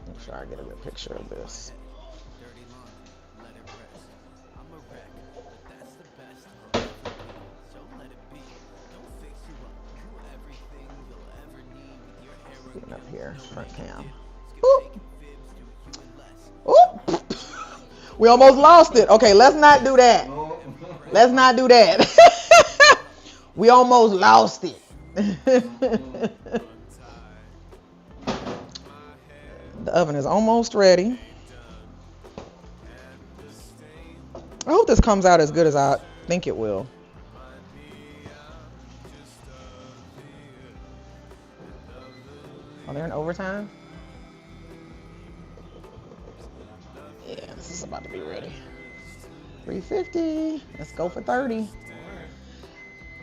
Make sure I get a good picture of this. Getting up here, front cam. Oop. Oop. We almost lost it. Okay, let's not do that. Let's not do that. We almost lost it. The oven is almost ready. I hope this comes out as good as I think it will. Oh, they're in overtime? Yeah, this is about to be ready. 350. Let's go for 30.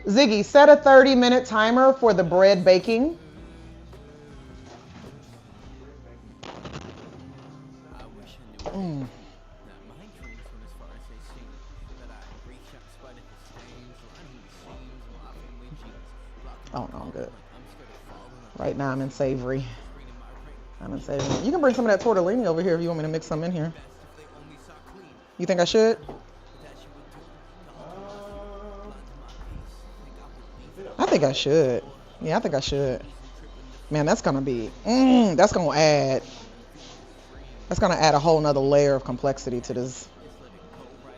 Ziggy, set a 30-minute timer for the bread baking. Mm. Oh no, I'm good. Right now I'm in savory. You can bring some of that tortellini over here if you want me to mix some in here. You think I should? I think I should. Yeah, I think I should. Man, that's gonna be, that's gonna add a whole nother layer of complexity to this.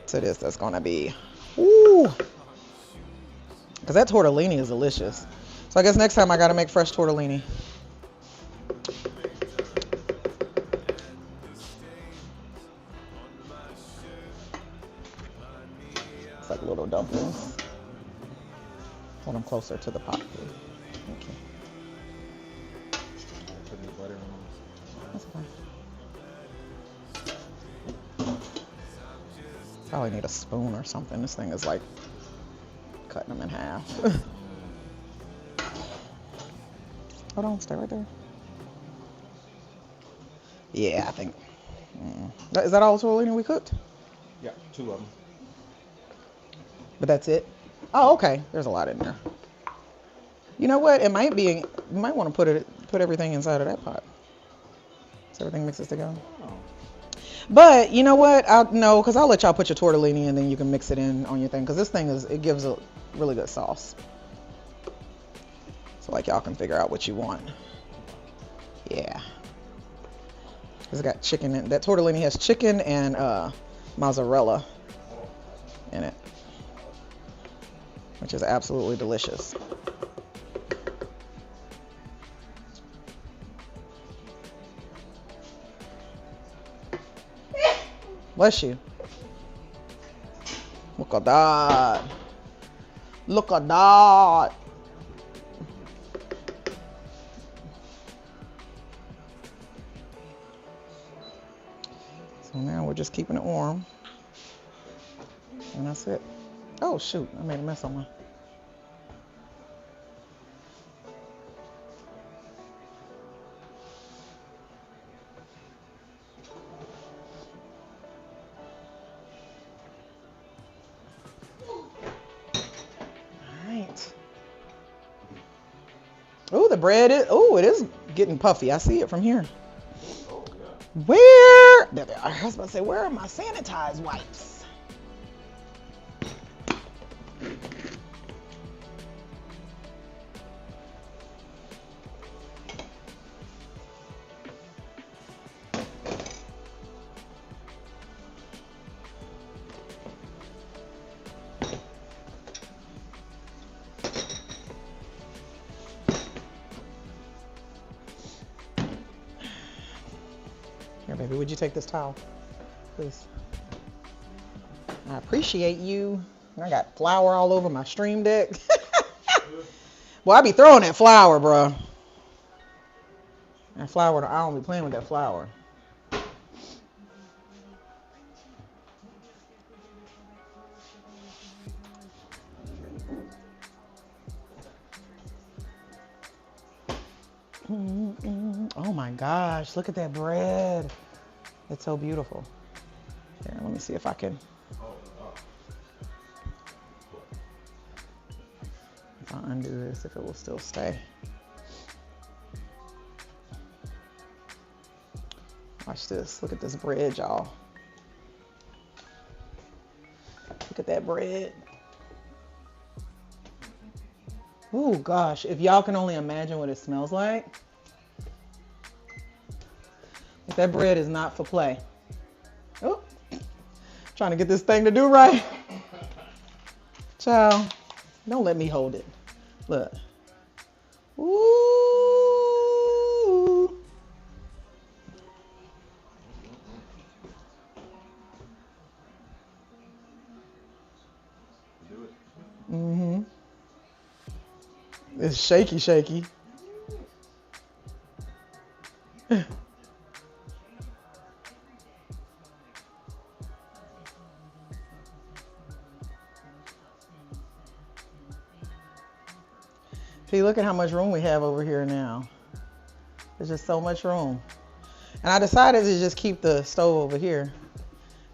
That's gonna be, ooh. Because that tortellini is delicious. So I guess next time I gotta make fresh tortellini. It's like little dumplings. Hold them closer to the pot, please. Thank you. Put any butter on That's fine. Probably need a spoon or something. This thing is like cutting them in half. Hold on, stay right there. Yeah, I think. Is that all the tortellini we cooked? Yeah, 2 of them. But that's it? Oh, okay. There's a lot in there. You know what? It might be. You might want to put everything inside of that pot, so everything mixes together. Oh. But you know what? Because I'll let y'all put your tortellini and then you can mix it in on your thing. Because this thing it gives a really good sauce. So like y'all can figure out what you want. Yeah. It's got chicken in that tortellini has chicken and mozzarella in it, which is absolutely delicious. Bless you. Look at that. Look at that. So now we're just keeping it warm. And that's it. Oh shoot, I made a mess on my. Oh, the bread is, it is getting puffy. I see it from here. Oh, yeah. Where? There they are. I was about to say, where are my sanitized wipes? Here, baby, would you take this towel, please? I appreciate you. I got flour all over my stream deck. Well, I be throwing that flour, bro. That flour, I don't be playing with that flour. Oh my gosh, look at that bread. It's so beautiful. Here, let me see if I can. If I undo this, if it will still stay. Watch this. Look at this bread, y'all. Look at that bread. Oh gosh, if y'all can only imagine what it smells like. If that bread is not for play. Oh, trying to get this thing to do right. Child, don't let me hold it. Look. Ooh. Do it. Mm-hmm. It's shaky, shaky. See, look at how much room we have over here now. There's just so much room. And I decided to just keep the stove over here.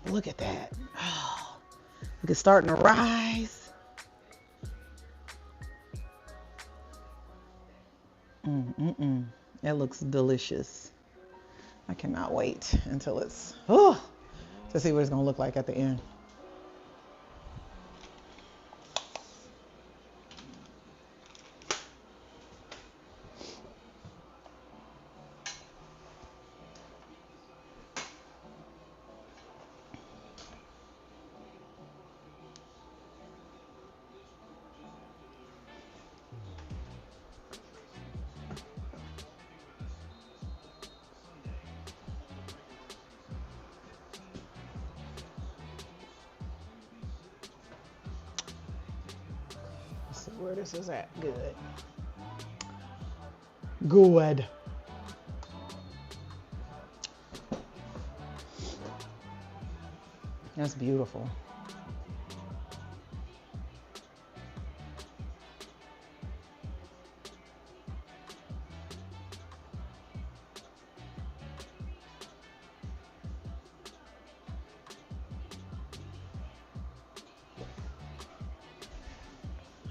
Look at that. Oh, look, it's starting to rise. That looks delicious. I cannot wait until it's, to see what it's gonna look like at the end. Let's see where this is at. Good. Good. That's beautiful.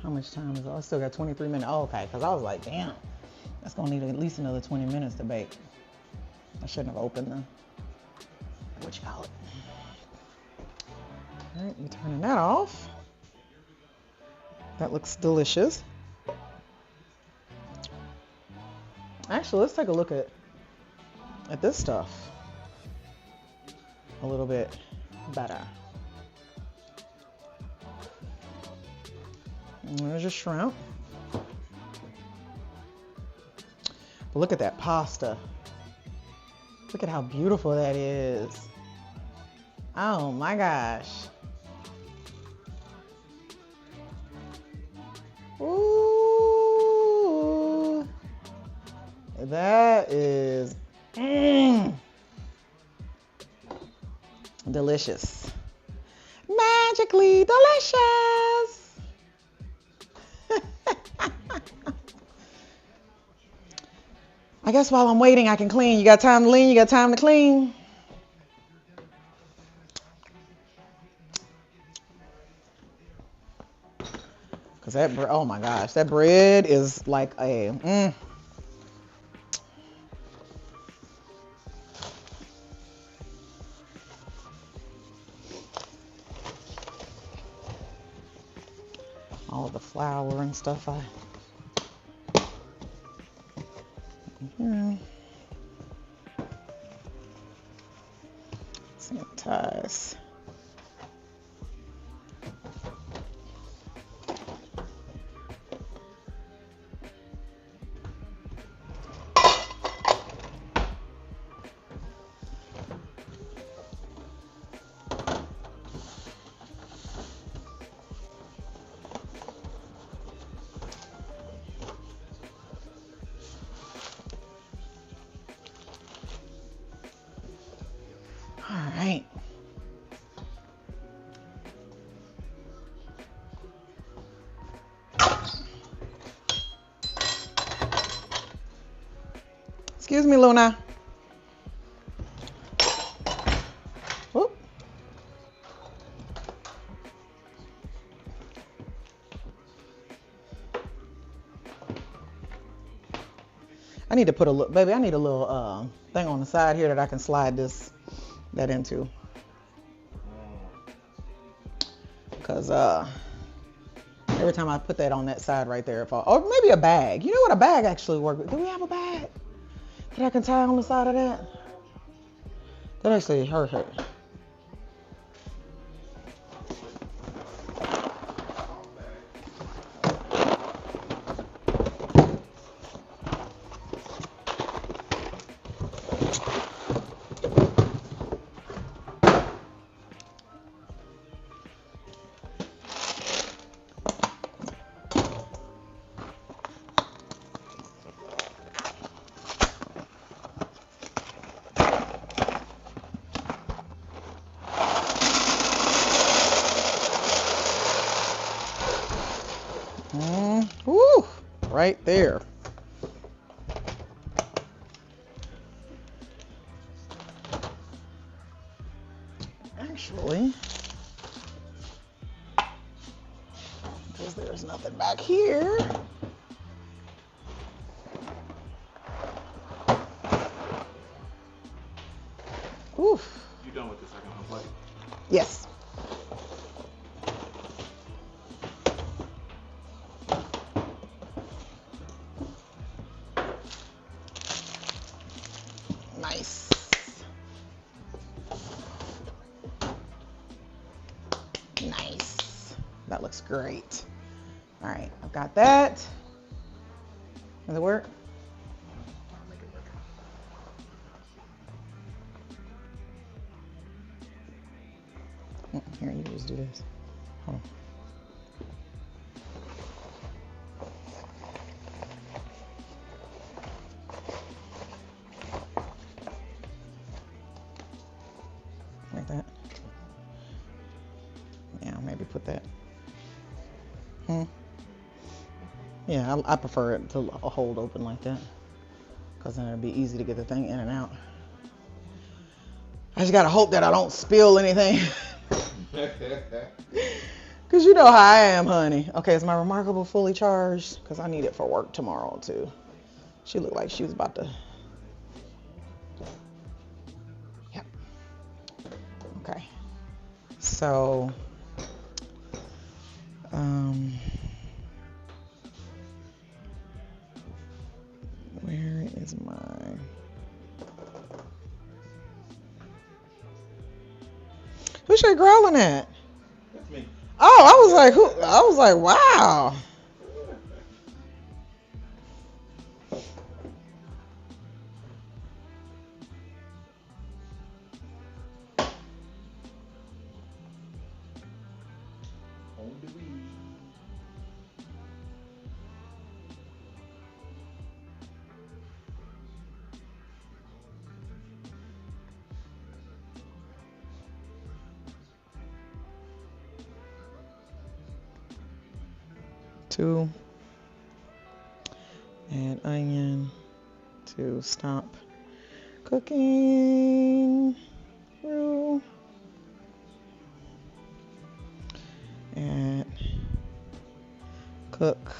How much time is it? I still got 23 minutes. Oh, okay, because I was like, damn, that's going to need at least another 20 minutes to bake. I shouldn't have opened the, what you call it. All right, you're turning that off. That looks delicious. Actually, let's take a look at this stuff a little bit better. And there's your shrimp. But look at that pasta. Look at how beautiful that is. Oh my gosh. Ooh. That is delicious. Magically delicious. I guess while I'm waiting, I can clean. You got time to lean? You got time to clean? Because that bread, oh my gosh, that bread is like a, all of the flour and stuff. Sanitize. All right. Excuse me, Luna. Whoop. I need to put a little, baby, I need a little thing on the side here that I can slide that into. Because every time I put that on that side right there, or maybe a bag. You know what, a bag actually works. Do we have a bag that I can tie on the side of that? That actually hurt. right there. Actually, because there's nothing back here. Oof. You done with the second one, plate? Yes. Nice. Nice. That looks great. All right, I've got that. Does it work? Here, you just do this. Hold on. Like that. Yeah, maybe put that. Yeah, I prefer it to hold open like that, because then it'll be easy to get the thing in and out. I just gotta hope that I don't spill anything. Because you know how I am, honey. Okay, is my Remarkable fully charged? Because I need it for work tomorrow, too. She looked like she was about to... Yep. Okay. So... where is my... Who's she growling at? That's me. Oh, I was like, who? I was like, wow. On the weed. Two. Add onion to stop cooking through. And cook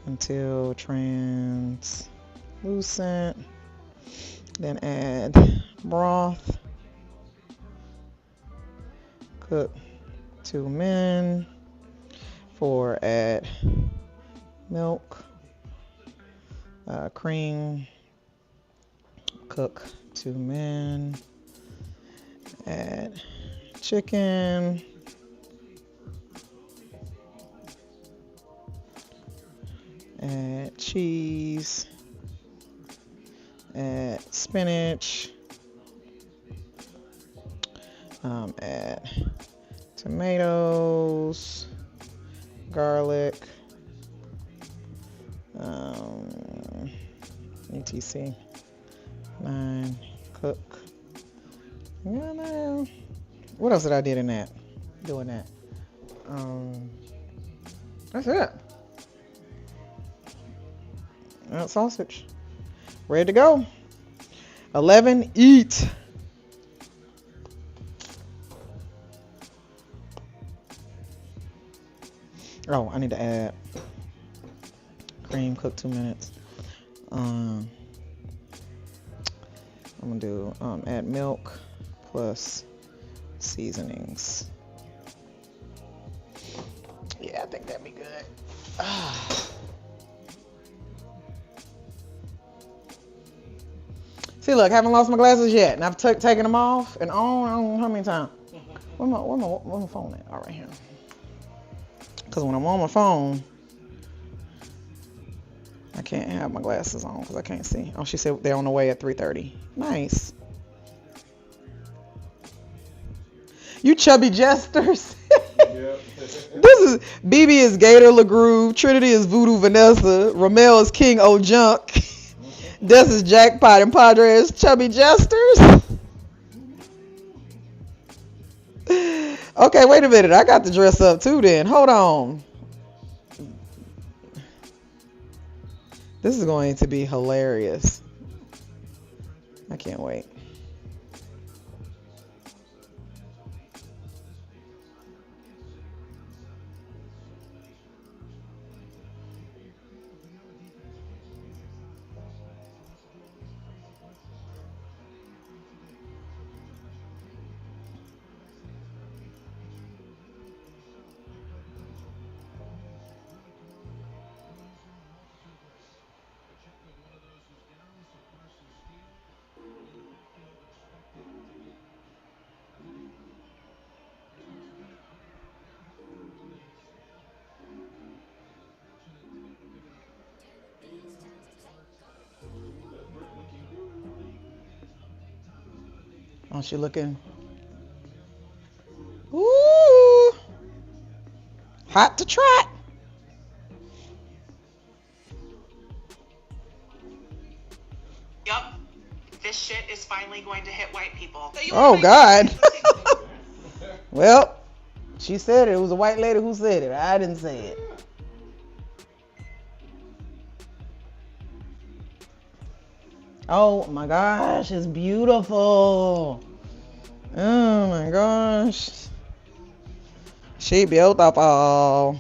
until translucent. Then add broth. Cook 2 minutes. 4, add milk, cream, cook 2 minutes, add chicken, add cheese, add spinach, add tomatoes, garlic, etc. 9, cook. Yeah, no. What else did I did in that? Doing that. That's it. That sausage. Ready to go. 11, eat. Oh, I need to add cream, cook 2 minutes. I'm gonna do add milk plus seasonings. Yeah, I think that'd be good. See, look, haven't lost my glasses yet, and I've taken them off and on. I don't know how many times. Where my phone at? All right, here. Because when I'm on my phone, I can't have my glasses on because I can't see. Oh, she said they're on the way at 3:30. Nice. You chubby jesters. This is BB is Gator LaGroove. Trinity is Voodoo Vanessa. Ramel is King O'Junk. Des is Jackpot. And Padre is Chubby Jesters. Okay, wait a minute. I got to dress up too then. Hold on. This is going to be hilarious. I can't wait. Oh, she looking. Ooh. Hot to trot. Yup. This shit is finally going to hit white people. Oh, God. Well, she said it. It was a white lady who said it. I didn't say it. Oh, my gosh. It's beautiful. Oh, my gosh. She beautiful.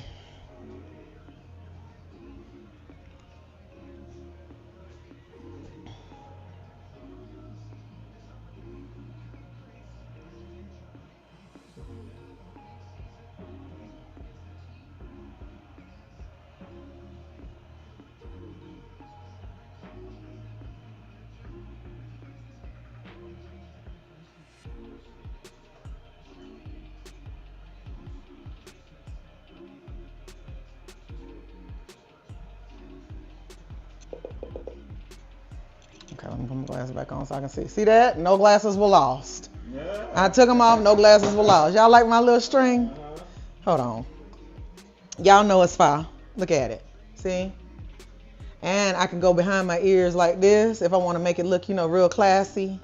Okay, let me put my glasses back on so I can see. See that? No glasses were lost. Yeah. I took them off, no glasses were lost. Y'all like my little string? Hold on. Y'all know it's fire. Look at it. See? And I can go behind my ears like this if I want to make it look, real classy.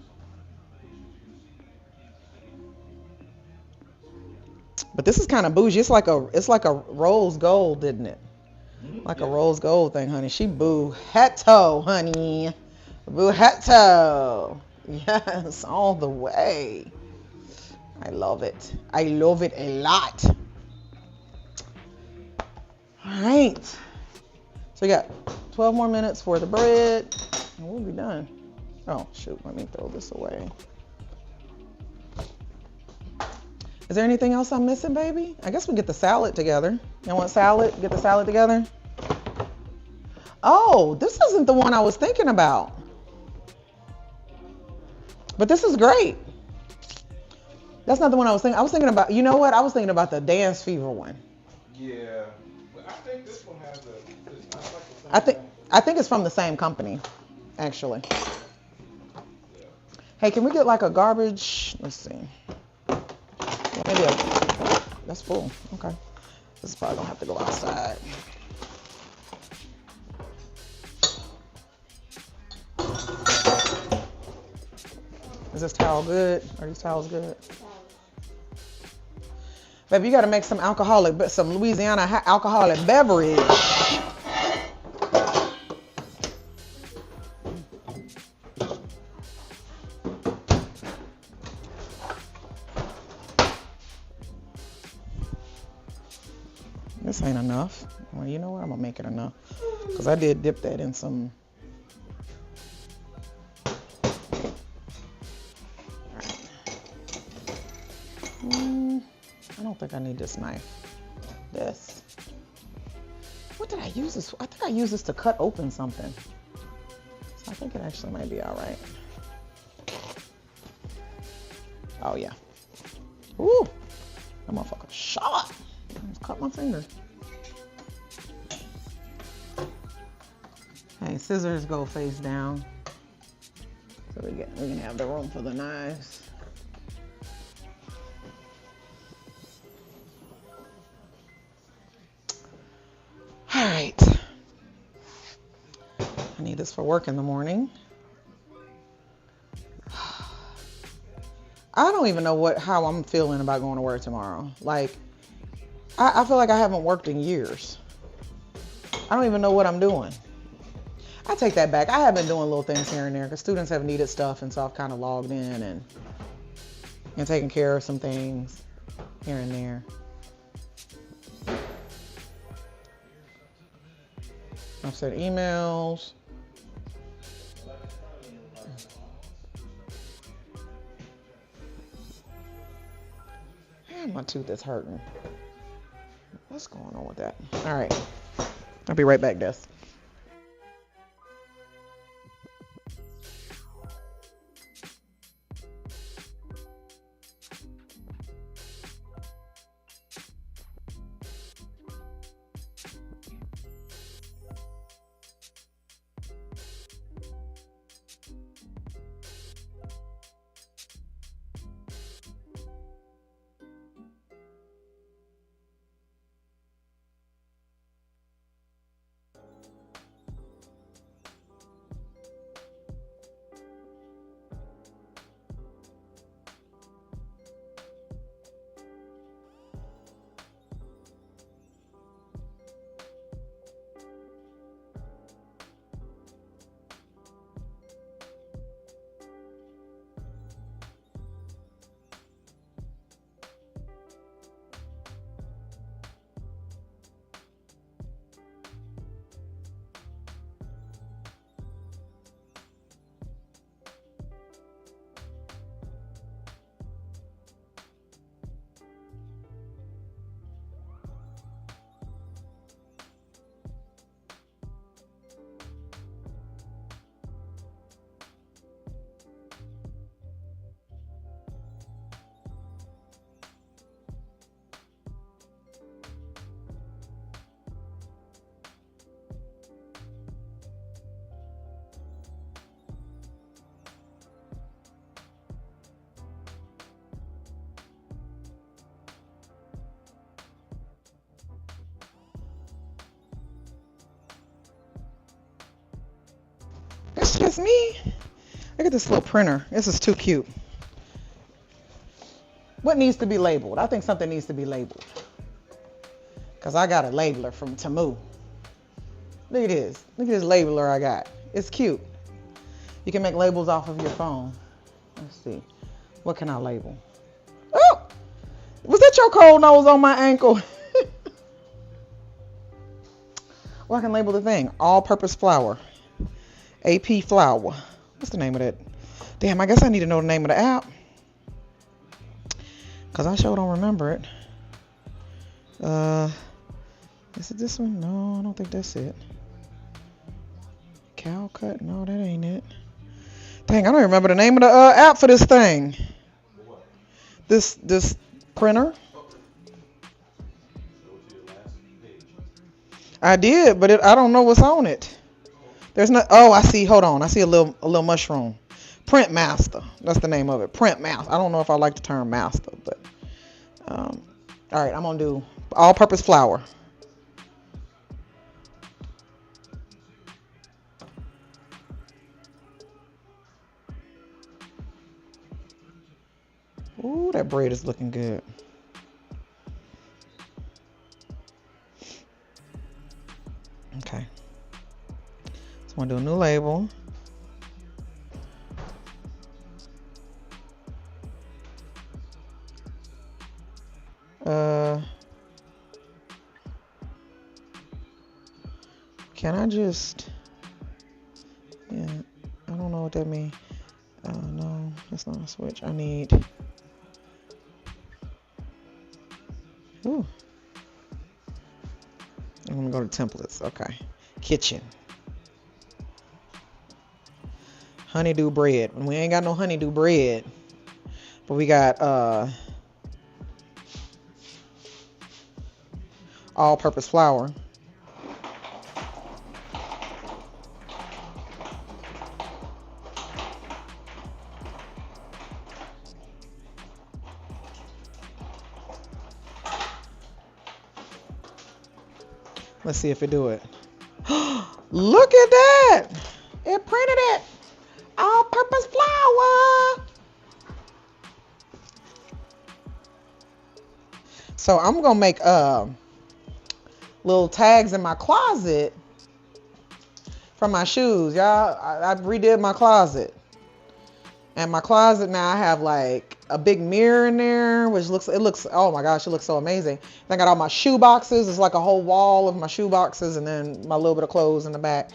But this is kind of bougie. It's like a rose gold, isn't it? Like a rose gold thing, honey. She boo-hetto, honey. Boo-hetto. Yes, all the way. I love it. I love it a lot. All right. So we got 12 more minutes for the bread, and we'll be done. Oh, shoot. Let me throw this away. Is there anything else I'm missing, baby? I guess we get the salad together. Y'all want salad? Get the salad together? Oh, this isn't the one I was thinking about. But this is great. That's not the one I was thinking. I was thinking about, you know what? I was thinking about the Dance Fever one. Yeah. But I think this one has I like the same I think it's from the same company, actually. Hey, can we get like a garbage? Let's see. Maybe that's full. Okay. This is probably gonna have to go outside. Is this towel good? Are these towels good? Baby, you gotta make some Louisiana alcoholic beverage. This ain't enough. Well, you know what? I'm gonna make it enough. Because I did dip that in some. I don't think I need this knife. This. What did I use this for? I think I used this to cut open something. So I think it actually might be all right. Oh, yeah. Ooh. That motherfucker shot. I almost cut my finger. Hey, scissors go face down. So we can have the room for the knives. All right. I need this for work in the morning. I don't even know how I'm feeling about going to work tomorrow. Like, I feel like I haven't worked in years. I don't even know what I'm doing. I take that back. I have been doing little things here and there because students have needed stuff, and so I've kind of logged in and taken care of some things here and there. I've sent emails. My tooth is hurting. What's going on with that? All right. I'll be right back, Des. It's just me. Look at this little printer. This is too cute. What needs to be labeled? I think something needs to be labeled. Because I got a labeler from Temu. Look at this. Look at this labeler I got. It's cute. You can make labels off of your phone. Let's see. What can I label? Oh! Was that your cold nose on my ankle? Well, I can label the thing. All-purpose flour. AP flour. What's the name of that? Damn, I guess I need to know the name of the app. Because I sure don't remember it. Is it this one? No, I don't think that's it. CalCut? No, that ain't it. Dang, I don't remember the name of the app for this thing. This printer. I did, but I don't know what's on it. There's not. Oh, I see. Hold on. I see a little mushroom. Print Master. That's the name of it. Print Master. I don't know if I like the term master, but all right. I'm gonna do all-purpose flour. Ooh, that bread is looking good. Okay. So I'm gonna do a new label. Can I just, yeah, I don't know what that means. No, that's not a switch. I need, ooh. I'm gonna go to templates. Okay. Kitchen. Honeydew bread. We ain't got no honeydew bread, but we got all-purpose flour. Let's see if it do it. Look at that! It printed it. All-purpose flour. So I'm gonna make little tags in my closet from my shoes, y'all. I redid my closet. And my closet now, I have like a big mirror in there, which looks, oh my gosh, it looks so amazing. I got all my shoe boxes. It's like a whole wall of my shoe boxes and then my little bit of clothes in the back.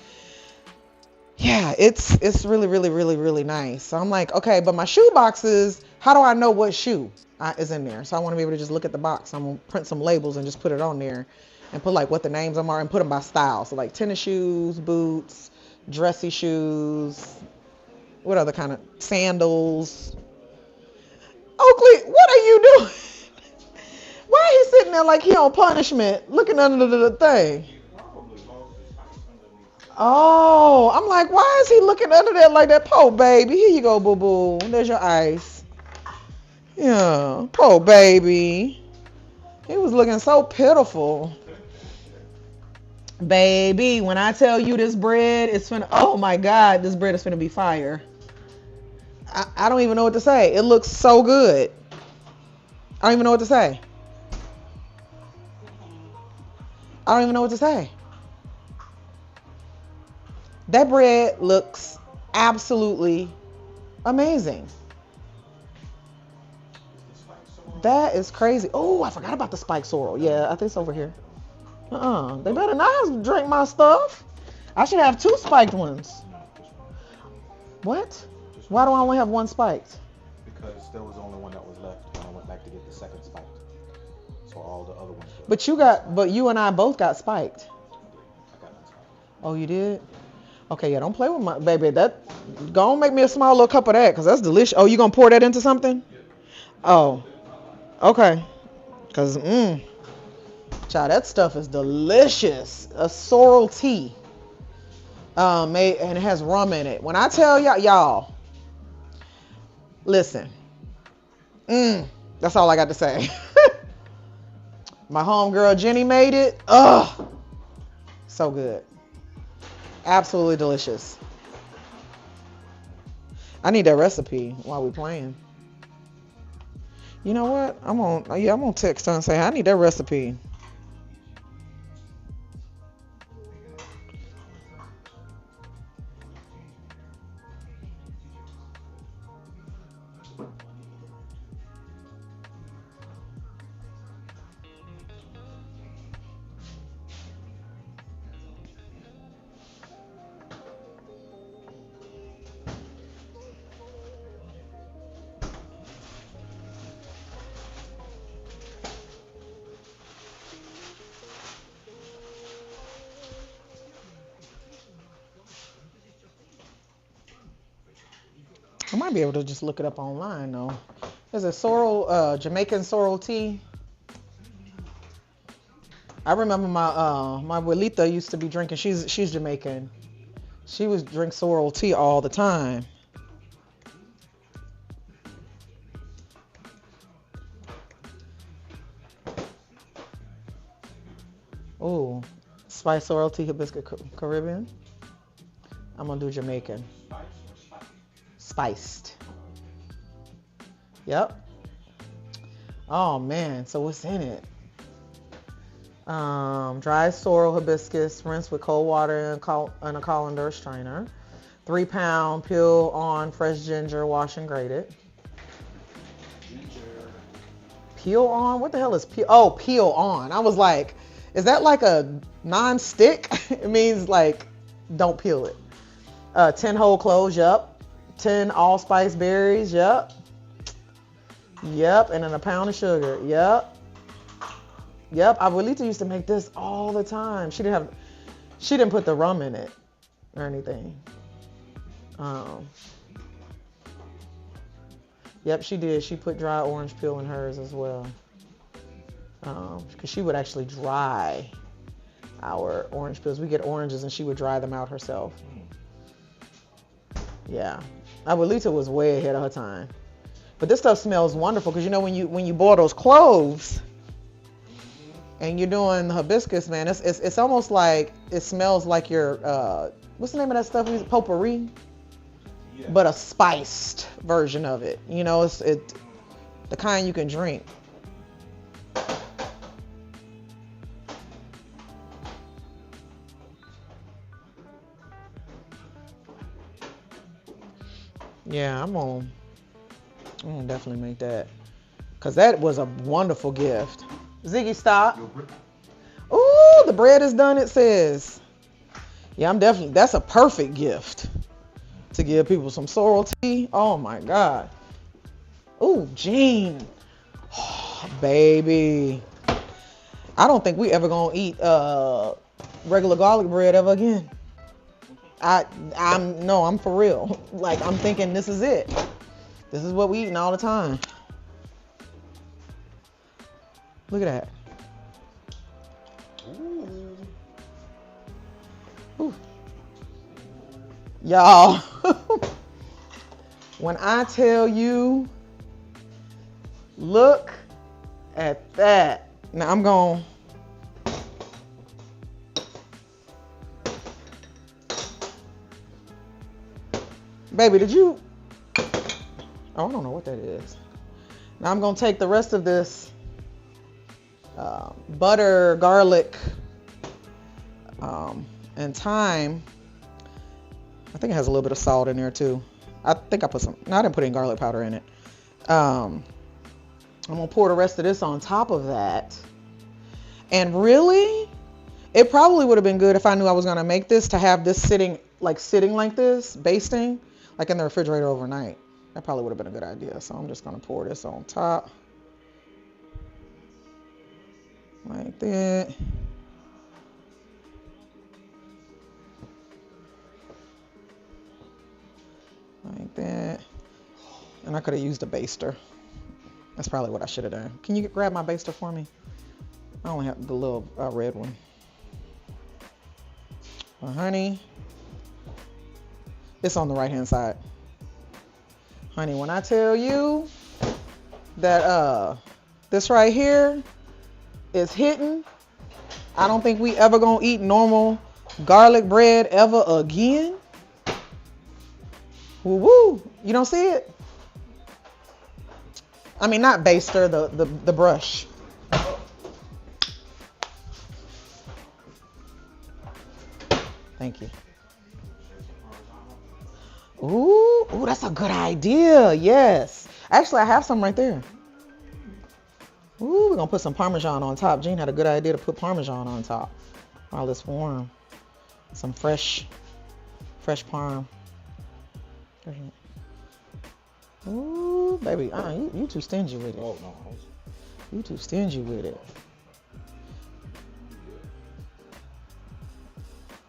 Yeah, it's really, really, really, really nice. So I'm like, okay, but my shoe boxes, how do I know what shoe is in there? So I want to be able to just look at the box. I'm going to print some labels and just put it on there and put like what the names are and put them by style. So like tennis shoes, boots, dressy shoes, what other kind of sandals? Oakley, what are you doing? Why is he sitting there like he on punishment, looking under the thing? Oh, I'm like, why is he looking under there like that? Poor baby. Here you go, boo-boo. There's your ice. Yeah, poor baby. He was looking so pitiful. Baby, when I tell you this bread is finna, oh my God, this bread is finna be fire. I don't even know what to say. It looks so good. I don't even know what to say. I don't even know what to say. That bread looks absolutely amazing. That is crazy. Oh, I forgot about the spiked sorrel. Yeah, I think it's over here. They better not drink my stuff. I should have 2 spiked ones. What? Why do I only have 1 spiked? Because there was only one that was left when I went back to get the second spiked. So all the other ones. But you and I both got spiked. I got spiked. Oh, you did? Okay, yeah, don't play with my baby. Go on, make me a small little cup of that, because that's delicious. Oh, you gonna pour that into something? Oh, okay. Because, child, that stuff is delicious. A sorrel tea. Made, and it has rum in it. When I tell y'all, listen. That's all I got to say. My homegirl Jenny made it. Ugh. So good. Absolutely delicious. I need that recipe while we playing. You know what? I'm gonna text her and say I need that recipe. I might be able to just look it up online though. There's a sorrel, Jamaican sorrel tea. I remember my abuelita used to be drinking. She's Jamaican. She would drink sorrel tea all the time. Oh, spiced sorrel tea, hibiscus Caribbean. I'm gonna do Jamaican. Spiced. Yep. Oh man, so what's in it? Dry sorrel hibiscus, rinse with cold water and a colander strainer. 3 pound peel on fresh ginger, wash and grate it. Peel on? What the hell is peel? Oh, peel on. I was like, is that like a non-stick? It means like, don't peel it. 10 whole cloves, yep. 10 allspice berries, yep. Yep, and then a pound of sugar, yep. Yep, Abuelita used to make this all the time. She didn't put the rum in it or anything. Yep, she did. She put dry orange peel in hers as well. Because she would actually dry our orange peels. We get oranges and she would dry them out herself. Yeah, Abuelita was way ahead of her time. But this stuff smells wonderful because you know when you boil those cloves and you're doing the hibiscus, man, it's almost like it smells like your what's the name of that stuff? Potpourri, yeah. But a spiced version of it. You know, it's the kind you can drink. Yeah, I'm gonna definitely make that. Because that was a wonderful gift. Ziggy, stop. Ooh, the bread is done, it says. Yeah, that's a perfect gift to give people some sorrel tea. Oh my God. Ooh, Gene. Oh, baby. I don't think we ever gonna eat regular garlic bread ever again. I'm for real. Like, I'm thinking this is it. This is what we eating all the time. Look at that. Ooh. Y'all, when I tell you, look at that. Now I'm going. Baby, did you? Oh, I don't know what that is. Now I'm going to take the rest of this butter, garlic, and thyme. I think it has a little bit of salt in there too. I think I put some. No, I didn't put any garlic powder in it. I'm going to pour the rest of this on top of that. And really, it probably would have been good if I knew I was going to make this to have this sitting like this, basting, like in the refrigerator overnight. That probably would have been a good idea. So I'm just going to pour this on top. Like that. Like that. And I could have used a baster. That's probably what I should have done. Can you grab my baster for me? I only have the little red one. Well, honey, it's on the right hand side. Honey, when I tell you that this right here is hitting, I don't think we ever gonna eat normal garlic bread ever again. Woo woo! You don't see it? I mean, not baster, the brush. Thank you. Ooh, that's a good idea. Yes. Actually, I have some right there. Ooh, we're gonna put some Parmesan on top. Jean had a good idea to put Parmesan on top while it's warm. Some fresh Parm. Ooh, baby, you too stingy with it. Oh, no. You too stingy with it.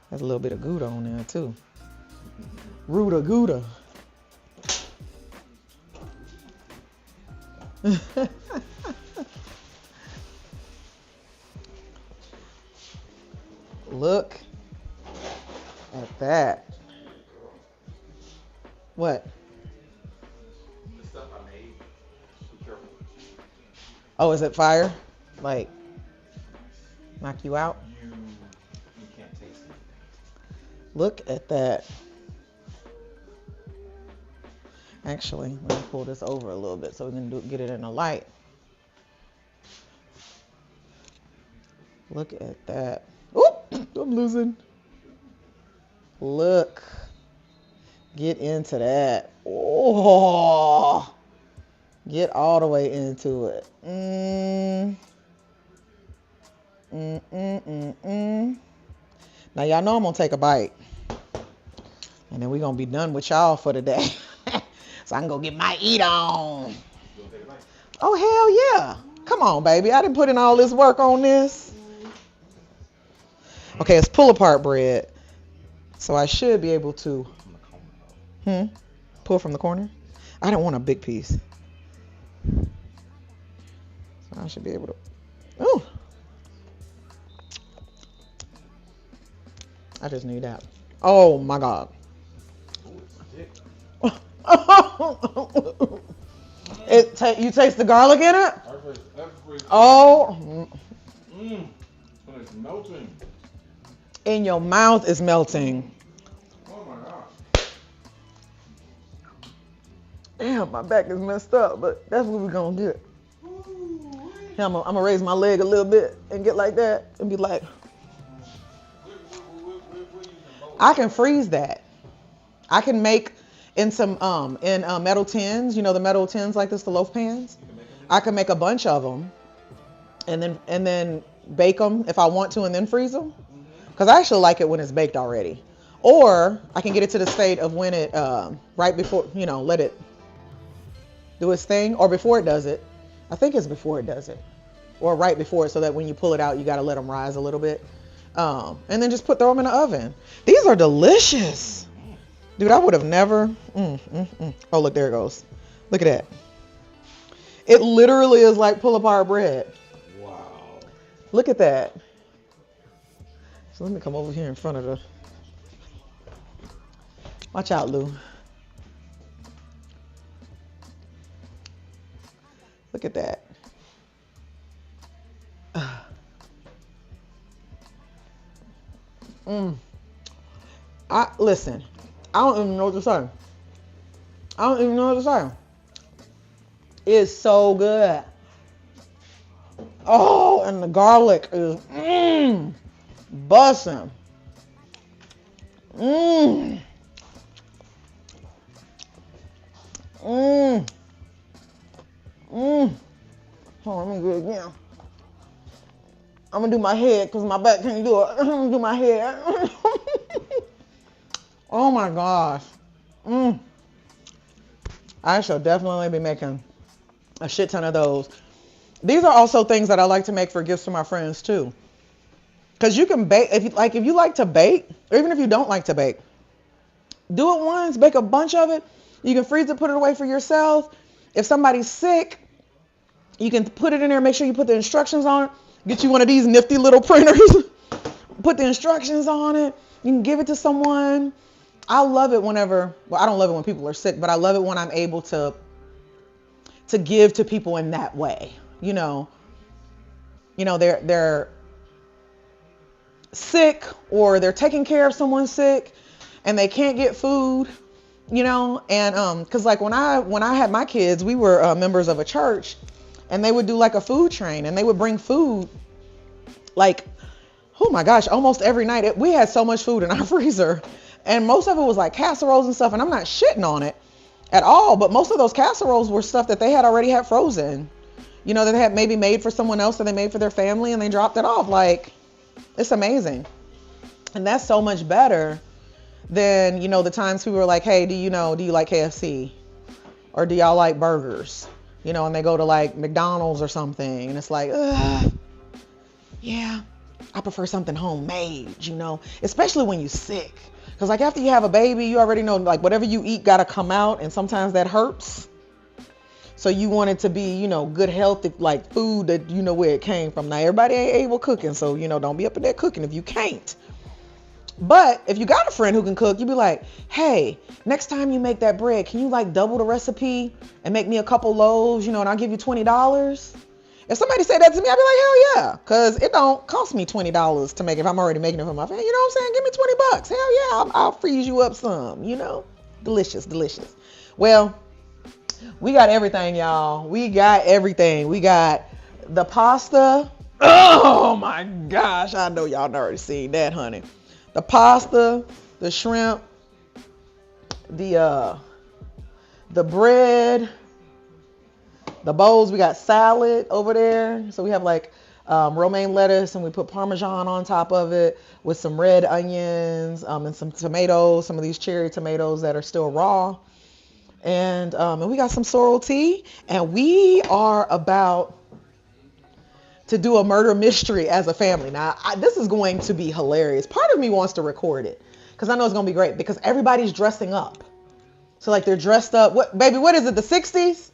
There's a little bit of Gouda on there too. Ruda Gouda. Look at that. What? The stuff I made, be careful. Oh, is it fire? Like, knock you out? You can't taste it. Look at that. Actually, let me pull this over a little bit so we can get it in the light. Look at that. Oop, I'm losing. Look. Get into that. Oh. Get all the way into it. Now, y'all know I'm going to take a bite. And then we're going to be done with y'all for the day. So I can go get my eat on. Oh, hell yeah. Come on, baby. I didn't put in all this work on this. Okay, it's pull apart bread. So I should be able to pull from the corner. I don't want a big piece. So I should be able to. Oh. I just need that. Oh my God. You taste the garlic in it? Oh. It's melting. In your mouth is melting. Oh my God. Damn, my back is messed up, but that's what we're gonna get. Yeah, I'm gonna raise my leg a little bit and get like that and be like, I can freeze that. I can make in some metal tins. You know the metal tins like this, the loaf pans. I can make a bunch of them, and then bake them if I want to, and then freeze them. Because I actually like it when it's baked already. Or I can get it to the state of when it right before, let it do its thing, or before it does it. I think it's before it does it, or right before it, so that when you pull it out, you got to let them rise a little bit, and then just throw them in the oven. These are delicious, dude. I would have never. Oh, look, there it goes. Look at that. It literally is like pull apart bread. Wow. Look at that. So let me come over here in front of the. Watch out, Lou. Look at that. Listen. I don't even know what to say. It's so good. Oh, and the garlic is bussin'. Hold on, let me do it again. I'm gonna do my head because my back can't do it. I'm gonna do my head. Oh my gosh. I shall definitely be making a shit ton of those. These are also things that I like to make for gifts to my friends too. Because you can bake, if you like to bake, or even if you don't like to bake, do it once, bake a bunch of it. You can freeze it, put it away for yourself. If somebody's sick, you can put it in there, make sure you put the instructions on it. Get you one of these nifty little printers, put the instructions on it. You can give it to someone. I love it whenever, well, I don't love it when people are sick, but I love it when I'm able to give to people in that way. They're sick, or they're taking care of someone sick and they can't get food, and because like when I had my kids, we were members of a church, and they would do like a food train, and they would bring food like, oh my gosh, almost every night. We had so much food in our freezer, and most of it was like casseroles and stuff, and I'm not shitting on it at all, but most of those casseroles were stuff that they had already had frozen, that they had maybe made for someone else, that they made for their family, and they dropped it off. Like, it's amazing. And that's so much better than, the times people were like, hey, do you like KFC? Or do y'all like burgers? And they go to like McDonald's or something, and it's like, yeah, I prefer something homemade, especially when you're sick. Because like after you have a baby, you already know like whatever you eat got to come out, and sometimes that hurts. So you want it to be, good healthy, like food that you know where it came from. Now everybody ain't able cooking, so don't be up in there cooking if you can't. But if you got a friend who can cook, you be like, hey, next time you make that bread, can you like double the recipe and make me a couple loaves, and I'll give you $20? If somebody said that to me, I'd be like, hell yeah, because it don't cost me $20 to make it if I'm already making it for my family. You know what I'm saying? Give me $20. Hell yeah, I'll freeze you up some, Delicious, delicious. Well, we got everything, y'all. We got everything. We got the pasta. Oh my gosh, I know y'all already seen that, honey. The pasta, the shrimp, the bread, the bowls. We got salad over there. So we have like romaine lettuce, and we put Parmesan on top of it with some red onions and some tomatoes, some of these cherry tomatoes that are still raw. And we got some sorrel tea, and we are about to do a murder mystery as a family. Now, this is going to be hilarious. Part of me wants to record it because I know it's going to be great because everybody's dressing up. So like they're dressed up. What is it? The 60s?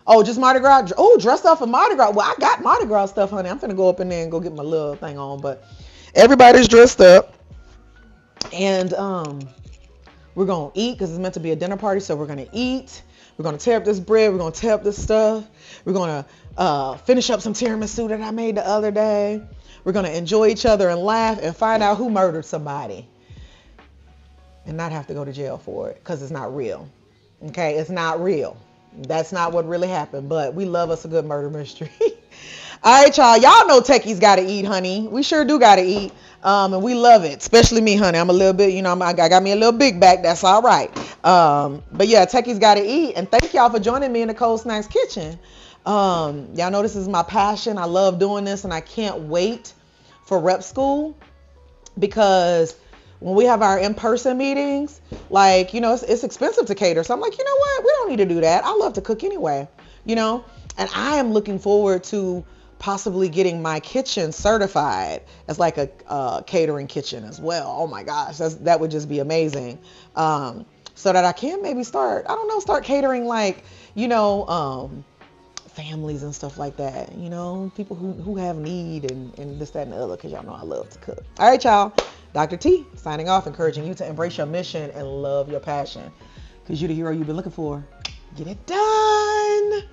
Oh, just Mardi Gras. Oh, dressed up for Mardi Gras. Well, I got Mardi Gras stuff, honey. I'm finna go up in there and go get my little thing on. But everybody's dressed up, and we're gonna eat because it's meant to be a dinner party. So we're gonna eat. We're gonna tear up this bread. We're gonna tear up this stuff. We're gonna finish up some tiramisu that I made the other day. We're gonna enjoy each other and laugh and find out who murdered somebody, and not have to go to jail for it because it's not real. Okay, it's not real. That's not what really happened. But we love us a good murder mystery. All right, y'all. Y'all know Techies Gotta Eat, honey. We sure do gotta eat. And we love it, especially me, honey. I'm a little bit, I got me a little big back. That's all right. But yeah, Techies Gotta Eat. And thank y'all for joining me in the Cold Snacks Kitchen. Y'all know this is my passion. I love doing this, and I can't wait for rep school, because when we have our in-person meetings, like, it's expensive to cater. So I'm like, you know what? We don't need to do that. I love to cook anyway, and I am looking forward to possibly getting my kitchen certified as like a catering kitchen as well. Oh my gosh, that would just be amazing. So that I can maybe start catering, like, families and stuff like that, people who have need and this, that, and the other, because y'all know I love to cook. All right, y'all. Dr. T signing off, encouraging you to embrace your mission and love your passion, because you're the hero you've been looking for. Get it done.